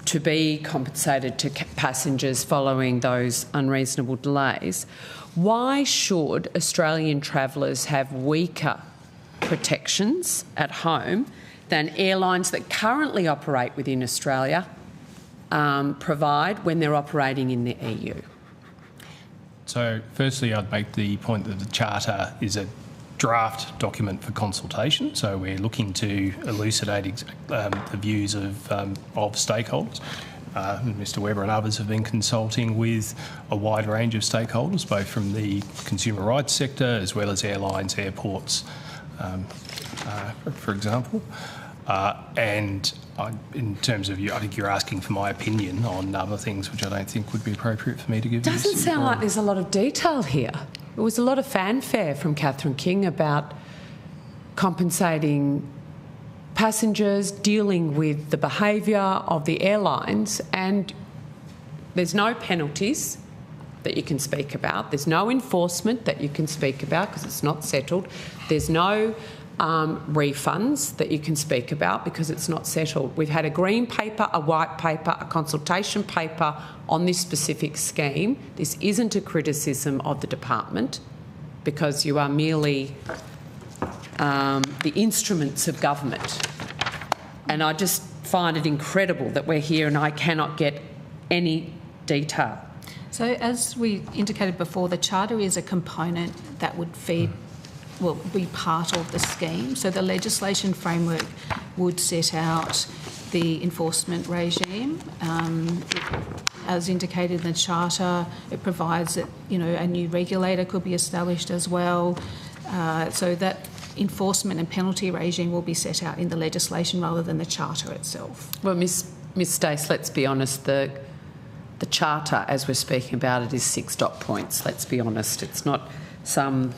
to be compensated to passengers following those unreasonable delays. Why should Australian travellers have weaker protections at home than airlines that currently operate within Australia provide when they're operating in the EU? So firstly, I'd make the point that the Charter is a draft document for consultation, so we're looking to elucidate the views of stakeholders. Mr Webber and others have been consulting with a wide range of stakeholders, both from the consumer rights sector as well as airlines, airports, for example. And in terms of you, I think you're asking for my opinion on other things, which I don't think would be appropriate for me to give you. Doesn't sound like there's a lot of detail here. There was a lot of fanfare from Catherine King about compensating passengers, dealing with the behaviour of the airlines, and there's no penalties that you can speak about. There's no enforcement that you can speak about because it's not settled. There's no refunds that you can speak about because it's not settled. We've had a green paper, a white paper, a consultation paper on this specific scheme. This isn't a criticism of the department because you are merely the instruments of government. And I just find it incredible that we're here and I cannot get any detail. So as we indicated before, the Charter is a component that would be part of the scheme. So the legislation framework would set out the enforcement regime. As indicated in the Charter, it provides that, you know, a new regulator could be established as well. So that enforcement and penalty regime will be set out in the legislation rather than the Charter itself. Well, Ms Stace, let's be honest, the Charter, as we're speaking about it, is 6 dot points. Let's be honest. It's not some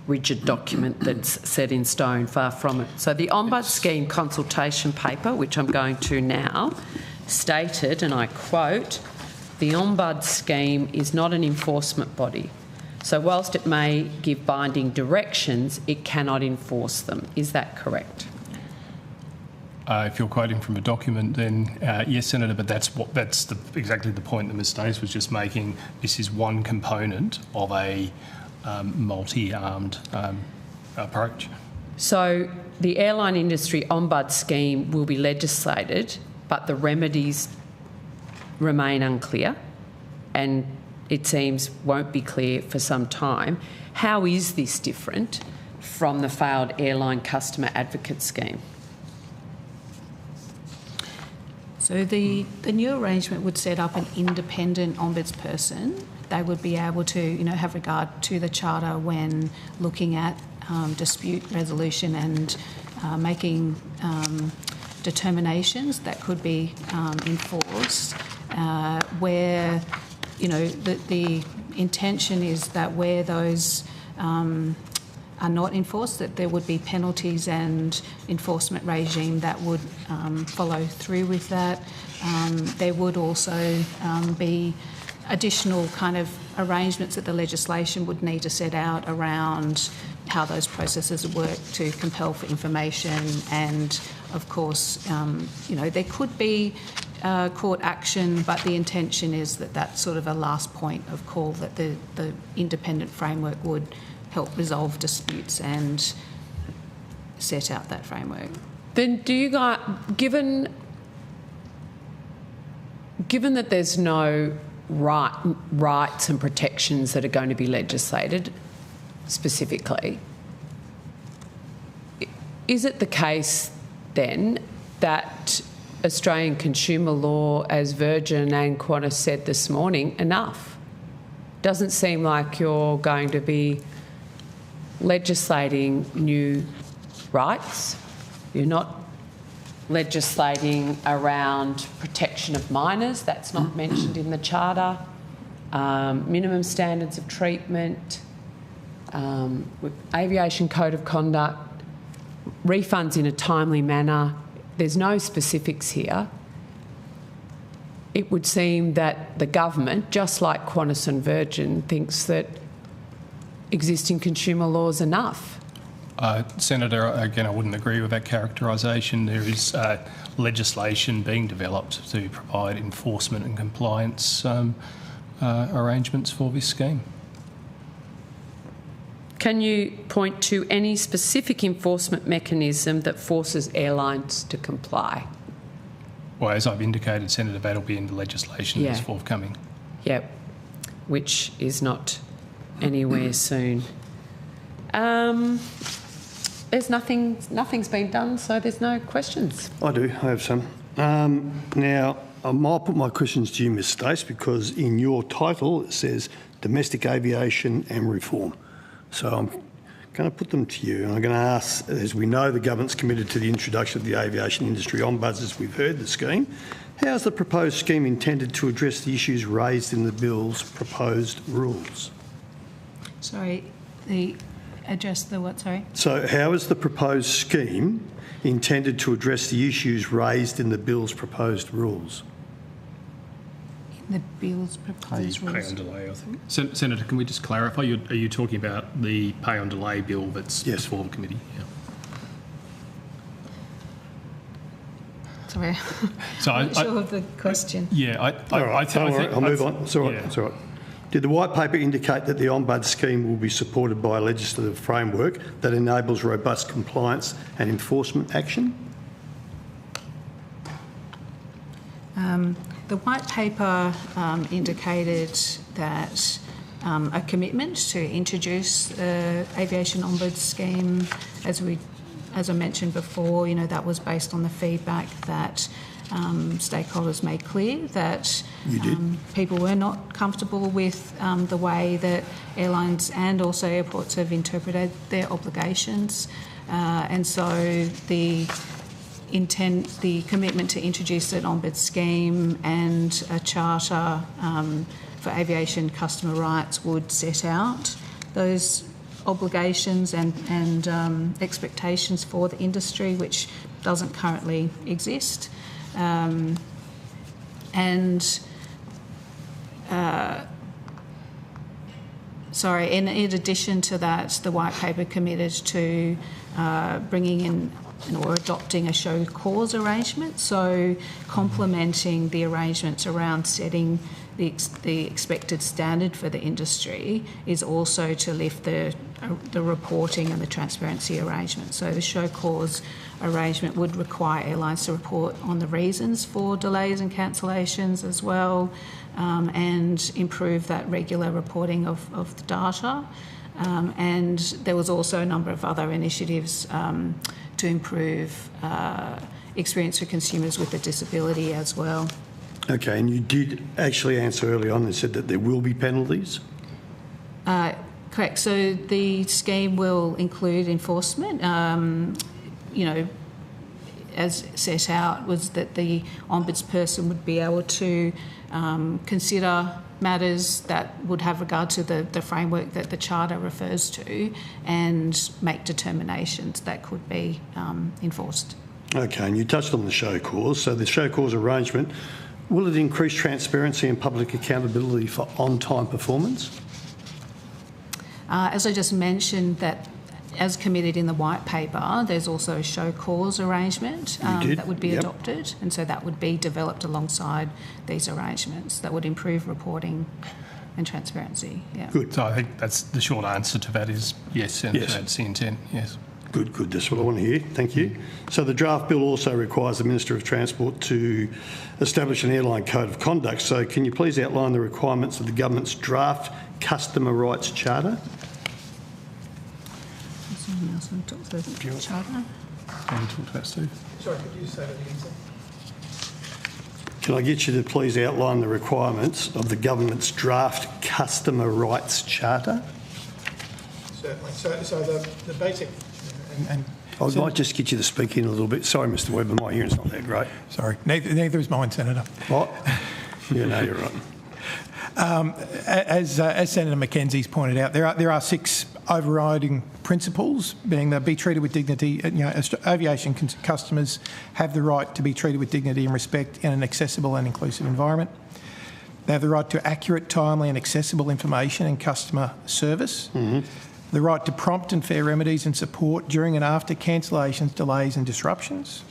rigid document that's set in stone, far from it. So the Ombud Scheme consultation paper, which I'm going to now, stated, and I quote, "The Ombud Scheme is not an enforcement body. So whilst it may give binding directions, it cannot enforce them." Is that correct? If you're quoting from a document, then yes, Senator, but that's exactly the point that Ms Stace was just making. This is one component of a multi-armed approach. So the airline industry Ombud Scheme will be legislated, but the remedies remain unclear and it seems won't be clear for some time. How is this different from the failed airline customer advocate scheme? So the new arrangement would set up an independent ombudsperson. They would be able to, you know, have regard to the Charter when looking at dispute resolution and making determinations that could be enforced, where, you know, the intention is that where those are not enforced, that there would be penalties and enforcement regime that would follow through with that. There would also be additional kind of arrangements that the legislation would need to set out around how those processes work to compel for information, and of course, there could be court action, but the intention is that that's sort of a last point of call, that the independent framework would help resolve disputes and set out that framework. Then do you guys, given that there's no rights and protections that are going to be legislated specifically, is it the case then that Australian consumer law, as Virgin and Qantas said this morning, enough? Doesn't seem like you're going to be legislating new rights. You're not legislating around protection of minors. That's not mentioned in the Charter. Minimum standards of treatment, with aviation code of conduct, refunds in a timely manner. There's no specifics here. It would seem that the government, just like Qantas and Virgin, thinks that existing consumer law is enough. Senator, again, I wouldn't agree with that characterisation. There is legislation being developed to provide enforcement and compliance arrangements for this scheme. Can you point to any specific enforcement mechanism that forces airlines to comply? Well, as I've indicated, Senator, that'll be in the legislation that's forthcoming. Yep, which is not anywhere soon. There's nothing's been done, so there's no questions. I do. I have some. Now, I'll put my questions to you, Ms Stace, because in your title it says Domestic Aviation and Reform. So I'm going to put them to you, and I'm going to ask, as we know the government's committed to the introduction of the aviation industry ombuds, as we've heard, the scheme. How is the proposed scheme intended to address the issues raised in the bill's proposed rules? Sorry, address the what, sorry? So how is the proposed scheme intended to address the issues raised in the bill's proposed rules? The bill's proposed rules. Pay on delay, I think. Senator, can we just clarify? Are you talking about the pay on delay bill that's before the committee? Yeah. Sorry, so I'm not sure of the question. All right, I'll move on. It's all right. It's all right. Did the white paper indicate that the Ombud scheme will be supported by a legislative framework that enables robust compliance and enforcement action? The white paper indicated that a commitment to introduce the aviation ombuds scheme, as I mentioned before, that was based on the feedback that stakeholders made clear that people were not comfortable with the way that airlines and also airports have interpreted their obligations, and so the commitment to introduce an ombuds scheme and a charter for aviation customer rights would set out those obligations and expectations for the industry, which doesn't currently exist. And in addition to that, the white paper committed to bringing in or adopting a show cause arrangement, so complementing the arrangements around setting the expected standard for the industry is also to lift the reporting and the transparency arrangement. So the show cause arrangement would require airlines to report on the reasons for delays and cancellations as well, and improve that regular reporting of the data. And there was also a number of other initiatives to improve experience for consumers with a disability as well. Okay, and you did actually answer early on and said that there will be penalties? Correct. So the scheme will include enforcement. as set out, was that the ombudsperson would be able to consider matters that would have regard to the framework that the Charter refers to and make determinations that could be enforced. Okay, and you touched on the show cause. So the show cause arrangement, will it increase transparency and public accountability for on-time performance? As I just mentioned, that as committed in the white paper, there's also a show cause arrangement that would be adopted, and so that would be developed alongside these arrangements that would improve reporting and transparency. Yeah. Good. So I think that's the short answer to that is yes, Senator, that's the intent, yes. Good, good. That's what I want to hear. Thank you. So the draft bill also requires the Minister of Transport to establish an airline code of conduct. So can you please outline the requirements of the government's draft customer rights charter? Someone else want to talk to the charter? Can you talk to that, Steve? Sorry, could you say that again, sir? Can I get you to please outline the requirements of the government's draft customer rights charter? Certainly. So the basic... I might just get you to speak in a little bit. Sorry, Mr Webber, my hearing's not that great. Sorry, neither is mine, Senator. What? Yeah, no, you're right. As Senator Mackenzie's pointed out, there are 6 overriding principles, being that be treated with dignity. Aviation customers have the right to be treated with dignity and respect in an accessible and inclusive environment. They have the right to accurate, timely and accessible information and customer service. The right to prompt and fair remedies and support during and after cancellations, delays and disruptions.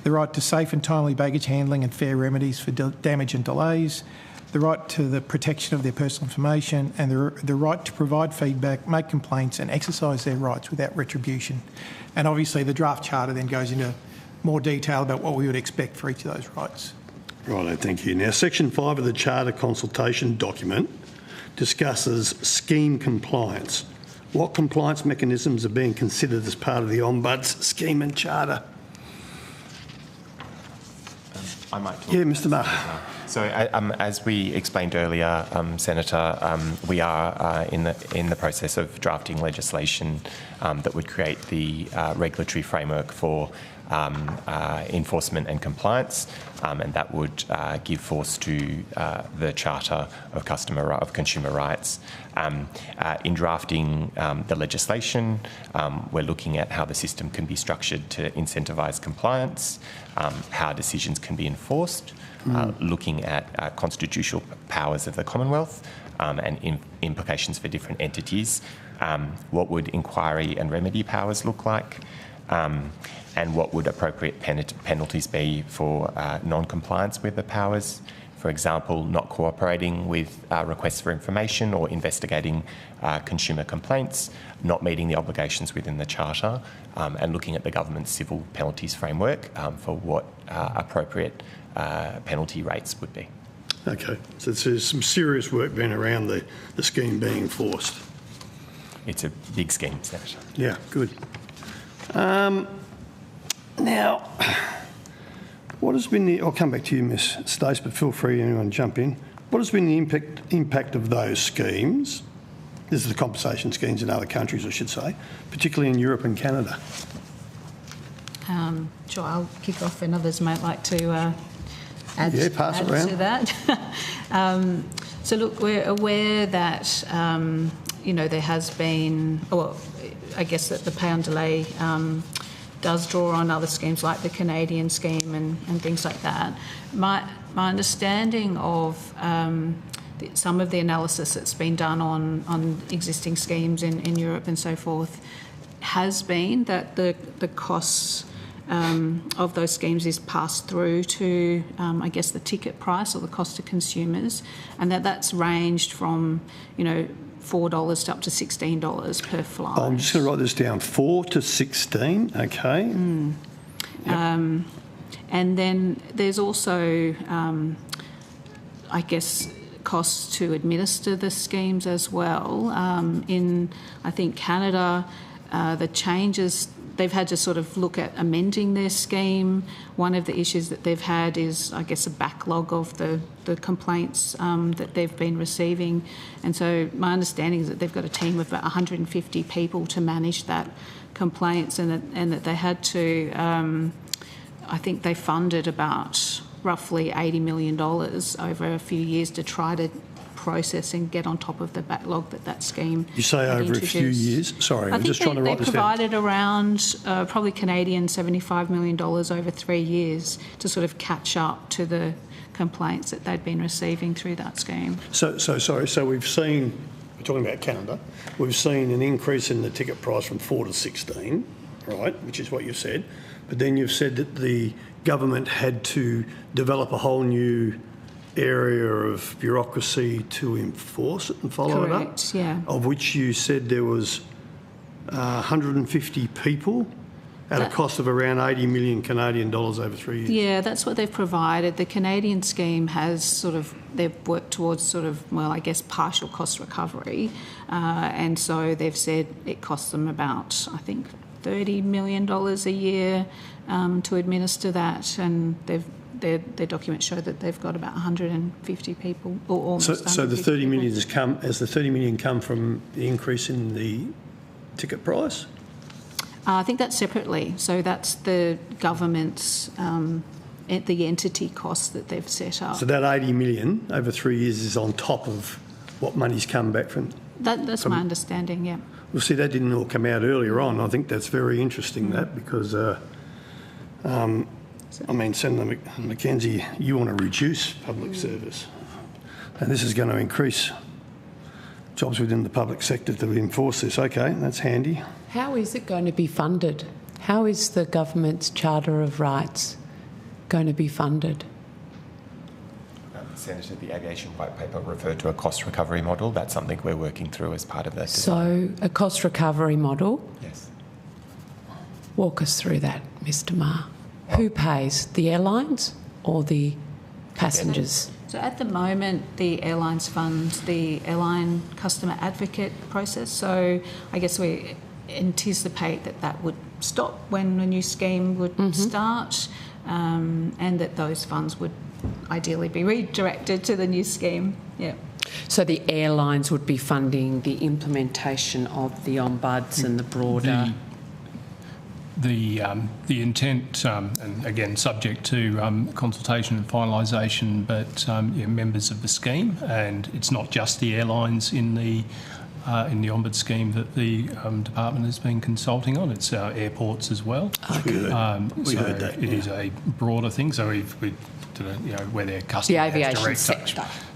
The right to safe and timely baggage handling and fair remedies for damage and delays. The right to the protection of their personal information, and the right to provide feedback, make complaints and exercise their rights without retribution. And obviously the draft charter then goes into more detail about what we would expect for each of those rights. Righto, thank you. Now, Section 5 of the Charter consultation document discusses scheme compliance. What compliance mechanisms are being considered as part of the Ombuds scheme and charter? I might talk. Yeah, Mr Marr. So, as we explained earlier, Senator, we are in the process of drafting legislation that would create the regulatory framework for enforcement and compliance, and that would give force to the Charter of Consumer Rights. In drafting the legislation, we're looking at how the system can be structured to incentivise compliance, how decisions can be enforced, looking at constitutional powers of the Commonwealth and implications for different entities, what would inquiry and remedy powers look like, and what would appropriate penalties be for non-compliance with the powers. For example, not cooperating with requests for information or investigating consumer complaints, not meeting the obligations within the Charter, and looking at the government's civil penalties framework for what appropriate penalty rates would be. Okay, so there's some serious work being around the scheme being enforced. It's a big scheme, Senator. Yeah, good. Now, what has been the... I'll come back to you, Ms Stace, but feel free, anyone jump in. What has been the impact of those schemes? This is the compensation schemes in other countries, I should say, particularly in Europe and Canada. Sure, I'll kick off and others might like to add to that. So look, we're aware that, there has been, I guess that the pay on delay does draw on other schemes like the Canadian scheme and things like that. My understanding of some of the analysis that's been done on existing schemes in Europe and so forth has been that the costs of those schemes is passed through to, I guess, the ticket price or the cost to consumers, and that's ranged from, $4 to up to $16 per flight. I'm just going to write this down, 4 to 16, okay. Yep. And then there's also, I guess, costs to administer the schemes as well. In, I think, Canada, the changes, they've had to sort of look at amending their scheme. One of the issues that they've had is, I guess, a backlog of the complaints that they've been receiving. And so my understanding is that they've got a team of about 150 people to manage that complaints, and that they had to I think they funded about roughly $80 million over a few years to try to process and get on top of the backlog that scheme. You say over a few years? Sorry, I'm just trying to write this down. They provided around probably Canadian $75 million over 3 years to sort of catch up to the complaints that they'd been receiving through that scheme. So we've seen, we're talking about Canada, we've seen an increase in the ticket price from 4 to 16, right, which is what you've said, but then you've said that the government had to develop a whole new area of bureaucracy to enforce it and follow it up. Correct, yeah. Of which you said there was 150 people at a cost of around 80 million Canadian dollars over 3 years. Yeah, that's what they've provided. The Canadian scheme has they've worked towards I guess partial cost recovery, and so they've said it costs them about, I think, $30 million a year to administer that, and their documents show that they've got about 150 people, or almost. So the 30 million has the 30 million come from the increase in the ticket price? I think that's separately. So that's the government's the entity costs that they've set up. So that 80 million over 3 years is on top of what money's come back from. That's my understanding. Yeah. Well, see, that didn't all come out earlier on. I think that's very interesting, that, because, Senator Mackenzie, you want to reduce public service, and this is going to increase jobs within the public sector to enforce this. Okay, that's handy. How is it going to be funded? How is the government's Charter of Rights going to be funded? Senator, the aviation white paper referred to a cost recovery model. That's something we're working through as part of that design. So a cost recovery model? Yes. Walk us through that, Mr Maher. Who pays, the airlines or the passengers? So at the moment, the airlines fund the airline customer advocate process. So I guess we anticipate that would stop when a new scheme would start, and that those funds would ideally be redirected to the new scheme. Yeah. So the airlines would be funding the implementation of the ombuds and the broader. The intent, and again subject to consultation and finalisation, but members of the scheme, and it's not just the airlines in the Ombud scheme that the department has been consulting on. It's airports as well. We heard that. It is a broader thing. So we where their customer has direct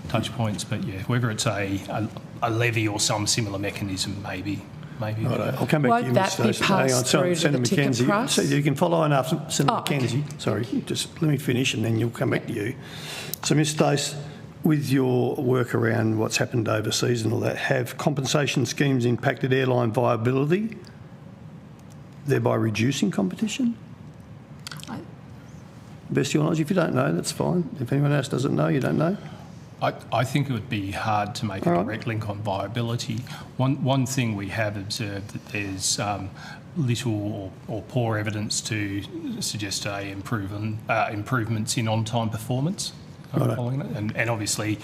touch points, but whether it's a levy or some similar mechanism, maybe. Right, I'll come back to you, Ms. Stacey. Hang on, Senator Mackenzie. So you can follow on after Senator Mackenzie. Okay. Sorry, just let me finish and then you'll come back to you. So, Ms. Stacey, with your work around what's happened overseas and all that, have compensation schemes impacted airline viability, thereby reducing competition? Best of your knowledge. If you don't know, that's fine. If anyone else doesn't know, you don't know. I think it would be hard to make a direct link on viability. One thing we have observed that there's little or poor evidence to suggest improvements in on-time performance following that. And obviously,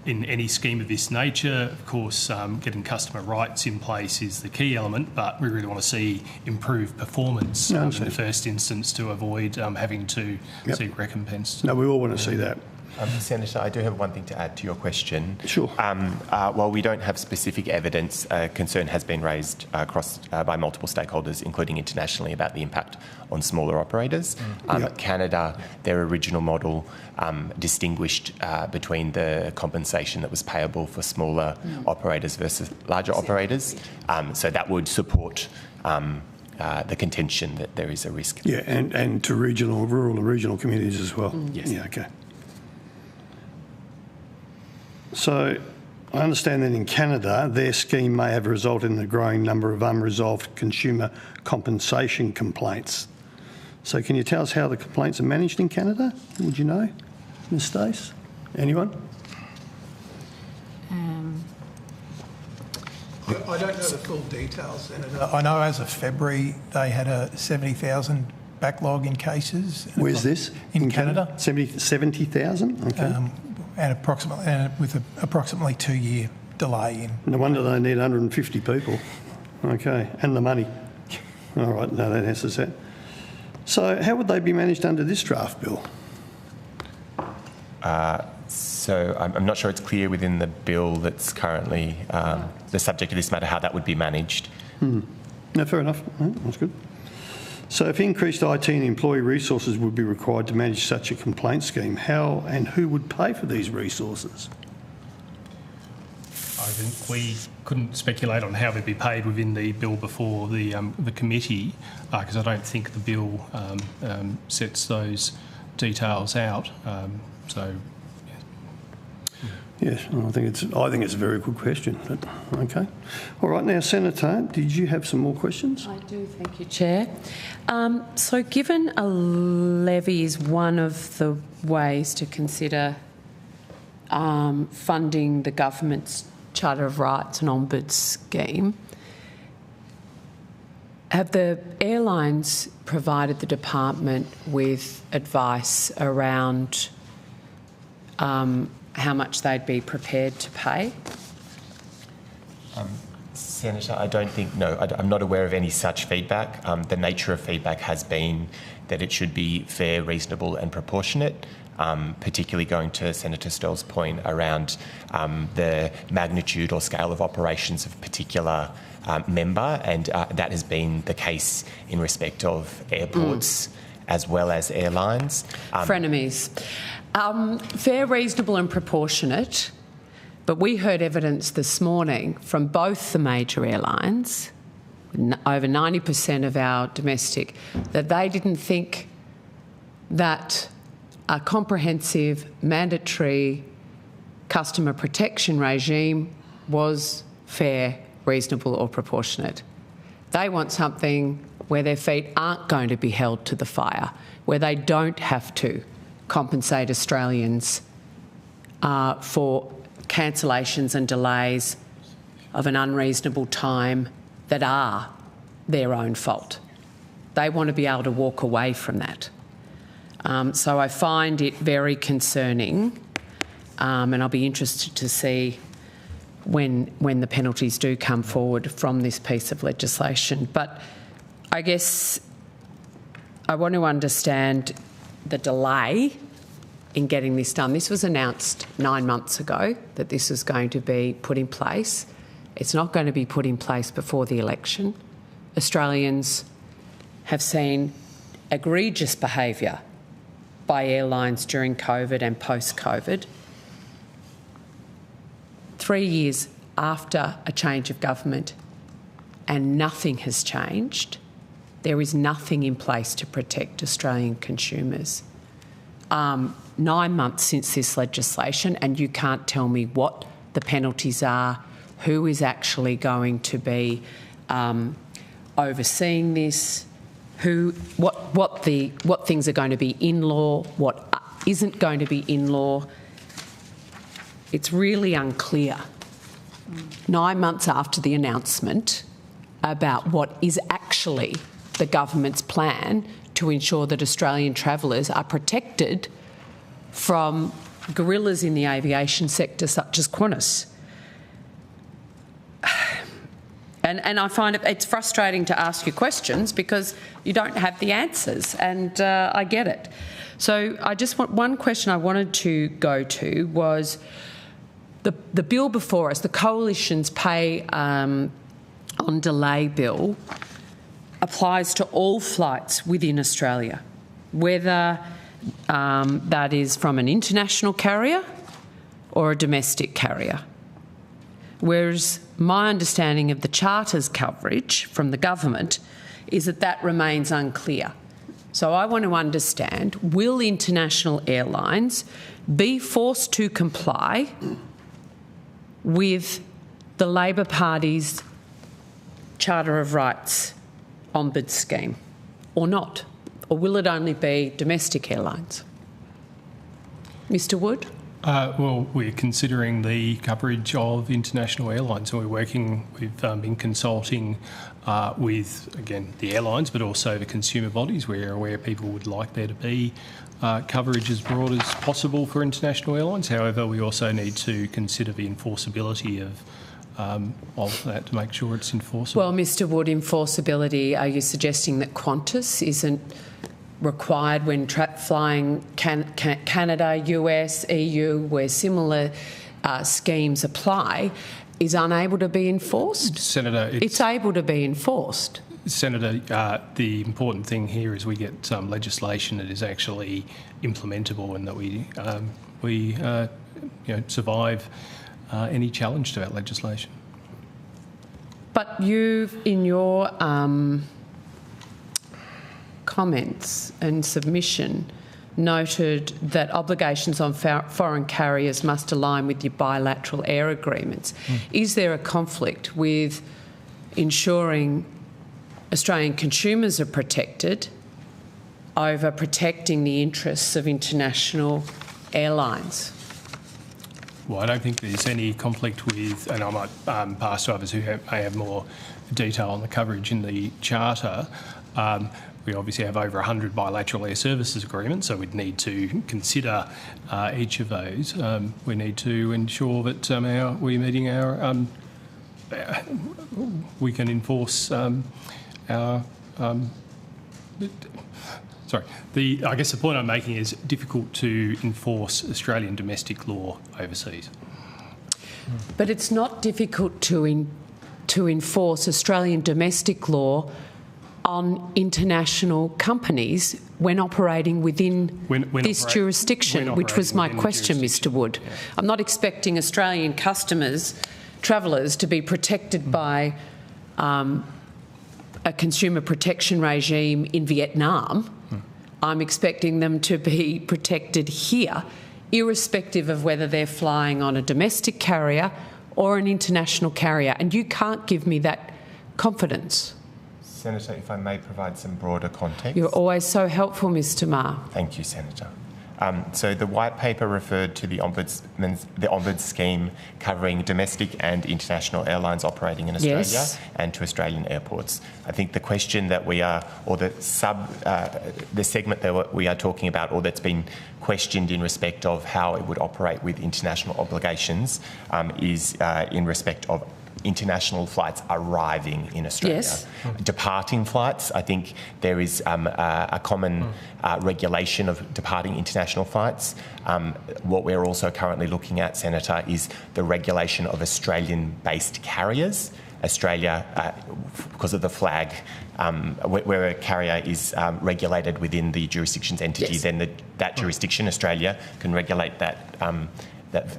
in any scheme of this nature, of course, getting customer rights in place is the key element, but we really want to see improved performance in the first instance to avoid having to seek recompense. No, we all want to see that. Senator, I do have one thing to add to your question. Sure. While we don't have specific evidence, concern has been raised across by multiple stakeholders, including internationally, about the impact on smaller operators. Canada, their original model distinguished between the compensation that was payable for smaller operators versus larger operators. So that would support the contention that there is a risk. Yeah, and to rural and regional communities as well. Yes. Yeah, okay. So I understand that in Canada, their scheme may have resulted in a growing number of unresolved consumer compensation complaints. So can you tell us how the complaints are managed in Canada? Would you know, Ms. Stace? Anyone? I don't know the full details, Senator. I know as of February they had a 70,000 backlog in cases. Where's this? In Canada. 70,000? Okay. And with an approximately 2-year delay in. No wonder they need 150 people. Okay, and the money. All right, no, that answers that. So how would they be managed under this draft bill? So I'm not sure it's clear within the bill that's currently the subject of this matter how that would be managed. No, fair enough. No, that's good. So if increased IT and employee resources would be required to manage such a complaint scheme, how and who would pay for these resources? I think we couldn't speculate on how it'd be paid within the bill before the committee, because I don't think the bill sets those details out. Yes, I think it's a very good question. But okay, all right. Now, Senator, did you have some more questions? I do, thank you, Chair. So, given a levy is one of the ways to consider funding the government's Charter of Rights and Ombuds scheme, have the airlines provided the department with advice around how much they'd be prepared to pay? Senator, I don't think, no, I'm not aware of any such feedback. The nature of feedback has been that it should be fair, reasonable and proportionate, particularly going to Senator Stell's point around the magnitude or scale of operations of a particular member, and that has been the case in respect of airports as well as airlines. Frenemies. Fair, reasonable and proportionate, but we heard evidence this morning from both the major airlines, over 90% of our domestic, that they didn't think that a comprehensive mandatory customer protection regime was fair, reasonable or proportionate. They want something where their feet aren't going to be held to the fire, where they don't have to compensate Australians for cancellations and delays of an unreasonable time that are their own fault. They want to be able to walk away from that. So I find it very concerning, and I'll be interested to see when the penalties do come forward from this piece of legislation. But I guess I want to understand the delay in getting this done. This was announced 9 months ago that this was going to be put in place. It's not going to be put in place before the election. Australians have seen egregious behaviour by airlines during COVID and post-COVID. 3 years after a change of government and nothing has changed, there is nothing in place to protect Australian consumers. 9 months since this legislation, and you can't tell me what the penalties are, who is actually going to be overseeing this, what things are going to be in law, what isn't going to be in law. It's really unclear. 9 months after the announcement about what is actually the government's plan to ensure that Australian travellers are protected from gorillas in the aviation sector such as QANTAS. And I find it's frustrating to ask you questions because you don't have the answers, and I get it. So I just want one question I wanted to go to was the bill before us, the Coalition's pay on delay bill, applies to all flights within Australia, whether that is from an international carrier or a domestic carrier. Whereas my understanding of the Charter's coverage from the government is that that remains unclear. So I want to understand, will international airlines be forced to comply with the Labor Party's Charter of Rights Ombuds scheme or not? Or will it only be domestic airlines? Mr Wood? Well, we're considering the coverage of international airlines, and we've been consulting with, again, the airlines, but also the consumer bodies. We're aware people would like there to be coverage as broad as possible for international airlines. However, we also need to consider the enforceability of that to make sure it's enforceable. Well, Mr Wood, enforceability, are you suggesting that QANTAS isn't required when flying Canada, US, EU, where similar schemes apply, is unable to be enforced? Senator, it's able to be enforced. Senator, the important thing here is we get legislation that is actually implementable and that we survive any challenge to that legislation. But you've, in your comments and submission, noted that obligations on foreign carriers must align with your bilateral air agreements. Is there a conflict with ensuring Australian consumers are protected over protecting the interests of international airlines? Well, I don't think there's any conflict with, and I might pass to others who may have more detail on the coverage in the Charter. We obviously have over 100 bilateral air services agreements, so we'd need to consider each of those. We need to ensure that we're meeting our, we can enforce our, I guess the point I'm making is difficult to enforce Australian domestic law overseas. But it's not difficult to enforce Australian domestic law on international companies when operating within this jurisdiction, which was my question, Mr Wood. Yeah. I'm not expecting Australian customers, travellers, to be protected by a consumer protection regime in Vietnam. I'm expecting them to be protected here, irrespective of whether they're flying on a domestic carrier or an international carrier. And you can't give me that confidence. Senator, if I may provide some broader context. You're always so helpful, Mr Maher. Thank you, Senator. So the white paper referred to the Ombuds scheme covering domestic and international airlines operating in Australia and to Australian airports. I think the question that we are, or the segment that we are talking about, or that's been questioned in respect of how it would operate with international obligations, is in respect of international flights arriving in Australia. Yes. Departing flights, I think there is a common regulation of departing international flights. What we're also currently looking at, Senator, is the regulation of Australian-based carriers. Australia, because of the flag, where a carrier is regulated within the jurisdiction's entity, then that jurisdiction, Australia, can regulate that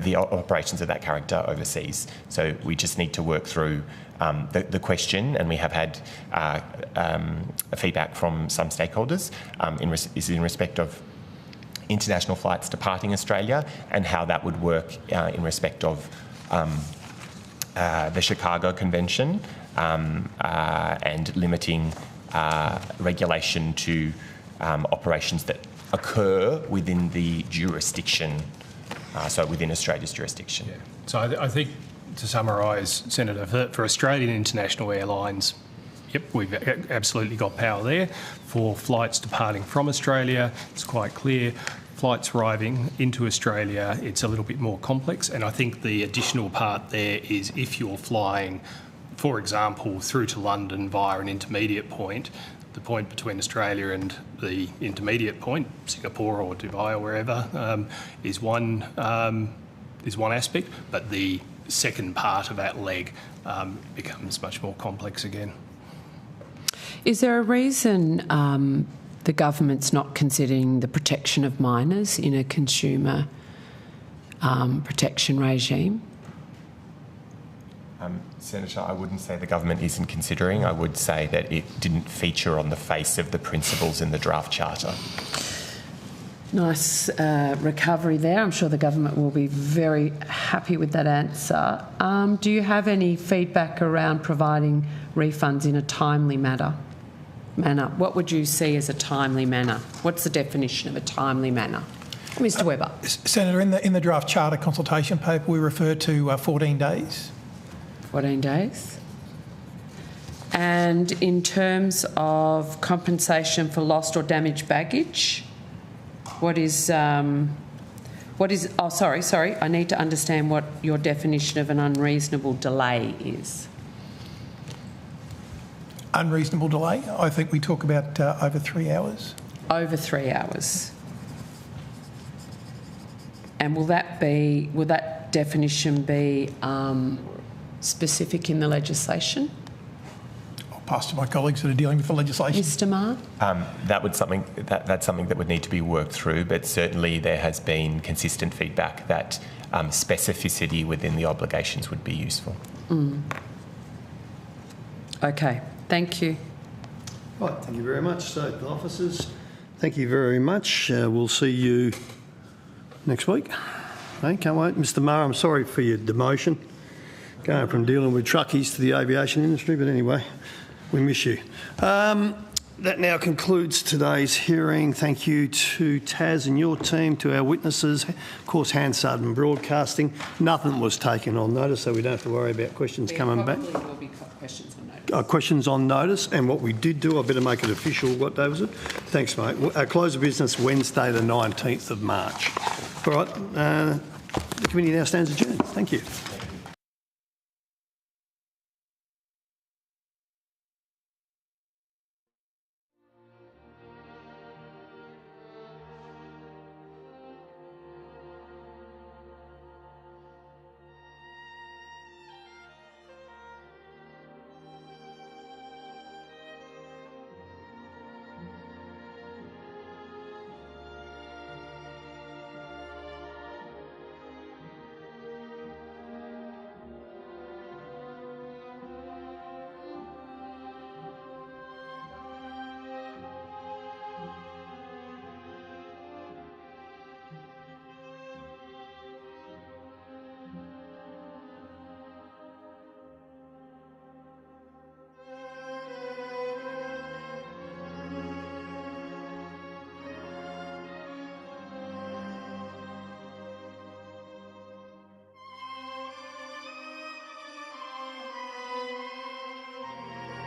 the operations of that character overseas. So we just need to work through the question, and we have had feedback from some stakeholders in respect of international flights departing Australia and how that would work in respect of the Chicago Convention and limiting regulation to operations that occur within the jurisdiction, so within Australia's jurisdiction. Yeah. So I think, to summarise, Senator, for Australian international airlines, yep, we've absolutely got power there. For flights departing from Australia, it's quite clear. Flights arriving into Australia, it's a little bit more complex. And I think the additional part there is if you're flying, for example, through to London via an intermediate point, the point between Australia and the intermediate point, Singapore or Dubai or wherever, is one aspect, but the second part of that leg becomes much more complex again. Is there a reason the government's not considering the protection of minors in a consumer protection regime? Senator, I wouldn't say the government isn't considering. I would say that it didn't feature on the face of the principles in the draft charter. Nice recovery there. I'm sure the government will be very happy with that answer. Do you have any feedback around providing refunds in a timely manner? What would you see as a timely manner? What's the definition of a timely manner? Mr Webber. Senator, in the draft charter consultation paper, we refer to 14 days. 14 days. And in terms of compensation for lost or damaged baggage, what is, I need to understand what your definition of an unreasonable delay is. Unreasonable delay? I think we talk about over 3 hours. over 3 hours. And will that definition be specific in the legislation? I'll pass to my colleagues that are dealing with the legislation. Mr. Maher? That's something that would need to be worked through, but certainly there has been consistent feedback that specificity within the obligations would be useful. Okay, thank you. Right, thank you very much, so officers. Thank you very much. We'll see you next week. Hey, can't wait. Mr. Maher, I'm sorry for your demotion, going from dealing with truckies to the aviation industry, but anyway, we miss you. That now concludes today's hearing. Thank you to Taz and your team, to our witnesses, of course Hansard and Broadcasting. Nothing was taken on notice, so we don't have to worry about questions coming back. There will be questions on notice. Questions on notice, and what we did do, I better make it official. What day was it? Thanks, mate. Close of business Wednesday the 19th of March. All right, the committee now stands adjourned. Thank you.